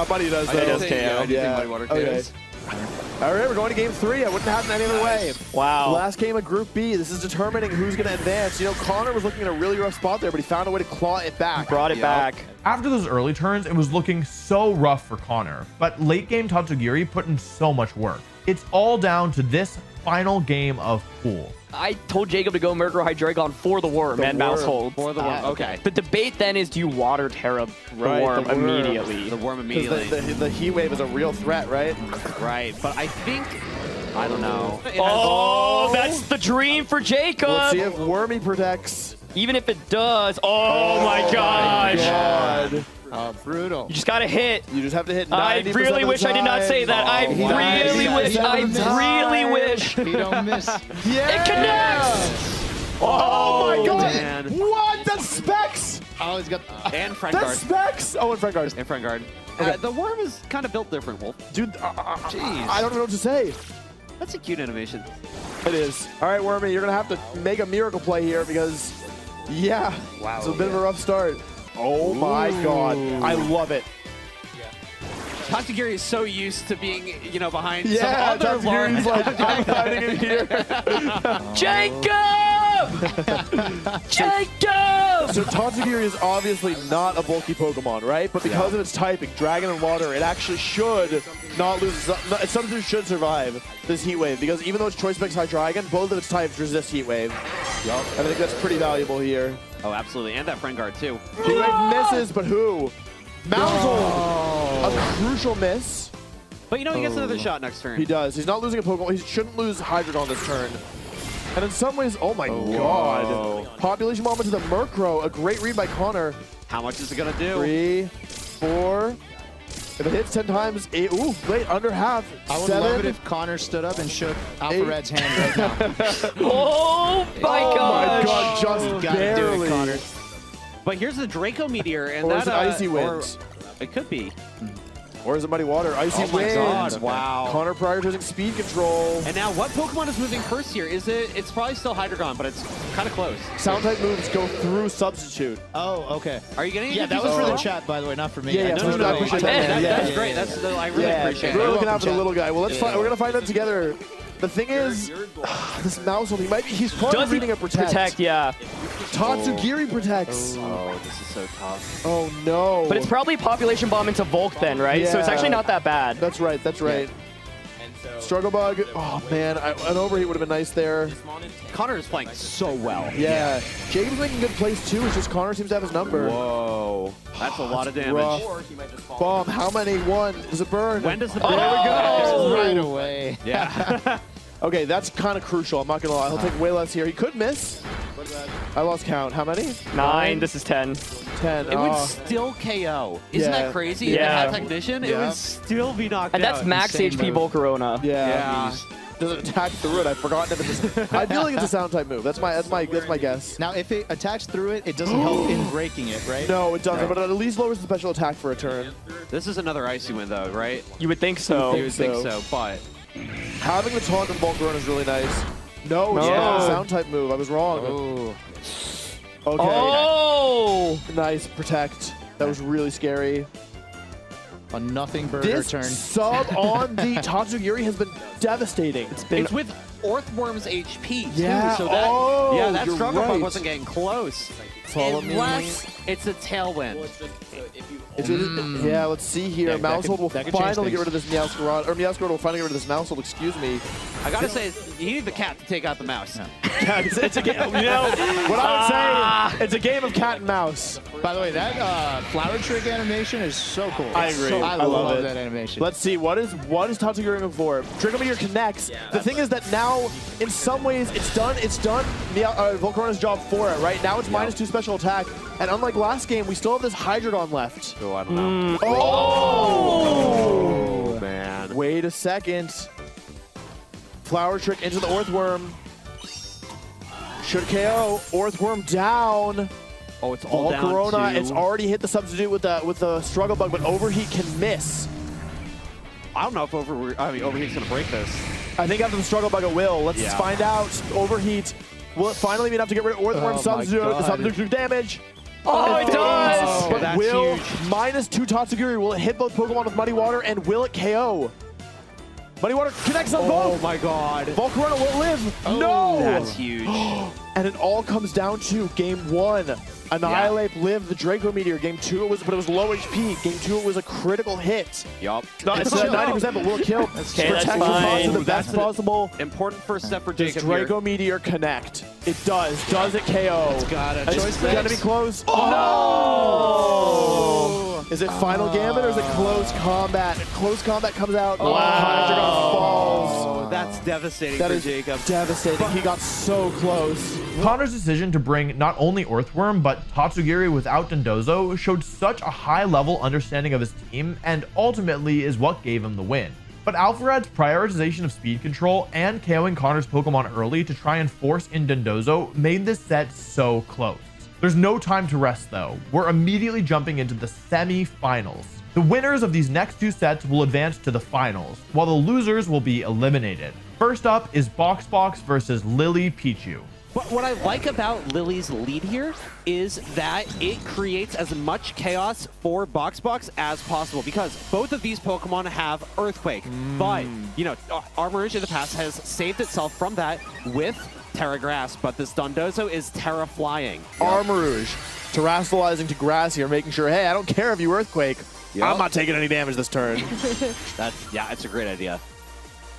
Speaker 4: Buddy does, though.
Speaker 10: He does KO.
Speaker 15: I do think Muddy Water KOs.
Speaker 4: All right, we're going to game 3. I wouldn't have it any other way.
Speaker 10: Wow.
Speaker 4: Last game of Group B. This is determining who's going to advance. Connor was looking at a really rough spot there, but he found a way to claw it back.
Speaker 10: Brought it back.
Speaker 1: After those early turns, it was looking so rough for Connor, but late game Tatsugiri put in so much work. It's all down to this final game of pool.
Speaker 10: I told Jacob to go Murkrow Hydreigon for the worm and Mouse Hold.
Speaker 15: For the worm, okay.
Speaker 10: The debate then is, do you water Terra the worm immediately?
Speaker 15: The worm immediately.
Speaker 4: The heat wave is a real threat, right?
Speaker 15: Right, but I think, I don't know.
Speaker 10: Oh, that's the dream for Jacob.
Speaker 4: Let's see if Wormy protects.
Speaker 10: Even if it does. Oh, my gosh.
Speaker 4: God.
Speaker 16: Brutal.
Speaker 10: You just got to hit.
Speaker 4: You just have to hit 90%
Speaker 10: I really wish I did not say that. I really wish.
Speaker 16: He don't miss.
Speaker 4: Yeah.
Speaker 10: It connects.
Speaker 4: Oh my God.
Speaker 15: Man.
Speaker 4: What? That's Specs.
Speaker 16: Oh, he's got.
Speaker 15: And friend
Speaker 4: That's
Speaker 15: guard.
Speaker 4: Specs. Oh, and friend guard.
Speaker 15: And friend guard.
Speaker 4: Okay.
Speaker 15: The worm is kind of built different, Wolf.
Speaker 4: Dude,
Speaker 15: Jeez.
Speaker 4: I don't know what to say.
Speaker 15: That's a cute animation.
Speaker 4: It is. All right, Wormy, you're going to have to make a miracle play here because, yeah,
Speaker 15: Wow.
Speaker 4: it's a bit of a rough start. Oh my God. I love it.
Speaker 15: Tatsugiri is so used to being, you know, behind
Speaker 4: Yeah,
Speaker 15: some other
Speaker 4: Tatsugiri's
Speaker 15: large...
Speaker 4: like, I'm fighting in here.
Speaker 10: Jacob! Jacob!
Speaker 4: So Tatsugiri is obviously not a bulky Pokemon, right? But because of its typing, Dragon and Water, it actually should not lose. Its substitute should survive this Heat Wave because even though it's Choice Specs Hydreigon, both of its types resist Heat Wave. Yep. I think that's pretty valuable here.
Speaker 15: Oh, absolutely. And that friend guard, too.
Speaker 4: Heat Wave misses, but who? Mousel! A crucial miss.
Speaker 15: But you know, he gets another shot next turn.
Speaker 4: He does. He's not losing a Pokemon. He shouldn't lose Hydreigon this turn. And in some ways, oh my God. Population Bomb into the Murkrow. A great read by Connor.
Speaker 15: How much is it going to do?
Speaker 4: 3, 4. If it hits 10 times, 8. Ooh, wait, under half.
Speaker 16: I would
Speaker 4: 7.
Speaker 16: love it if Connor stood up and shook Alphared's hand right now.
Speaker 10: Oh my
Speaker 4: Oh my
Speaker 10: gosh.
Speaker 4: God, just
Speaker 16: You gotta
Speaker 4: barely.
Speaker 16: do it, Connor.
Speaker 15: But here's the Draco Meteor, and
Speaker 4: Or
Speaker 15: that
Speaker 4: is it Icy Winds?
Speaker 15: It could be.
Speaker 4: Or is it Muddy Water? Icy
Speaker 15: Oh my
Speaker 4: Winds.
Speaker 15: God, wow.
Speaker 4: Connor prioritizing speed control.
Speaker 15: And now, what Pokemon is moving first here? Is it? It's probably still Hydreigon, but it's kind of close.
Speaker 4: Sound type moves go through substitute.
Speaker 16: Oh, okay.
Speaker 15: Are you getting?
Speaker 16: Yeah, that was for the chat, by the way, not for me.
Speaker 4: Yeah,
Speaker 16: I
Speaker 4: I appreciate that.
Speaker 15: That's great. That's I really appreciate
Speaker 4: We're
Speaker 15: it.
Speaker 4: looking out for the
Speaker 16: chat.
Speaker 4: little guy. Well, let's find. We're gonna find out together. The thing is, this Mousel, he's probably
Speaker 10: Does he
Speaker 4: reading a protect.
Speaker 10: yeah.
Speaker 4: Tatsugiri protects.
Speaker 15: Oh, this is so tough.
Speaker 4: Oh no.
Speaker 10: But it's probably Population Bomb into Volk then, right? So it's
Speaker 4: Yeah.
Speaker 10: actually not that bad.
Speaker 4: That's right. That's right. Struggle Bug. Oh man, an overheat would have been nice there.
Speaker 15: Connor is playing so well.
Speaker 4: Yeah. Jacob's making good plays too. It's just Connor seems to have his number.
Speaker 15: Whoa. That's a lot of damage.
Speaker 4: Rough. Bomb. How many? 1. Does it burn?
Speaker 15: When does the
Speaker 4: There we go.
Speaker 16: Right away.
Speaker 15: Yeah.
Speaker 4: Okay, that's kind of crucial. I'm not gonna lie. He'll take way less here. He could miss. I lost count. How many?
Speaker 10: 9. This is 10.
Speaker 4: 10.
Speaker 15: It would still KO. Isn't
Speaker 4: Yeah.
Speaker 15: that crazy?
Speaker 10: Yeah.
Speaker 15: If it had Technician, it would still be knocked
Speaker 10: And that's
Speaker 15: out.
Speaker 10: max
Speaker 16: Insane
Speaker 10: HP
Speaker 16: move.
Speaker 10: Volcarona.
Speaker 4: Yeah. Does it attack through it? I've forgotten if it's. I feel like it's a sound type move. That's my guess.
Speaker 16: Now, if it attacks through it, it doesn't help in breaking it, right?
Speaker 4: No, it doesn't. But it at least lowers the special attack for a turn.
Speaker 15: This is another Icy Wind, though, right?
Speaker 10: You would think so.
Speaker 15: You would think so, but
Speaker 4: Having the taunt on Volcarona is really nice. No, it's
Speaker 10: No.
Speaker 4: not a sound type move. I was wrong.
Speaker 16: Oh.
Speaker 4: Okay.
Speaker 10: Oh!
Speaker 4: Nice. Protect. That was really scary.
Speaker 16: A nothing burger
Speaker 4: This
Speaker 16: turn.
Speaker 4: sub on the Tatsugiri has been devastating.
Speaker 15: it's with Orthworm's HP too,
Speaker 4: Yeah.
Speaker 15: so that
Speaker 4: Oh,
Speaker 15: that
Speaker 4: you're
Speaker 15: struggle bug
Speaker 4: right.
Speaker 15: wasn't getting close.
Speaker 4: Follow me.
Speaker 15: Unless it's a Tailwind.
Speaker 4: Yeah, let's see here.
Speaker 16: That
Speaker 4: Mousehold will
Speaker 16: that could change
Speaker 4: finally get
Speaker 16: things.
Speaker 4: rid of this Meowscarada, or Meowscarada will finally get rid of this Mousehold, excuse me.
Speaker 15: I gotta say, you need the cat to take out the mouse.
Speaker 4: Yeah, it's a game, you know, what I would say, it's a game of cat and mouse.
Speaker 16: By the way, that flower trick animation is so cool.
Speaker 4: I agree.
Speaker 16: I
Speaker 4: love
Speaker 16: love
Speaker 4: it.
Speaker 16: that animation.
Speaker 4: Let's see, what is Tatsugiri going for? Trick Meteor connects. The thing is that now, in some ways, it's done Volcarona's job for it, right? Now it's -2 special attack, and unlike last game, we still have this Hydreigon left.
Speaker 15: Oh, I don't know.
Speaker 4: Oh,
Speaker 15: man.
Speaker 4: Wait a second. Flower Trick into the Orthworm. Should KO. Orthworm down.
Speaker 15: Oh, it's all down
Speaker 4: Volcarona,
Speaker 15: to...
Speaker 4: it's already hit the substitute with the Struggle Bug, but Overheat can miss.
Speaker 15: I don't know if Overheat's gonna break this.
Speaker 4: I think after the Struggle Bug it will. Let's
Speaker 15: Yeah.
Speaker 4: find out. Overheat. Will it finally be enough to get rid of Orthworm
Speaker 16: Oh my
Speaker 4: substitute? The
Speaker 16: God.
Speaker 4: substitute damage.
Speaker 10: Oh, it does!
Speaker 4: But
Speaker 15: that's
Speaker 4: will
Speaker 15: huge.
Speaker 4: -2 Tatsugiri, will it hit both Pokemon with Muddy Water, and will it KO? Muddy Water connects on
Speaker 15: Oh
Speaker 4: both.
Speaker 15: my god.
Speaker 4: Volcarona will live. No!
Speaker 15: That's huge.
Speaker 4: And it all comes down to game 1. Annihilate, live the Draco Meteor. Game 2, but it was low HP. Game 2, it was a critical hit.
Speaker 15: Yup.
Speaker 4: No, it's 90%, but will kill.
Speaker 13: Okay,
Speaker 4: Protect
Speaker 13: that's
Speaker 4: the boss to
Speaker 13: fine.
Speaker 4: the best possible.
Speaker 15: Important first step for
Speaker 4: Does
Speaker 15: Jacob
Speaker 4: Draco
Speaker 15: here.
Speaker 4: Meteor connect? It does. Does it KO?
Speaker 16: It's got a
Speaker 4: It's
Speaker 16: choice.
Speaker 4: gonna be close.
Speaker 15: Oh!
Speaker 4: Is it final gambit or is it close combat? Close combat comes out. Hydreigon falls.
Speaker 15: Oh, that's devastating
Speaker 4: That
Speaker 15: for
Speaker 4: is
Speaker 15: Jacob.
Speaker 4: devastating. He got so close.
Speaker 1: Connor's decision to bring not only Earthworm, but Tatsugiri without Dondozo showed such a high-level understanding of his team, and ultimately is what gave him the win. But Alpharad's prioritization of speed control and KOing Connor's Pokemon early to try and force in Dondozo made this set so close. There's no time to rest though. We're immediately jumping into the semi-finals. The winners of these next 2 sets will advance to the finals, while the losers will be eliminated. First up is Boxbox versus Lily Pichu.
Speaker 15: But what I like about Lily's lead here is that it creates as much chaos for Boxbox as possible, because both of these Pokemon have Earthquake. But, you know, Armourouge in the past has saved itself from that with Terra Grass, but this Dondozo is Terra Flying.
Speaker 4: Armourouge terrestrializing to grass here, making sure, hey, I don't care if you Earthquake. I'm not taking any damage this turn.
Speaker 15: Yeah, it's a great idea.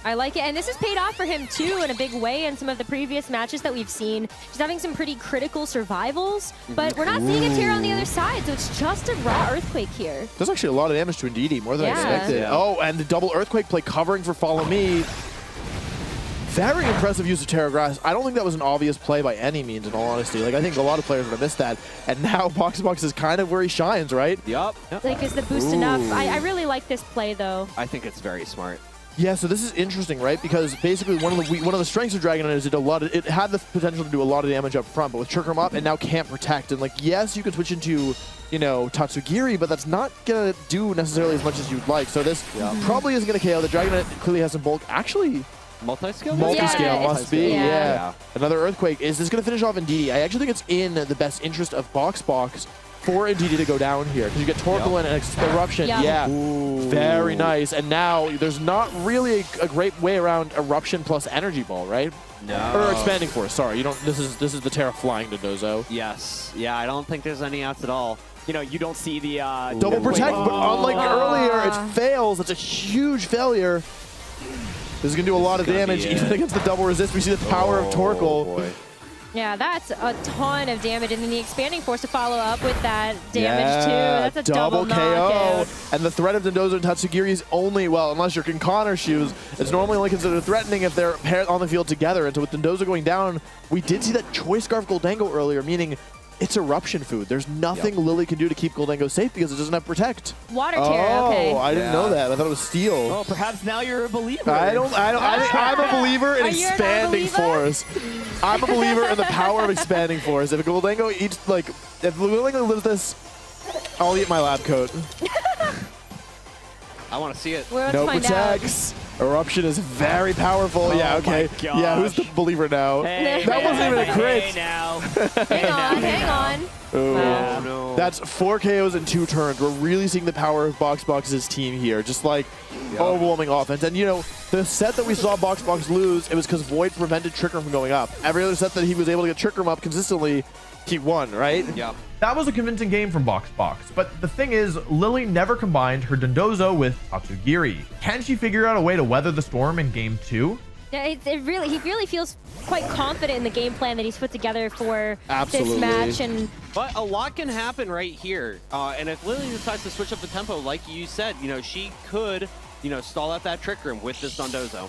Speaker 11: I like it, and this has paid off for him too in a big way in some of the previous matches that we've seen. He's having some pretty critical survivals, but we're not seeing a Terra on the other side, so it's just a raw Earthquake here.
Speaker 4: There's actually a lot of damage to Indeedee, more than I expected.
Speaker 15: Yeah.
Speaker 4: Oh, and the double Earthquake play covering for Follow Me. Very impressive use of Terra Grass. I don't think that was an obvious play by any means, in all honesty. Like, I think a lot of players would have missed that. And now Boxbox is kind of where he shines, right?
Speaker 15: Yup.
Speaker 11: Like, is the boost enough? I really like this play, though.
Speaker 15: I think it's very smart.
Speaker 4: Yeah, so this is interesting, right? Because basically one of the strengths of Dragonite is it had the potential to do a lot of damage up front, but with Trick Room up, it now can't protect. And like, yes, you can switch into, you know, Tatsugiri, but that's not gonna do necessarily as much as you'd like. So this probably isn't gonna KO. The Dragonite clearly has some bulk. Actually,
Speaker 15: multi-scale?
Speaker 4: Multi-scale must be,
Speaker 11: yeah.
Speaker 4: Another Earthquake. Is this gonna finish off Indeedee? I actually think it's in the best interest of Boxbox for Indeedee to go down here, because you get Torkoal and Eruption.
Speaker 11: Yep.
Speaker 4: Yeah, very nice. And now there's not really a great way around Eruption plus Energy Ball, right?
Speaker 15: No.
Speaker 4: Or Expanding Force. Sorry, you don't. This is the Terra Flying Dondozo.
Speaker 15: Yes. Yeah, I don't think there's any outs at all. You know, you don't see the
Speaker 4: double protect, but unlike earlier, it fails. It's a huge failure. This is gonna do a lot of damage, even against the double resist. We see the power of Torkoal.
Speaker 15: Boy.
Speaker 11: Yeah, that's a ton of damage, and then the Expanding Force to follow up with that damage too. That's a double
Speaker 4: KO.
Speaker 11: knockout.
Speaker 4: And the threat of Dondozo and Tatsugiri is only, well, unless you're in Connor's shoes, it's normally only considered threatening if they're paired on the field together. And so with Dondozo going down, we did see that Choice Scarf Goldango earlier, meaning it's Eruption food. There's nothing Lily can do to keep Goldango safe because it doesn't have Protect.
Speaker 11: Water Terror, okay.
Speaker 4: Oh, I didn't know that. I thought it was Steel.
Speaker 10: Oh, perhaps now you're a believer.
Speaker 4: I think I'm a believer in
Speaker 11: Are you not a
Speaker 4: Expanding
Speaker 11: believer?
Speaker 4: Force. I'm a believer in the power of Expanding Force. If Goldango eats, like, if Goldango lives this, I'll eat my lab coat.
Speaker 15: I want to see it.
Speaker 11: Well, let's
Speaker 4: No
Speaker 11: find
Speaker 4: protects. Eruption is very powerful. Yeah, okay. Yeah, who's the believer now? That wasn't even a crit.
Speaker 11: Hang on.
Speaker 4: Oh,
Speaker 11: Wow.
Speaker 15: no.
Speaker 4: That's 4 KOs in 2 turns. We're really seeing the power of Boxbox's team here. Just like overwhelming offense. And you know, the set that we saw Boxbox lose, it was because Void prevented Trick Room from going up. Every other set that he was able to get Trick Room up consistently, he won, right?
Speaker 15: Yeah.
Speaker 1: That was a convincing game from Boxbox, but the thing is, Lily never combined her Dondozo with Tatsugiri. Can she figure out a way to weather the storm in Game 2?
Speaker 11: Yeah, he really feels quite confident in the game plan that he's put together for
Speaker 4: Absolutely.
Speaker 11: this match. And
Speaker 15: But a lot can happen right here. And if Lily decides to switch up the tempo, like you said, you know, she could, you know, stall out that Trick Room with this Dondozo.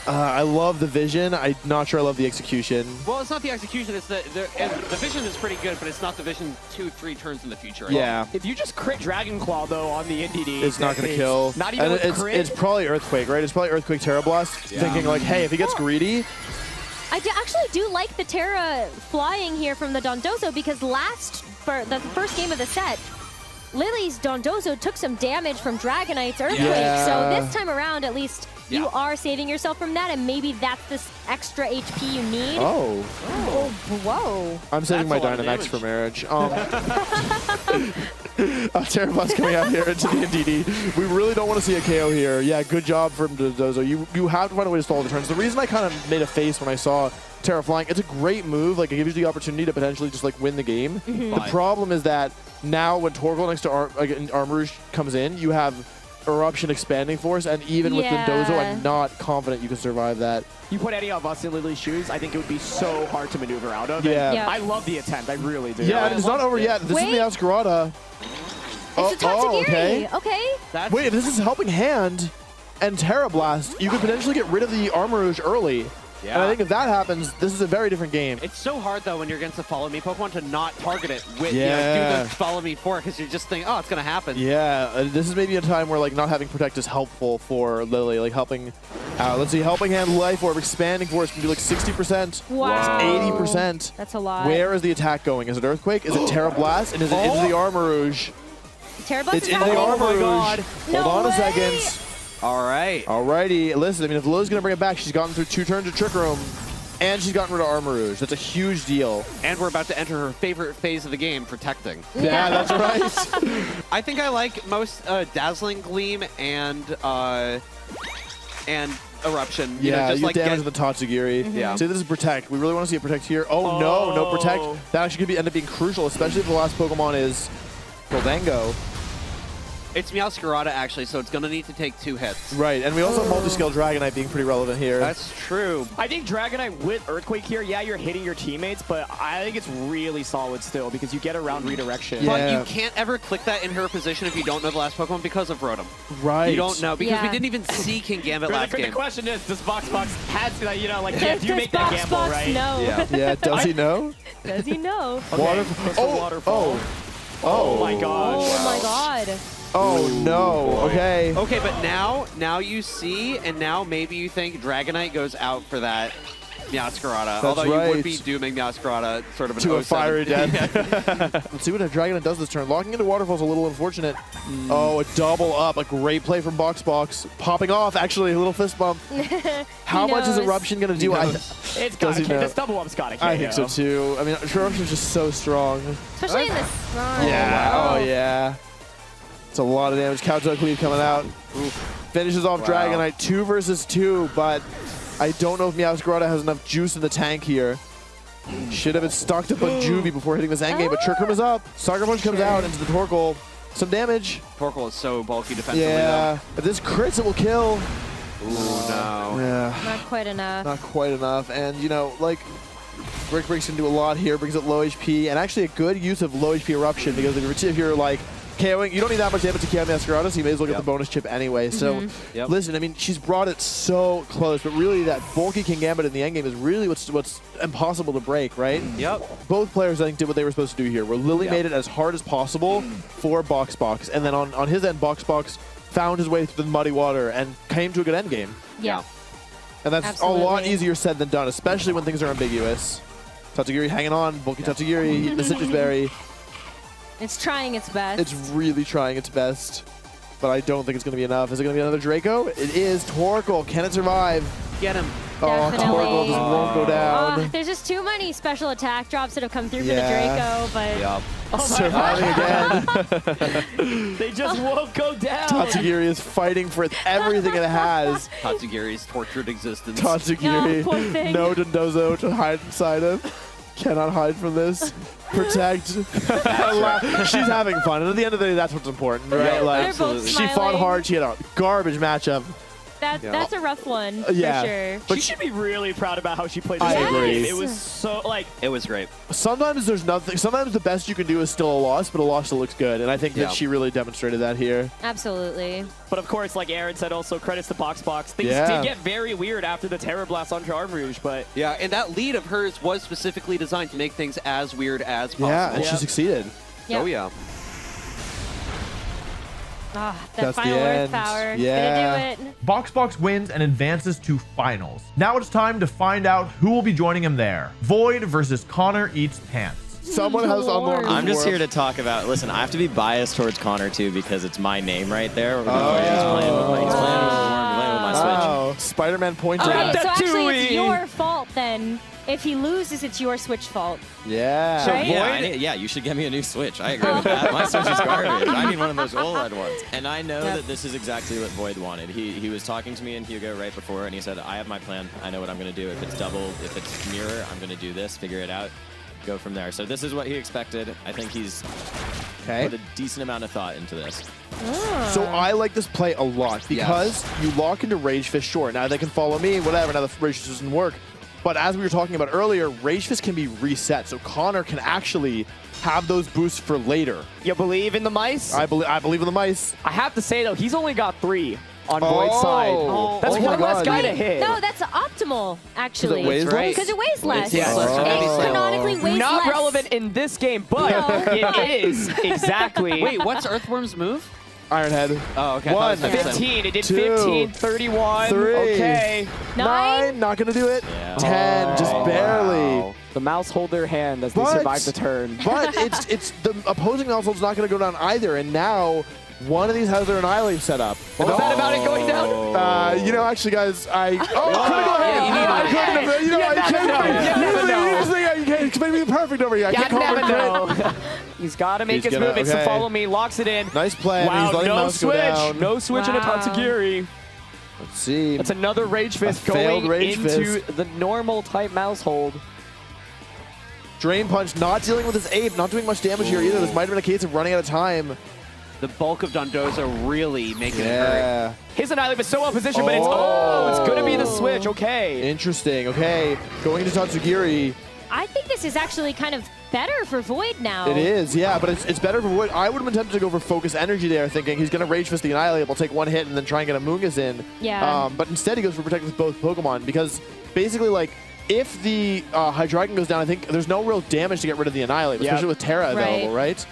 Speaker 4: I love the vision. I'm not sure I love the execution.
Speaker 15: Well, it's not the execution. It's the vision is pretty good, but it's not the vision 2-3 turns in the future.
Speaker 4: Yeah.
Speaker 10: If you just crit Dragon Claw, though, on the Indeedee,
Speaker 4: It's not going to kill.
Speaker 10: Not even
Speaker 4: And
Speaker 10: with
Speaker 4: it's,
Speaker 10: crit.
Speaker 4: it's probably Earthquake, right? It's probably Earthquake Terra Blast, thinking like, hey, if he gets greedy,
Speaker 11: I actually do like the Terra flying here from the Dondozo, because the first game of the set, Lily's Dondozo took some damage from Dragonite's Earthquake.
Speaker 4: Yeah.
Speaker 11: So this time around, at least, you are saving yourself from that, and maybe that's this extra HP you need.
Speaker 4: Oh.
Speaker 11: Whoa.
Speaker 4: I'm saving my
Speaker 15: That's a lot of
Speaker 4: Dynamax for marriage. Terra Blast coming out here into the Indeedee. We really don't want to see a KO here. Yeah, good job from Dondozo. You have to find a way to stall the turns. The reason I kind of made a face when I saw Terra Flying. It's a great move. Like, it gives you the opportunity to potentially just, like, win the game. The
Speaker 14: But-
Speaker 4: problem is that now when Torkoal next to Armrouge comes in, you have Eruption Expanding Force, and even with Dondozo, I'm not confident you can survive that.
Speaker 10: You put any of us in Lily's shoes, I think it would be so hard to maneuver out of.
Speaker 4: Yeah.
Speaker 10: And I love the attempt. I really do.
Speaker 4: Yeah, and it's not over yet. This is the Ascarada.
Speaker 11: It's a Tatsugiri.
Speaker 4: Okay.
Speaker 11: Okay.
Speaker 4: Wait, if this is Helping Hand and Terra Blast, you could potentially get rid of the Armrouge early. And I think if that happens, this is a very different game.
Speaker 15: It's so hard, though, when you're against the Follow Me Pokemon to not target it with, do the Follow Me 4, because you just think, oh, it's going to happen.
Speaker 4: Yeah, this is maybe a time where, like, not having Protect is helpful for Lily, like, helping out. Let's see, Helping Hand, Life Orb, Expanding Force can do, like, 60%.
Speaker 11: Wow.
Speaker 4: 80%.
Speaker 11: That's a lot.
Speaker 4: Where is the attack going? Is it Earthquake? Is it Terra Blast? And is it into the Armrouge?
Speaker 11: Terra Blast
Speaker 4: It's
Speaker 11: is
Speaker 4: into the
Speaker 11: happening.
Speaker 4: Armrouge. Hold on a second.
Speaker 15: All right.
Speaker 4: Alrighty. Listen, I mean, if Lily's going to bring it back, she's gotten through 2 turns of Trick Room. And she's gotten rid of Armrouge. That's a huge deal.
Speaker 15: And we're about to enter her favorite phase of the game, protecting.
Speaker 4: Yeah, that's right.
Speaker 15: I think I like most Dazzling Gleam and Eruption.
Speaker 4: Yeah,
Speaker 15: just
Speaker 4: you
Speaker 15: like
Speaker 4: damage the Tatsugiri.
Speaker 15: Yeah.
Speaker 4: So this is Protect. We really want to see a Protect here. Oh, no Protect. That actually could end up being crucial, especially if the last Pokemon is Goldango.
Speaker 15: It's Meowscarada, actually, so it's going to need to take 2 hits.
Speaker 4: Right, and we also have Multi-Scale Dragonite being pretty relevant here.
Speaker 15: That's true.
Speaker 10: I think Dragonite with Earthquake here, yeah, you're hitting your teammates, but I think it's really solid still because you get around redirection.
Speaker 15: But you can't ever click that in her position if you don't know the last Pokemon because of Rotom.
Speaker 4: Right.
Speaker 15: You don't know, because we didn't even see King Gambit last
Speaker 10: The
Speaker 15: game.
Speaker 10: question is, does Boxbox have to, you know, like, do you make that
Speaker 11: Does
Speaker 10: gamble,
Speaker 11: Boxbox
Speaker 10: right?
Speaker 11: know?
Speaker 4: Yeah, does he know?
Speaker 11: Does he know?
Speaker 10: Waterfall. Oh my gosh.
Speaker 11: Oh my god.
Speaker 4: Oh no, okay.
Speaker 15: Okay, but now you see, and now maybe you think Dragonite goes out for that Meowscarada.
Speaker 4: That's
Speaker 15: Although you would
Speaker 4: right.
Speaker 15: be dooming Meowscarada sort of an
Speaker 4: To a
Speaker 15: 07.
Speaker 4: fiery death. Let's see what a Dragonite does this turn. Locking into Waterfall is a little unfortunate. Oh, a double up. A great play from Boxbox. Popping off, actually, a little fist bump. How much is Eruption going to do?
Speaker 10: It's got to This double up's got to
Speaker 4: I think so too. I mean, Eruption's just so strong.
Speaker 11: Especially in this strong.
Speaker 4: Yeah, oh yeah. It's a lot of damage. Couch-Duck Cleave coming out. Finishes off Dragonite 2 versus 2, but I don't know if Meowscarada has enough juice in the tank here. Should have been stocked up on Juvie before hitting this endgame, but Trick Room is up. Sucker Punch comes out into the Torkoal. Some damage.
Speaker 15: Torkoal is so bulky defensively,
Speaker 4: Yeah, if this crits, it will kill.
Speaker 15: Ooh, no.
Speaker 4: Yeah.
Speaker 11: Not quite enough.
Speaker 4: Not quite enough. And, you know, like, Brick Break's going to do a lot here. Brings up low HP, and actually a good use of low HP Eruption, because if you're, like, KOing, you don't need that much damage to KO Meowscarada, so you may as well get the bonus chip anyway. So, listen, I mean, she's brought it so close, but really that bulky King Gambit in the endgame is really what's impossible to break, right?
Speaker 15: Yep.
Speaker 4: Both players, I think, did what they were supposed to do here, where Lily made it as hard as possible for Boxbox, and then on his end, Boxbox found his way through the muddy water and came to a good endgame.
Speaker 11: Yeah.
Speaker 4: And that's a lot easier said than done, especially when things are ambiguous. Tatsugiri hanging on, bulky Tatsugiri, eating the Citrus Berry.
Speaker 11: It's trying its best.
Speaker 4: It's really trying its best, but I don't think it's going to be enough. Is it going to be another Draco? It is. Torkoal. Can it survive?
Speaker 15: Get him.
Speaker 4: Oh, Torkoal just won't go down.
Speaker 11: There's just too many special attack drops that have come through for the Draco, but...
Speaker 4: Surviving again.
Speaker 10: They just won't go down.
Speaker 4: Tatsugiri is fighting for everything it has.
Speaker 15: Tatsugiri's tortured existence.
Speaker 4: Tatsugiri,
Speaker 11: poor thing.
Speaker 4: no Dondozo to hide inside of. Cannot hide from this. Protect. She's having fun. And at the end of the day, that's what's important, right?
Speaker 11: Yeah,
Speaker 4: like,
Speaker 11: they're both
Speaker 4: she fought
Speaker 11: smiling.
Speaker 4: hard. She had a garbage matchup.
Speaker 11: That's a rough one, for sure.
Speaker 10: But she should be really proud about how she played this
Speaker 4: I
Speaker 10: game.
Speaker 4: agree.
Speaker 10: It was so, like...
Speaker 15: It was great.
Speaker 4: Sometimes there's nothing. Sometimes the best you can do is still a loss, but a loss still looks good. And I think that she really demonstrated that here.
Speaker 11: Absolutely.
Speaker 10: But of course, like Aaron said, also credits to Boxbox. Things did get very weird after the Terror Blast on Armrouge, but...
Speaker 15: Yeah, and that lead of hers was specifically designed to make things as weird as possible.
Speaker 4: Yeah, and she succeeded.
Speaker 11: Yep.
Speaker 15: Oh, yeah.
Speaker 11: That
Speaker 1: That's the
Speaker 11: final Earth
Speaker 1: end.
Speaker 11: power.
Speaker 1: Yeah.
Speaker 11: Gonna do it.
Speaker 1: Boxbox wins and advances to finals. Now it's time to find out who will be joining him there. Void versus Connor Eats Pants.
Speaker 4: Someone has unlocked.
Speaker 14: I'm just here to talk about. Listen, I have to be biased towards Connor too because it's my name right there. He's playing with my Switch.
Speaker 4: no. Spider-Man pointing.
Speaker 11: Okay, so actually it's your fault then. If he loses, it's your Switch fault.
Speaker 4: Yeah.
Speaker 14: So
Speaker 11: Right?
Speaker 14: yeah, you should get me a new Switch. I agree with that. My Switch is garbage. I need one of those OLED ones. And I know that this is exactly what Void wanted. He was talking to me and Hugo right before, and he said, I have my plan. I know what I'm going to do. If it's double, if it's mirror, I'm going to do this, figure it out, go from there. So this is what he expected. I think he's put a decent amount of thought into this.
Speaker 4: So I like this play a lot because you lock into Rage Fist short. Now they can follow me, whatever. Now the Rage Fist doesn't work. But as we were talking about earlier, Rage Fist can be reset. So Connor can actually have those boosts for later.
Speaker 10: You believe in the mice?
Speaker 4: I believe in the mice.
Speaker 10: I have to say, though, he's only got 3 on Void's side. That's one less guy to hit.
Speaker 11: No, that's optimal, actually.
Speaker 10: Because it weighs less?
Speaker 11: Because it weighs less.
Speaker 10: Yeah.
Speaker 11: It canonically weighs
Speaker 10: Not
Speaker 11: less.
Speaker 10: relevant in this game, but it is. Exactly.
Speaker 15: Wait, what's Earthworm's move?
Speaker 4: Ironhead.
Speaker 15: Oh, okay.
Speaker 4: 1,
Speaker 10: 15. It did
Speaker 4: 2,
Speaker 10: 15, 31.
Speaker 4: 3,
Speaker 10: Okay.
Speaker 4: 9. Not going to do it. 10. Just barely.
Speaker 10: The mouse hold their hand as they survive the turn.
Speaker 4: But it's the opposing mouse hold's not going to go down either. And now one of these has their Annihilate set up.
Speaker 10: What was that about it going down?
Speaker 4: You know, actually, guys, critical hit. You can't expect me perfect over here. I can't call for crit.
Speaker 10: He's got to make his move. It's to follow me. Locks it in.
Speaker 4: Nice play.
Speaker 10: Wow,
Speaker 4: He's letting
Speaker 10: no
Speaker 4: mouse go down.
Speaker 10: switch. No switch into Tatsugiri.
Speaker 4: Let's see.
Speaker 10: That's another Rage Fist going into the normal type mouse hold.
Speaker 4: Drain Punch not dealing with his ape, not doing much damage here either. This might have been a case of running out of time.
Speaker 15: The bulk of Dondozo really making it hurt.
Speaker 10: His Annihilate is so well positioned, but it's going to be the switch. Okay.
Speaker 4: Interesting. Okay. Going into Tatsugiri.
Speaker 11: I think this is actually kind of better for Void now.
Speaker 4: It is, yeah, but it's better for Void. I would have been tempted to go for Focus Energy there, thinking he's going to Rage Fist the Annihilate, will take one hit and then try and get a Mungus in.
Speaker 11: Yeah.
Speaker 4: But instead he goes for Protect with both Pokemon because basically, like, if the Hydreigon goes down, I think there's no real damage to get rid of the Annihilate, especially with Terra available, right?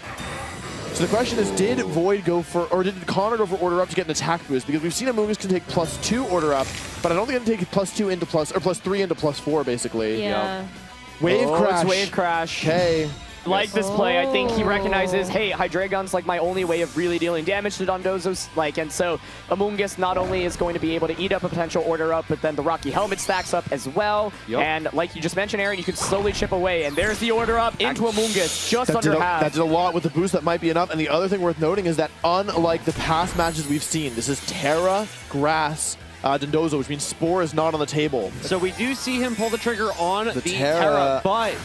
Speaker 4: So the question is, did Void go for, or did Connor go for Order Up to get an attack boost? Because we've seen a Mungus can take +2 Order Up, but I don't think it can take +2 into +3 into +4, basically.
Speaker 11: Yeah.
Speaker 4: Wave Crash.
Speaker 10: It's Wave Crash.
Speaker 4: Okay.
Speaker 10: Like this play, I think he recognizes, hey, Hydreigon's like my only way of really dealing damage to Dondozo's, and so Amoonguss not only is going to be able to eat up a potential Order Up, but then the Rocky Helmet stacks up as well. And like you just mentioned, Aaron, you can slowly chip away, and there's the Order Up into Amoonguss, just under half.
Speaker 4: That did a lot with the boost. That might be enough. And the other thing worth noting is that unlike the past matches we've seen, this is Terra, Grass, Dondozo, which means Spore is not on the table.
Speaker 15: So we do see him pull the trigger on the Terra, but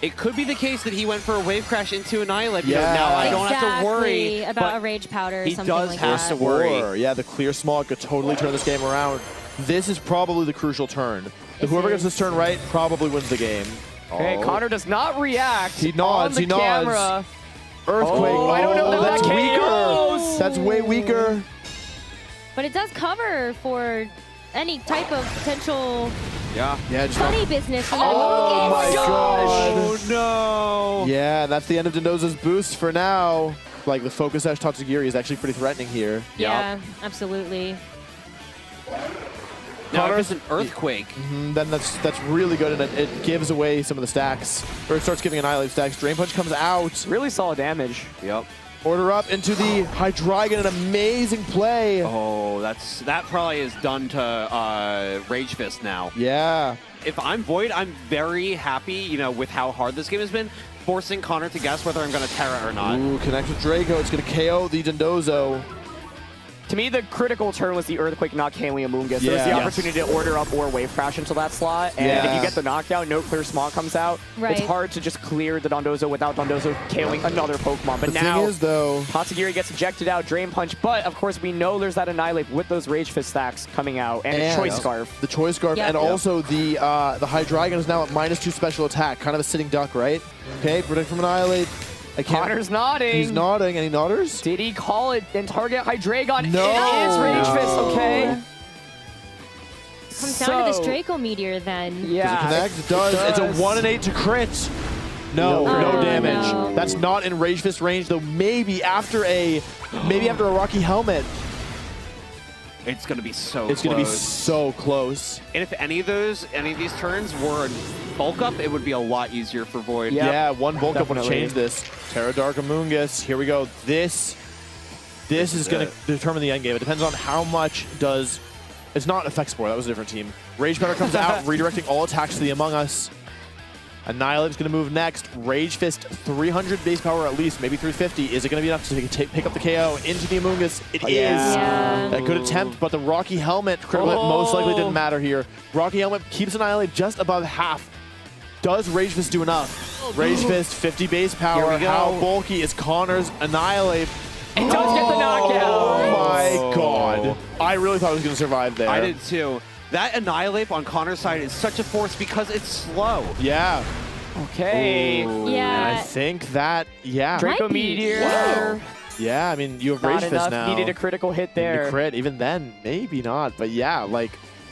Speaker 15: it could be the case that he went for a Wave Crash into Annihilate.
Speaker 4: Yeah.
Speaker 15: Now I don't have to worry
Speaker 11: about a Rage Powder or
Speaker 15: he
Speaker 11: something
Speaker 15: does
Speaker 11: like
Speaker 15: have
Speaker 11: that.
Speaker 15: to worry.
Speaker 4: Yeah, the Clear Smog could totally turn this game around. This is probably the crucial turn. Whoever gets this turn right probably wins the game.
Speaker 10: Okay, Connor does not react.
Speaker 4: He nods.
Speaker 10: On the camera.
Speaker 4: Earthquake.
Speaker 10: Oh, I don't know
Speaker 4: that's
Speaker 10: that
Speaker 4: weaker.
Speaker 10: KOs.
Speaker 4: That's way weaker.
Speaker 11: But it does cover for any type of potential
Speaker 4: Yeah, just
Speaker 11: funny business. For
Speaker 4: Oh my
Speaker 15: Oh
Speaker 4: gosh.
Speaker 15: no.
Speaker 4: Yeah, that's the end of Dondozo's boost for now. Like the Focus Ash Tatsugiri is actually pretty threatening here.
Speaker 11: Yeah, absolutely.
Speaker 15: Now if it's an Earthquake,
Speaker 4: then that's really good, and it gives away some of the stacks. Or it starts giving Annihilate stacks. Drain Punch comes out.
Speaker 10: Really solid damage.
Speaker 15: Yep.
Speaker 4: Order Up into the Hydreigon, an amazing play.
Speaker 15: Oh, that probably is done to Rage Fist now.
Speaker 4: Yeah.
Speaker 15: If I'm Void, I'm very happy, with how hard this game has been, forcing Connor to guess whether I'm going to Terra or not.
Speaker 4: Ooh, connect with Draco. It's going to KO the Dondozo.
Speaker 10: To me, the critical turn was the Earthquake not KOing Amoonguss. There was the opportunity to Order Up or Wave Crash into that slot, and if you get the knockdown, no Clear Smog comes out.
Speaker 11: Right.
Speaker 10: It's hard to just clear the Dondozo without Dondozo KOing another Pokemon. But
Speaker 4: The
Speaker 10: now,
Speaker 4: thing is, though,
Speaker 10: Tatsugiri gets ejected out, Drain Punch, but of course we know there's that Annihilate with those Rage Fist stacks coming out, and a Choice Scarf.
Speaker 4: The Choice Scarf, and also the Hydreigon is now at -2 special attack, kind of a sitting duck, right? Okay, protect from Annihilate.
Speaker 10: Connor's nodding.
Speaker 4: He's nodding, and he nodders?
Speaker 10: Did he call it and target Hydreigon?
Speaker 4: No.
Speaker 10: It is Rage Fist, okay?
Speaker 11: Comes down to this Draco Meteor then.
Speaker 10: Yeah.
Speaker 4: Does it connect? It does. It's a 1 in 8 to crit. No, no damage.
Speaker 11: No.
Speaker 4: That's not in Rage Fist range, though. Maybe after a Rocky Helmet.
Speaker 15: It's going to be so
Speaker 4: It's going to be so close.
Speaker 15: And if any of these turns were bulk up, it would be a lot easier for Void.
Speaker 4: Yeah, one bulk up would change this. Terra Dark Amoonguss. Here we go. This is going to determine the end game. It depends on how much does It's not Effect Spore. That was a different team. Rage Powder comes out, redirecting all attacks to the Among Us. Annihilate's going to move next. Rage Fist, 300 base power at least, maybe 350. Is it going to be enough to pick up the KO into the Among Us? It is. A good attempt, but the Rocky Helmet critical hit most likely didn't matter here. Rocky Helmet keeps Annihilate just above half. Does Rage Fist do enough? Rage Fist, 50 base power. How bulky is Connor's Annihilate?
Speaker 10: It does get the knockout.
Speaker 4: Oh my god. I really thought it was going to survive there.
Speaker 15: I did too. That Annihilate on Connor's side is such a force because it's slow.
Speaker 4: Yeah.
Speaker 10: Okay.
Speaker 4: Ooh.
Speaker 11: Yeah.
Speaker 4: And I think that,
Speaker 10: Draco Meteor.
Speaker 4: Wow. Yeah, I mean, you have Rage Fist now.
Speaker 10: Needed a critical hit there.
Speaker 4: Crit, even then, maybe not. But yeah, like,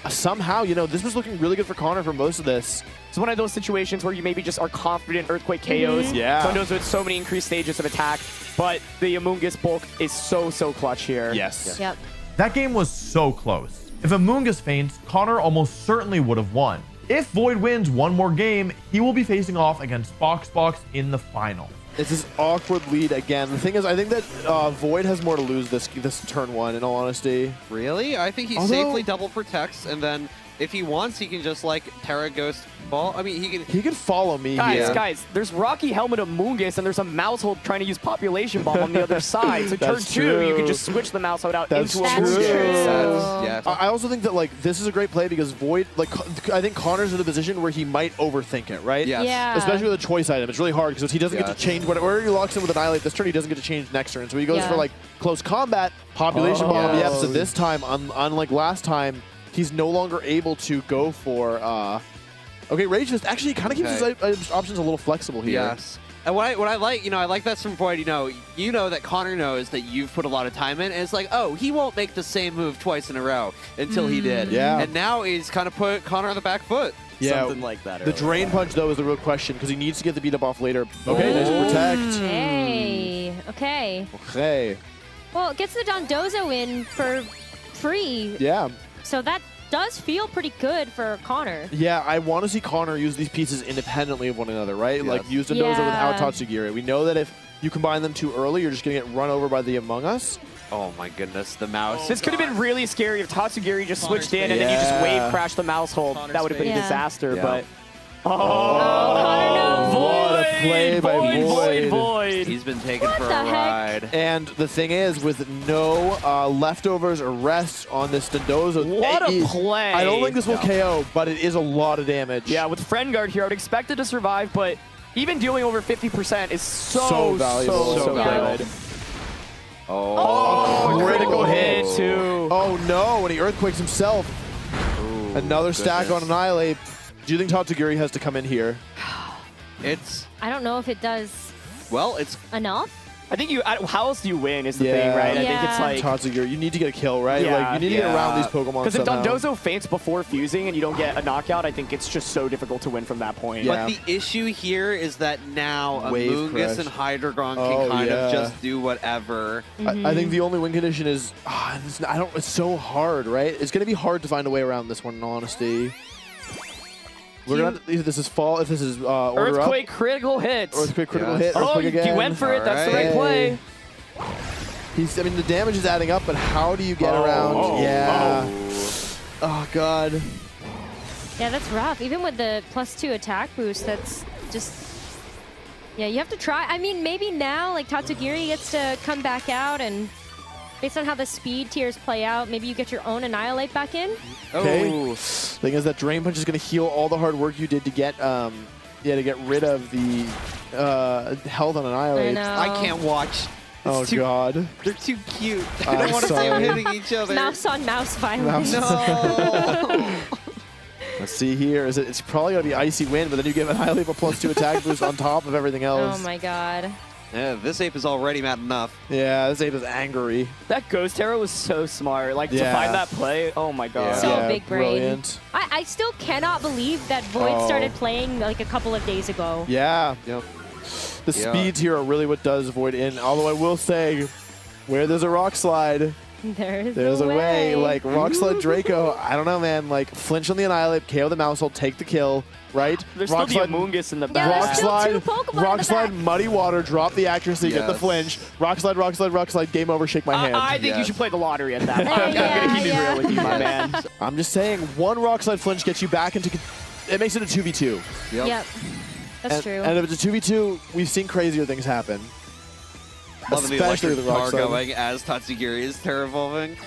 Speaker 4: somehow, you know, this was looking really good for Connor for most of this.
Speaker 10: It's one of those situations where you maybe just are confident Earthquake KOs.
Speaker 4: Yeah.
Speaker 10: Dondozo with so many increased stages of attack, but the Amoonguss bulk is so clutch here.
Speaker 4: Yes.
Speaker 11: Yep.
Speaker 1: That game was so close. If Amoonguss faints, Connor almost certainly would have won. If Void wins one more game, he will be facing off against Boxbox in the final.
Speaker 4: It's this awkward lead again. The thing is, I think that Void has more to lose this turn one, in all honesty.
Speaker 15: Really? I think he safely double protects, and then if he wants, he can just like Terra Ghost Ball. I mean,
Speaker 4: he can follow me here.
Speaker 10: Guys, there's Rocky Helmet Amoonguss, and there's a Mousehole trying to use Population Bomb on the other side. So turn two, you can just switch the Mousehole out into Amoonguss.
Speaker 15: Yeah.
Speaker 4: I also think that like this is a great play because Void, like, I think Connor's in a position where he might overthink it, right?
Speaker 15: Yes.
Speaker 11: Yeah.
Speaker 4: Especially with a choice item, it's really hard because he doesn't get to change whatever he locks in with Annihilate this turn. He doesn't get to change next turn, so he goes for like close combat, Population Bomb. Yeah, so this time, unlike last time, he's no longer able to go for. Okay, Rage Fist actually kind of keeps his options a little flexible here.
Speaker 15: Yes. And what I like, I like that from Void. You know that Connor knows that you've put a lot of time in, and it's like, oh, he won't make the same move twice in a row until he did.
Speaker 4: Yeah.
Speaker 15: And now he's kind of put Connor on the back foot.
Speaker 4: Yeah.
Speaker 14: Something like that.
Speaker 4: The Drain Punch though is the real question because he needs to get the beat up off later. Okay, nice protect.
Speaker 11: Hey. Okay.
Speaker 4: Okay.
Speaker 11: Well, it gets the Dondozo in for free.
Speaker 4: Yeah.
Speaker 11: So that does feel pretty good for Connor.
Speaker 4: Yeah, I want to see Connor use these pieces independently of one another, right? Like use Dondozo without Tatsugiri. We know that if you combine them too early, you're just going to get run over by the Among Us.
Speaker 15: Oh my goodness, the mouse.
Speaker 10: This could have been really scary if Tatsugiri just switched in and then you just wave crash the Mousehole. That would have been a disaster, but...
Speaker 11: Connor knows.
Speaker 4: What a play by
Speaker 10: Void.
Speaker 15: He's been taken for a
Speaker 11: the heck?
Speaker 15: ride.
Speaker 4: And the thing is, with no leftovers or rests on this Dondozo,
Speaker 10: What a play.
Speaker 4: I don't think this will KO, but it is a lot of damage.
Speaker 10: Yeah, with Friend Guard here, I would expect it to survive, but even dealing over 50% is so
Speaker 4: valuable.
Speaker 10: So
Speaker 11: valuable.
Speaker 10: good.
Speaker 15: Oh,
Speaker 10: critical hit too.
Speaker 4: Oh no, when he Earthquakes himself.
Speaker 15: Ooh,
Speaker 4: Another stack on Annihilate. Do you think Tatsugiri has to come in here?
Speaker 11: I don't know if it does
Speaker 15: it's
Speaker 11: enough.
Speaker 10: I think how else do you win is the thing, right? I think it's like...
Speaker 4: Tatsugiri, you need to get a kill, right?
Speaker 10: Yeah.
Speaker 4: Like, you need to get around these Pokemon
Speaker 10: Because if
Speaker 4: somehow.
Speaker 10: Dondozo faints before fusing and you don't get a knockout, I think it's just so difficult to win from that point.
Speaker 15: But the issue here is that now
Speaker 4: Wave
Speaker 15: Amoonguss
Speaker 4: crash.
Speaker 15: and Hydreigon can kind of just do whatever.
Speaker 4: I think the only win condition is it's so hard, right? It's gonna be hard to find a way around this one, in all honesty. We're gonna if this is order
Speaker 10: Earthquake
Speaker 4: up.
Speaker 10: critical hit.
Speaker 4: Earthquake critical hit. Earthquake again.
Speaker 10: He went for it. That's the right play.
Speaker 4: I mean, the damage is adding up, but how do you get around? Oh god.
Speaker 11: Yeah, that's rough. Even with the +2 attack boost, that's just... Yeah, you have to try. I mean, maybe now, like, Tatsugiri gets to come back out, and based on how the speed tiers play out, maybe you get your own Annihilate back in.
Speaker 4: Okay. Thing is that Drain Punch is going to heal all the hard work you did to get to get rid of the health on Annihilate.
Speaker 15: I can't watch.
Speaker 4: Oh god.
Speaker 15: They're too cute. I don't want to see them hitting each other.
Speaker 11: Mouse on mouse violence.
Speaker 15: No.
Speaker 4: Let's see here. It's probably going to be Icy Wind, but then you give Annihilate a +2 attack boost on top of everything else.
Speaker 11: Oh my god.
Speaker 15: Yeah, this ape is already mad enough.
Speaker 4: Yeah, this ape is angry.
Speaker 10: That Ghost Arrow was so smart. Like, to find that play, oh my god.
Speaker 11: So big brain.
Speaker 4: Brilliant.
Speaker 11: I still cannot believe that Void started playing like a couple of days ago.
Speaker 4: Yeah. The speeds here are really what does Void in. Although I will say, where there's a rock slide, There's a way. Like, Rock Slide Draco, I don't know, man. Like, flinch on the Annihilate, KO the Mouse Hole, take the kill, right?
Speaker 10: There's
Speaker 4: Rock
Speaker 10: still
Speaker 4: Slide,
Speaker 10: the Amoongus in the back.
Speaker 4: Rock Slide, Muddy Water, drop the accuracy, get the flinch. Rock Slide, Rock Slide, Rock Slide, game over, shake my hand.
Speaker 10: I think you should play the lottery at that. I'm going to keep it real with you, my man.
Speaker 4: I'm just saying, one Rock Slide flinch gets you back into... It makes it a 2v2.
Speaker 11: Yep. That's true.
Speaker 4: And if it's a 2v2, we've seen crazier things happen.
Speaker 17: Love the
Speaker 4: Especially
Speaker 17: electric
Speaker 4: the Rock
Speaker 17: bar
Speaker 4: Slide.
Speaker 17: going as Tatsugiri is terravolving.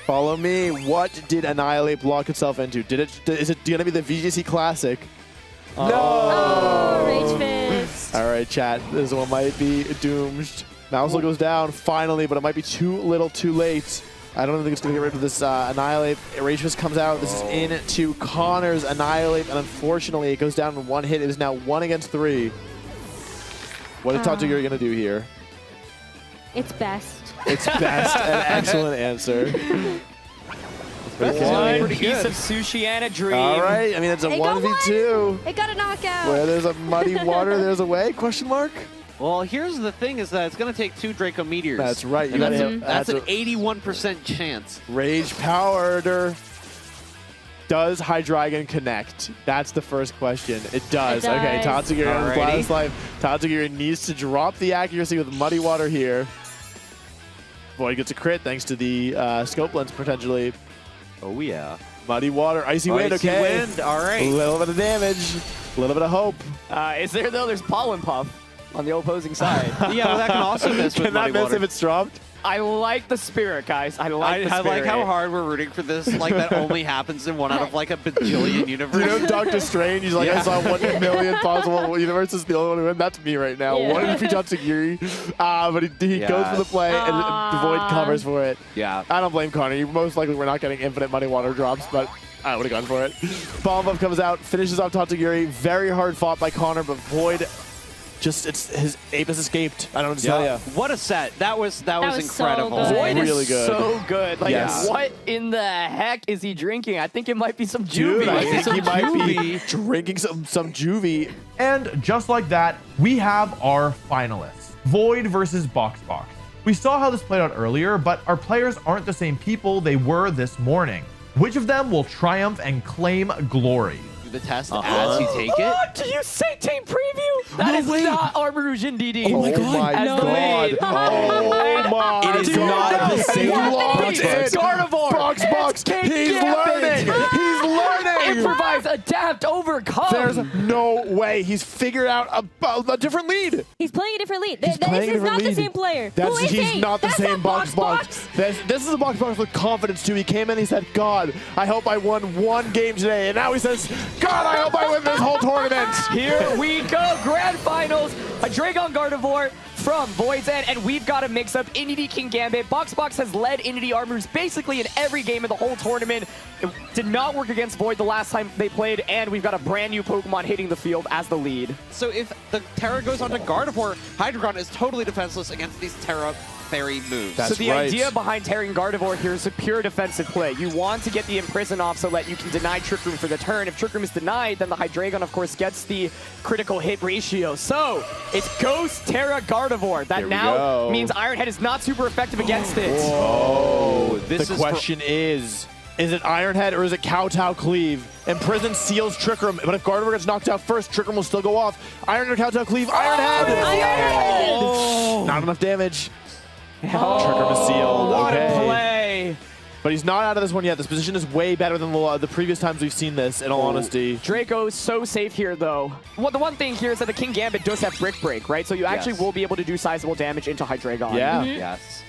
Speaker 4: Follow me. What did Annihilate block itself into? Is it going to be the VGC Classic? No!
Speaker 11: Oh, Rage Fist.
Speaker 4: All right, chat. This one might be doomed. Mousel goes down finally, but it might be too little too late. I don't think it's going to get rid of this Annihilate. Rage Fist comes out. This is into Connor's Annihilate, and unfortunately, it goes down in one hit. It is now 1 against 3. What is Tatsugiri going to do here?
Speaker 11: It's best.
Speaker 4: It's best. An excellent answer.
Speaker 10: One piece of sushi and a dream.
Speaker 4: All right. I mean, it's a 1v2.
Speaker 11: It got a knockout.
Speaker 4: Where there's a muddy water, there's a way? Question mark?
Speaker 15: Well, here's the thing is that it's going to take 2 Draco Meteors.
Speaker 4: That's right. You
Speaker 15: And that's an 81% chance.
Speaker 4: Rage Powder. Does Hydreigon connect? That's the first question. It does. Okay, Tatsugiri on his last life. Tatsugiri needs to drop the accuracy with Muddy Water here. Void gets a crit thanks to the scope lens potentially.
Speaker 15: Oh, yeah.
Speaker 4: Muddy Water, Icy Wind,
Speaker 15: Icy
Speaker 4: okay.
Speaker 15: Wind, all right.
Speaker 4: A little bit of damage, a little bit of hope.
Speaker 10: Is there, though? There's Pollen Puff on the opposing side.
Speaker 15: Yeah, well, that can also miss with
Speaker 4: Can that
Speaker 15: Muddy
Speaker 4: miss
Speaker 15: Water.
Speaker 4: if it's dropped?
Speaker 10: I like the spirit, guys. I like the spirit.
Speaker 15: I like how hard we're rooting for this. Like, that only happens in 1 out of, like, a bajillion universes.
Speaker 4: You know Doctor Strange? He's like, I saw 1 million possible universes. The only one who win. That's me right now.
Speaker 15: Yeah.
Speaker 4: 1 in 3 Tatsugiri. But he goes for the play, and Void covers for it.
Speaker 15: Yeah.
Speaker 4: I don't blame Connor. Most likely we're not getting infinite Muddy Water drops, but I would have gone for it. Bomb Buff comes out, finishes off Tatsugiri. Very hard fought by Connor, but Void... his ape has escaped. I don't know what to tell you.
Speaker 15: What a set. That was incredible.
Speaker 10: So Void
Speaker 4: really
Speaker 10: is
Speaker 4: good.
Speaker 10: so good. Like,
Speaker 4: Yes.
Speaker 10: what in the heck is he drinking? I think it might be some juvie.
Speaker 4: Dude, I think he might be drinking some juvie.
Speaker 1: And just like that, we have our finalists. Void versus BoxBox. We saw how this played out earlier, but our players aren't the same people they were this morning. Which of them will triumph and claim glory?
Speaker 17: The test as you take it.
Speaker 10: What? Did you say team preview? That is not Armor Rouge in DD.
Speaker 4: Oh my god.
Speaker 10: As the lead.
Speaker 4: Oh my
Speaker 17: It is not the same
Speaker 10: Gardevoir.
Speaker 4: Box. He's learning. He's learning.
Speaker 10: Improvise, adapt, overcome.
Speaker 4: There's no way. He's figured out a different lead.
Speaker 11: He's playing a different lead.
Speaker 4: He's
Speaker 11: This
Speaker 4: playing a
Speaker 11: is not
Speaker 4: different
Speaker 11: the
Speaker 4: lead.
Speaker 11: same player.
Speaker 4: That's,
Speaker 11: Who is
Speaker 4: he's
Speaker 11: he?
Speaker 4: not the
Speaker 11: That's
Speaker 4: same
Speaker 11: not
Speaker 4: box. This is a box with confidence too. He came in, he said, God, I hope I won 1 game today. And now he says, God, I hope I win this whole tournament.
Speaker 10: Here we go, grand finals. A Dragon Gardevoir from Void's End, and we've got a mix-up. Inity King Gambit. BoxBox has led Inity Armors basically in every game of the whole tournament. It did not work against Void the last time they played, and we've got a brand new Pokemon hitting the field as the lead.
Speaker 15: So if the Terra goes onto Gardevoir, Hydreigon is totally defenseless against these Terra Fairy moves.
Speaker 10: So the idea behind tearing Gardevoir here is a pure defensive play. You want to get the Imprison off so that you can deny Trick Room for the turn. If Trick Room is denied, then the Hydreigon, of course, gets the critical hit ratio. So it's Ghost Terra Gardevoir. That now means Ironhead is not super effective against it.
Speaker 4: Whoa. The question is it Ironhead or is it Kowtow Cleave? Imprison seals Trick Room, but if Gardevoir gets knocked out first, Trick Room will still go off. Ironhead or Kowtow Cleave? Ironhead!
Speaker 10: Ironhead!
Speaker 4: Not enough damage. Trick Room is sealed.
Speaker 10: What
Speaker 4: okay.
Speaker 10: a play!
Speaker 4: But he's not out of this one yet. This position is way better than the previous times we've seen this, in all honesty.
Speaker 10: Draco is so safe here, though. Well, the one thing here is that the King Gambit does have Brick Break, right? So you actually will be able to do sizable damage into Hydreigon.
Speaker 4: Yeah.
Speaker 15: Yes.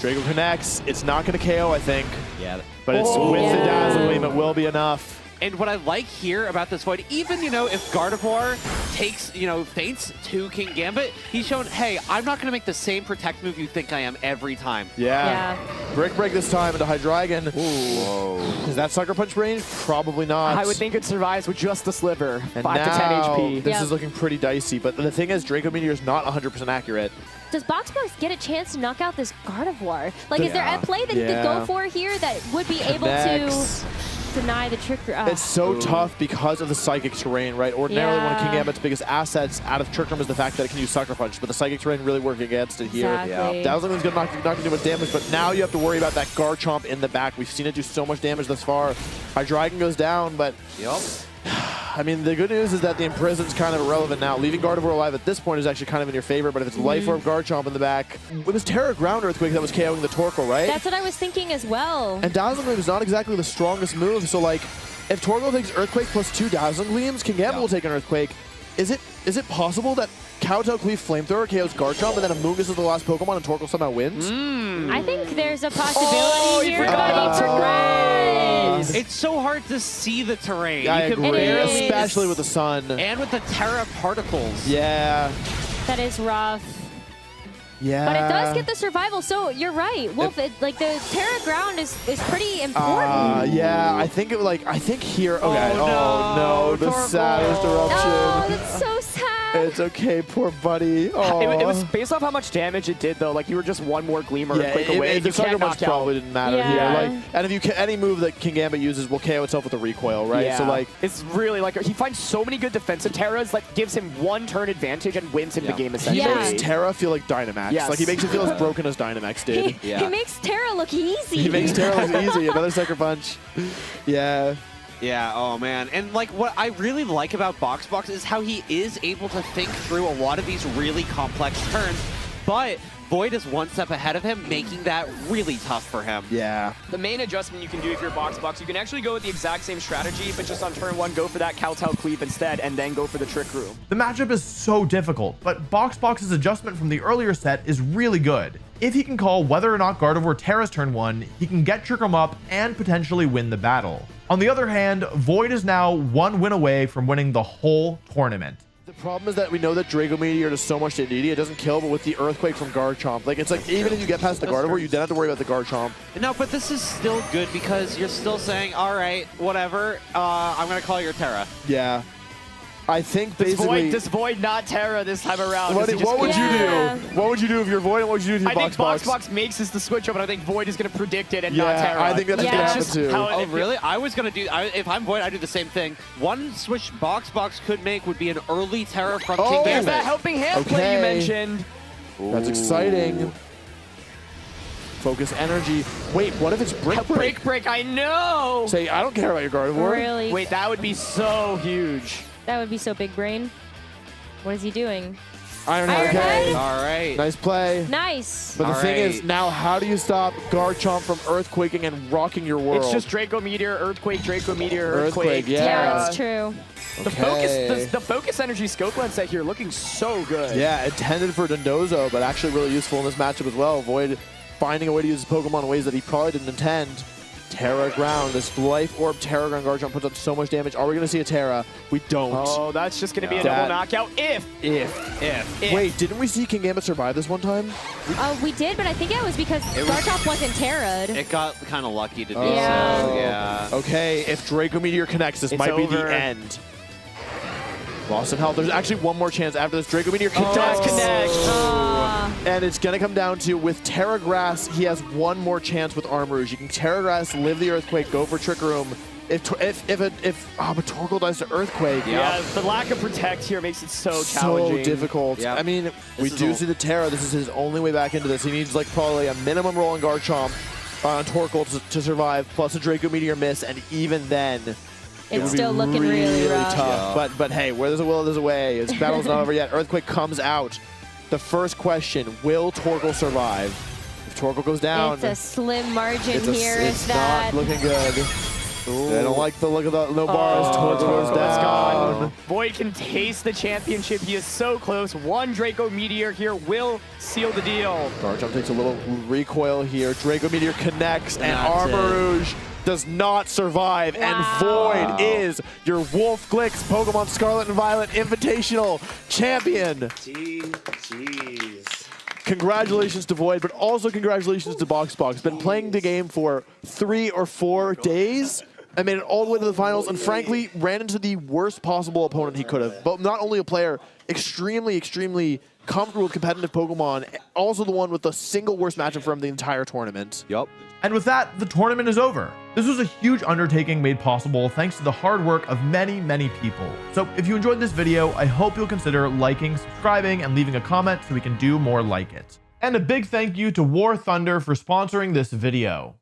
Speaker 4: Draco connects. It's not going to KO, I think.
Speaker 15: Yeah.
Speaker 4: But it's with the Dazzle Gleam, it will be enough.
Speaker 15: And what I like here about this Void, even, if Gardevoir takes, feints to King Gambit, he's shown, hey, I'm not going to make the same protect move you think I am every time.
Speaker 4: Yeah. Brick Break this time into Hydreigon. Ooh. Is that Sucker Punch range? Probably not.
Speaker 10: I would think it survives with just the Sliver.
Speaker 4: And
Speaker 10: 5 to 10 HP.
Speaker 4: This is looking pretty dicey. But the thing is, Draco Meteor is not 100% accurate.
Speaker 11: Does BoxBox get a chance to knock out this Gardevoir? Like, is there a play that he could go for here that would be able to... deny the trick.
Speaker 4: It's so tough because of the psychic terrain, right? Ordinarily, one of King
Speaker 11: Yeah.
Speaker 4: Gambit's biggest assets out of Trick Room is the fact that it can use Sucker Punch, but the psychic terrain really working against it here.
Speaker 11: Exactly.
Speaker 4: Dazzling is going to not going to do much damage, but now you have to worry about that Garchomp in the back. We've seen it do so much damage thus far. Hydreigon goes down, but I mean, the good news is that the Imprison's kind of irrelevant now. Leaving Gardevoir alive at this point is actually kind of in your favor, but if it's Life Orb Garchomp in the back, it was Terra Ground Earthquake that was KOing the Torkoal, right?
Speaker 11: That's what I was thinking as well.
Speaker 4: And Dazzling Gleam is not exactly the strongest move, so like, if Torkoal takes Earthquake plus 2 Dazzling Gleams, King Gambit will take an Earthquake. Is it possible that Kowtow Cleave Flamethrower KOs Garchomp and then Amoonguss is the last Pokemon and Torkoal somehow wins?
Speaker 11: I think there's a possibility here, buddy. Progress.
Speaker 15: It's so hard to see the terrain.
Speaker 4: I
Speaker 15: You can
Speaker 4: agree,
Speaker 15: barely-
Speaker 4: especially with the sun.
Speaker 15: And with the Terra particles.
Speaker 4: Yeah.
Speaker 11: That is rough.
Speaker 4: Yeah.
Speaker 11: But it does get the survival, so you're right. Wolf, like the Terra Ground is pretty important.
Speaker 4: Yeah, I think here. Okay. Oh no, the saddest eruption.
Speaker 11: Oh, that's so sad.
Speaker 4: It's okay, poor buddy. Oh.
Speaker 10: It was based off how much damage it did, though. Like, you were just one more Gleamer Earthquake away.
Speaker 4: The
Speaker 10: You
Speaker 4: Sucker
Speaker 10: can't
Speaker 4: Punch
Speaker 10: knock out.
Speaker 4: probably didn't matter here. Like, and if you any move that King Gambit uses will KO itself with a recoil, right?
Speaker 10: Yeah.
Speaker 4: So like,
Speaker 10: it's really like he finds so many good defensive Terras that gives him one turn advantage and wins him the game essentially.
Speaker 4: he makes Terra feel like Dynamax.
Speaker 10: Yes.
Speaker 4: Like he makes it feel as broken as Dynamax did.
Speaker 11: He makes Terra look easy.
Speaker 4: He makes Terra look easy. Another Sucker Punch. Yeah.
Speaker 15: Yeah, oh man. And like what I really like about BoxBox is how he is able to think through a lot of these really complex turns, but Void is one step ahead of him, making that really tough for him.
Speaker 4: Yeah.
Speaker 10: The main adjustment you can do if you're BoxBox, you can actually go with the exact same strategy, but just on turn 1, go for that Kowtow Cleave instead, and then go for the Trick Room.
Speaker 1: The matchup is so difficult, but BoxBox's adjustment from the earlier set is really good. If he can call whether or not Gardevoir Terra's turn 1, he can get Trick Room up and potentially win the battle. On the other hand, Void is now 1 win away from winning the whole tournament.
Speaker 4: The problem is that we know that Draco Meteor does so much to Indeedee, it doesn't kill, but with the Earthquake from Garchomp, like it's like even if you get past the Gardevoir, you then have to worry about the Garchomp.
Speaker 15: No, but this is still good because you're still saying, all right, whatever, I'm going to call your Terra.
Speaker 4: Yeah. I think basically...
Speaker 10: Does Void not Terra this time around?
Speaker 4: What would you do? What would you do if you're Void, and what would you do if you're
Speaker 10: I think BoxBox makes this the switch up, but I think Void is going to predict it and not Terra.
Speaker 4: I think that's going to happen too.
Speaker 15: Oh, really? I was going to do... if I'm Void, I'd do the same thing. One switch BoxBox could make would be an early Terra from King Gambit.
Speaker 10: There's that helping hand play you mentioned.
Speaker 4: That's exciting. Focus energy. Wait, what if it's Brick
Speaker 10: Break, I know!
Speaker 4: Say, I don't care about your Gardevoir.
Speaker 11: Really?
Speaker 10: Wait, that would be so huge.
Speaker 11: That would be so big brain. What is he doing?
Speaker 4: Iron Head.
Speaker 15: All right.
Speaker 4: Nice play.
Speaker 11: Nice.
Speaker 4: But the thing is, now how do you stop Garchomp from earthquaking and rocking your world?
Speaker 10: It's just Draco Meteor, Earthquake, Draco Meteor,
Speaker 4: Earthquake,
Speaker 10: Earthquake.
Speaker 4: yeah.
Speaker 11: That's true.
Speaker 10: The focus energy scope lens set here looking so good.
Speaker 4: Yeah, intended for Dondozo, but actually really useful in this matchup as well. Void finding a way to use his Pokemon in ways that he probably didn't intend. Terra Ground. This Life Orb Terra Ground Garchomp puts up so much damage. Are we going to see a Terra? We don't.
Speaker 10: Oh, that's just going to be a double knockout if.
Speaker 4: Wait, didn't we see King Gambit survive this one time?
Speaker 11: We did, but I think it was because Garchomp wasn't Terra'd.
Speaker 15: It got kind of lucky to do
Speaker 11: Yeah.
Speaker 15: so. Yeah.
Speaker 4: Okay, if Draco Meteor connects, this might be the end. Lost some health. There's actually one more chance after this. Draco Meteor does connect. And it's going to come down to, with Terra Grass, he has one more chance with Arm Rouge. You can Terra Grass, live the Earthquake, go for Trick Room. But Torkoal dies to Earthquake.
Speaker 10: Yeah, the lack of Protect here makes it so challenging.
Speaker 4: So difficult.
Speaker 10: Yep.
Speaker 4: I mean, we do see the Terra. This is his only way back into this. He needs like probably a minimum roll on Garchomp on Torkoal to survive, plus a Draco Meteor miss, and even then,
Speaker 11: it's still looking really rough.
Speaker 4: tough.
Speaker 11: Yeah.
Speaker 4: But hey, where there's a will, there's a way. His battle's not over yet. Earthquake comes out. The first question: will Torkoal survive? If Torkoal goes down,
Speaker 11: It's a slim margin here.
Speaker 4: It's
Speaker 11: that.
Speaker 4: not looking good. I don't like the look of the no bars. Torkoal goes
Speaker 10: It's
Speaker 4: down.
Speaker 10: gone. Void can taste the championship. He is so close. One Draco Meteor here will seal the deal.
Speaker 4: Garchomp takes a little recoil here. Draco Meteor connects, and
Speaker 14: that's
Speaker 4: Armor
Speaker 14: it.
Speaker 4: Rouge does not survive. And Void is your Wolf Glicks Pokemon Scarlet and Violet Invitational champion.
Speaker 14: Jeez.
Speaker 4: Congratulations to Void, but also congratulations to BoxBox. Been playing the game for 3 or 4 days and made it all the way to the finals, and frankly ran into the worst possible opponent he could have. But not only a player extremely, extremely comfortable with competitive Pokemon, also the one with the single worst matchup for him the entire tournament.
Speaker 1: And with that, the tournament is over. This was a huge undertaking made possible thanks to the hard work of many, many people. So if you enjoyed this video, I hope you'll consider liking, subscribing, and leaving a comment so we can do more like it. And a big thank you to War Thunder for sponsoring this video.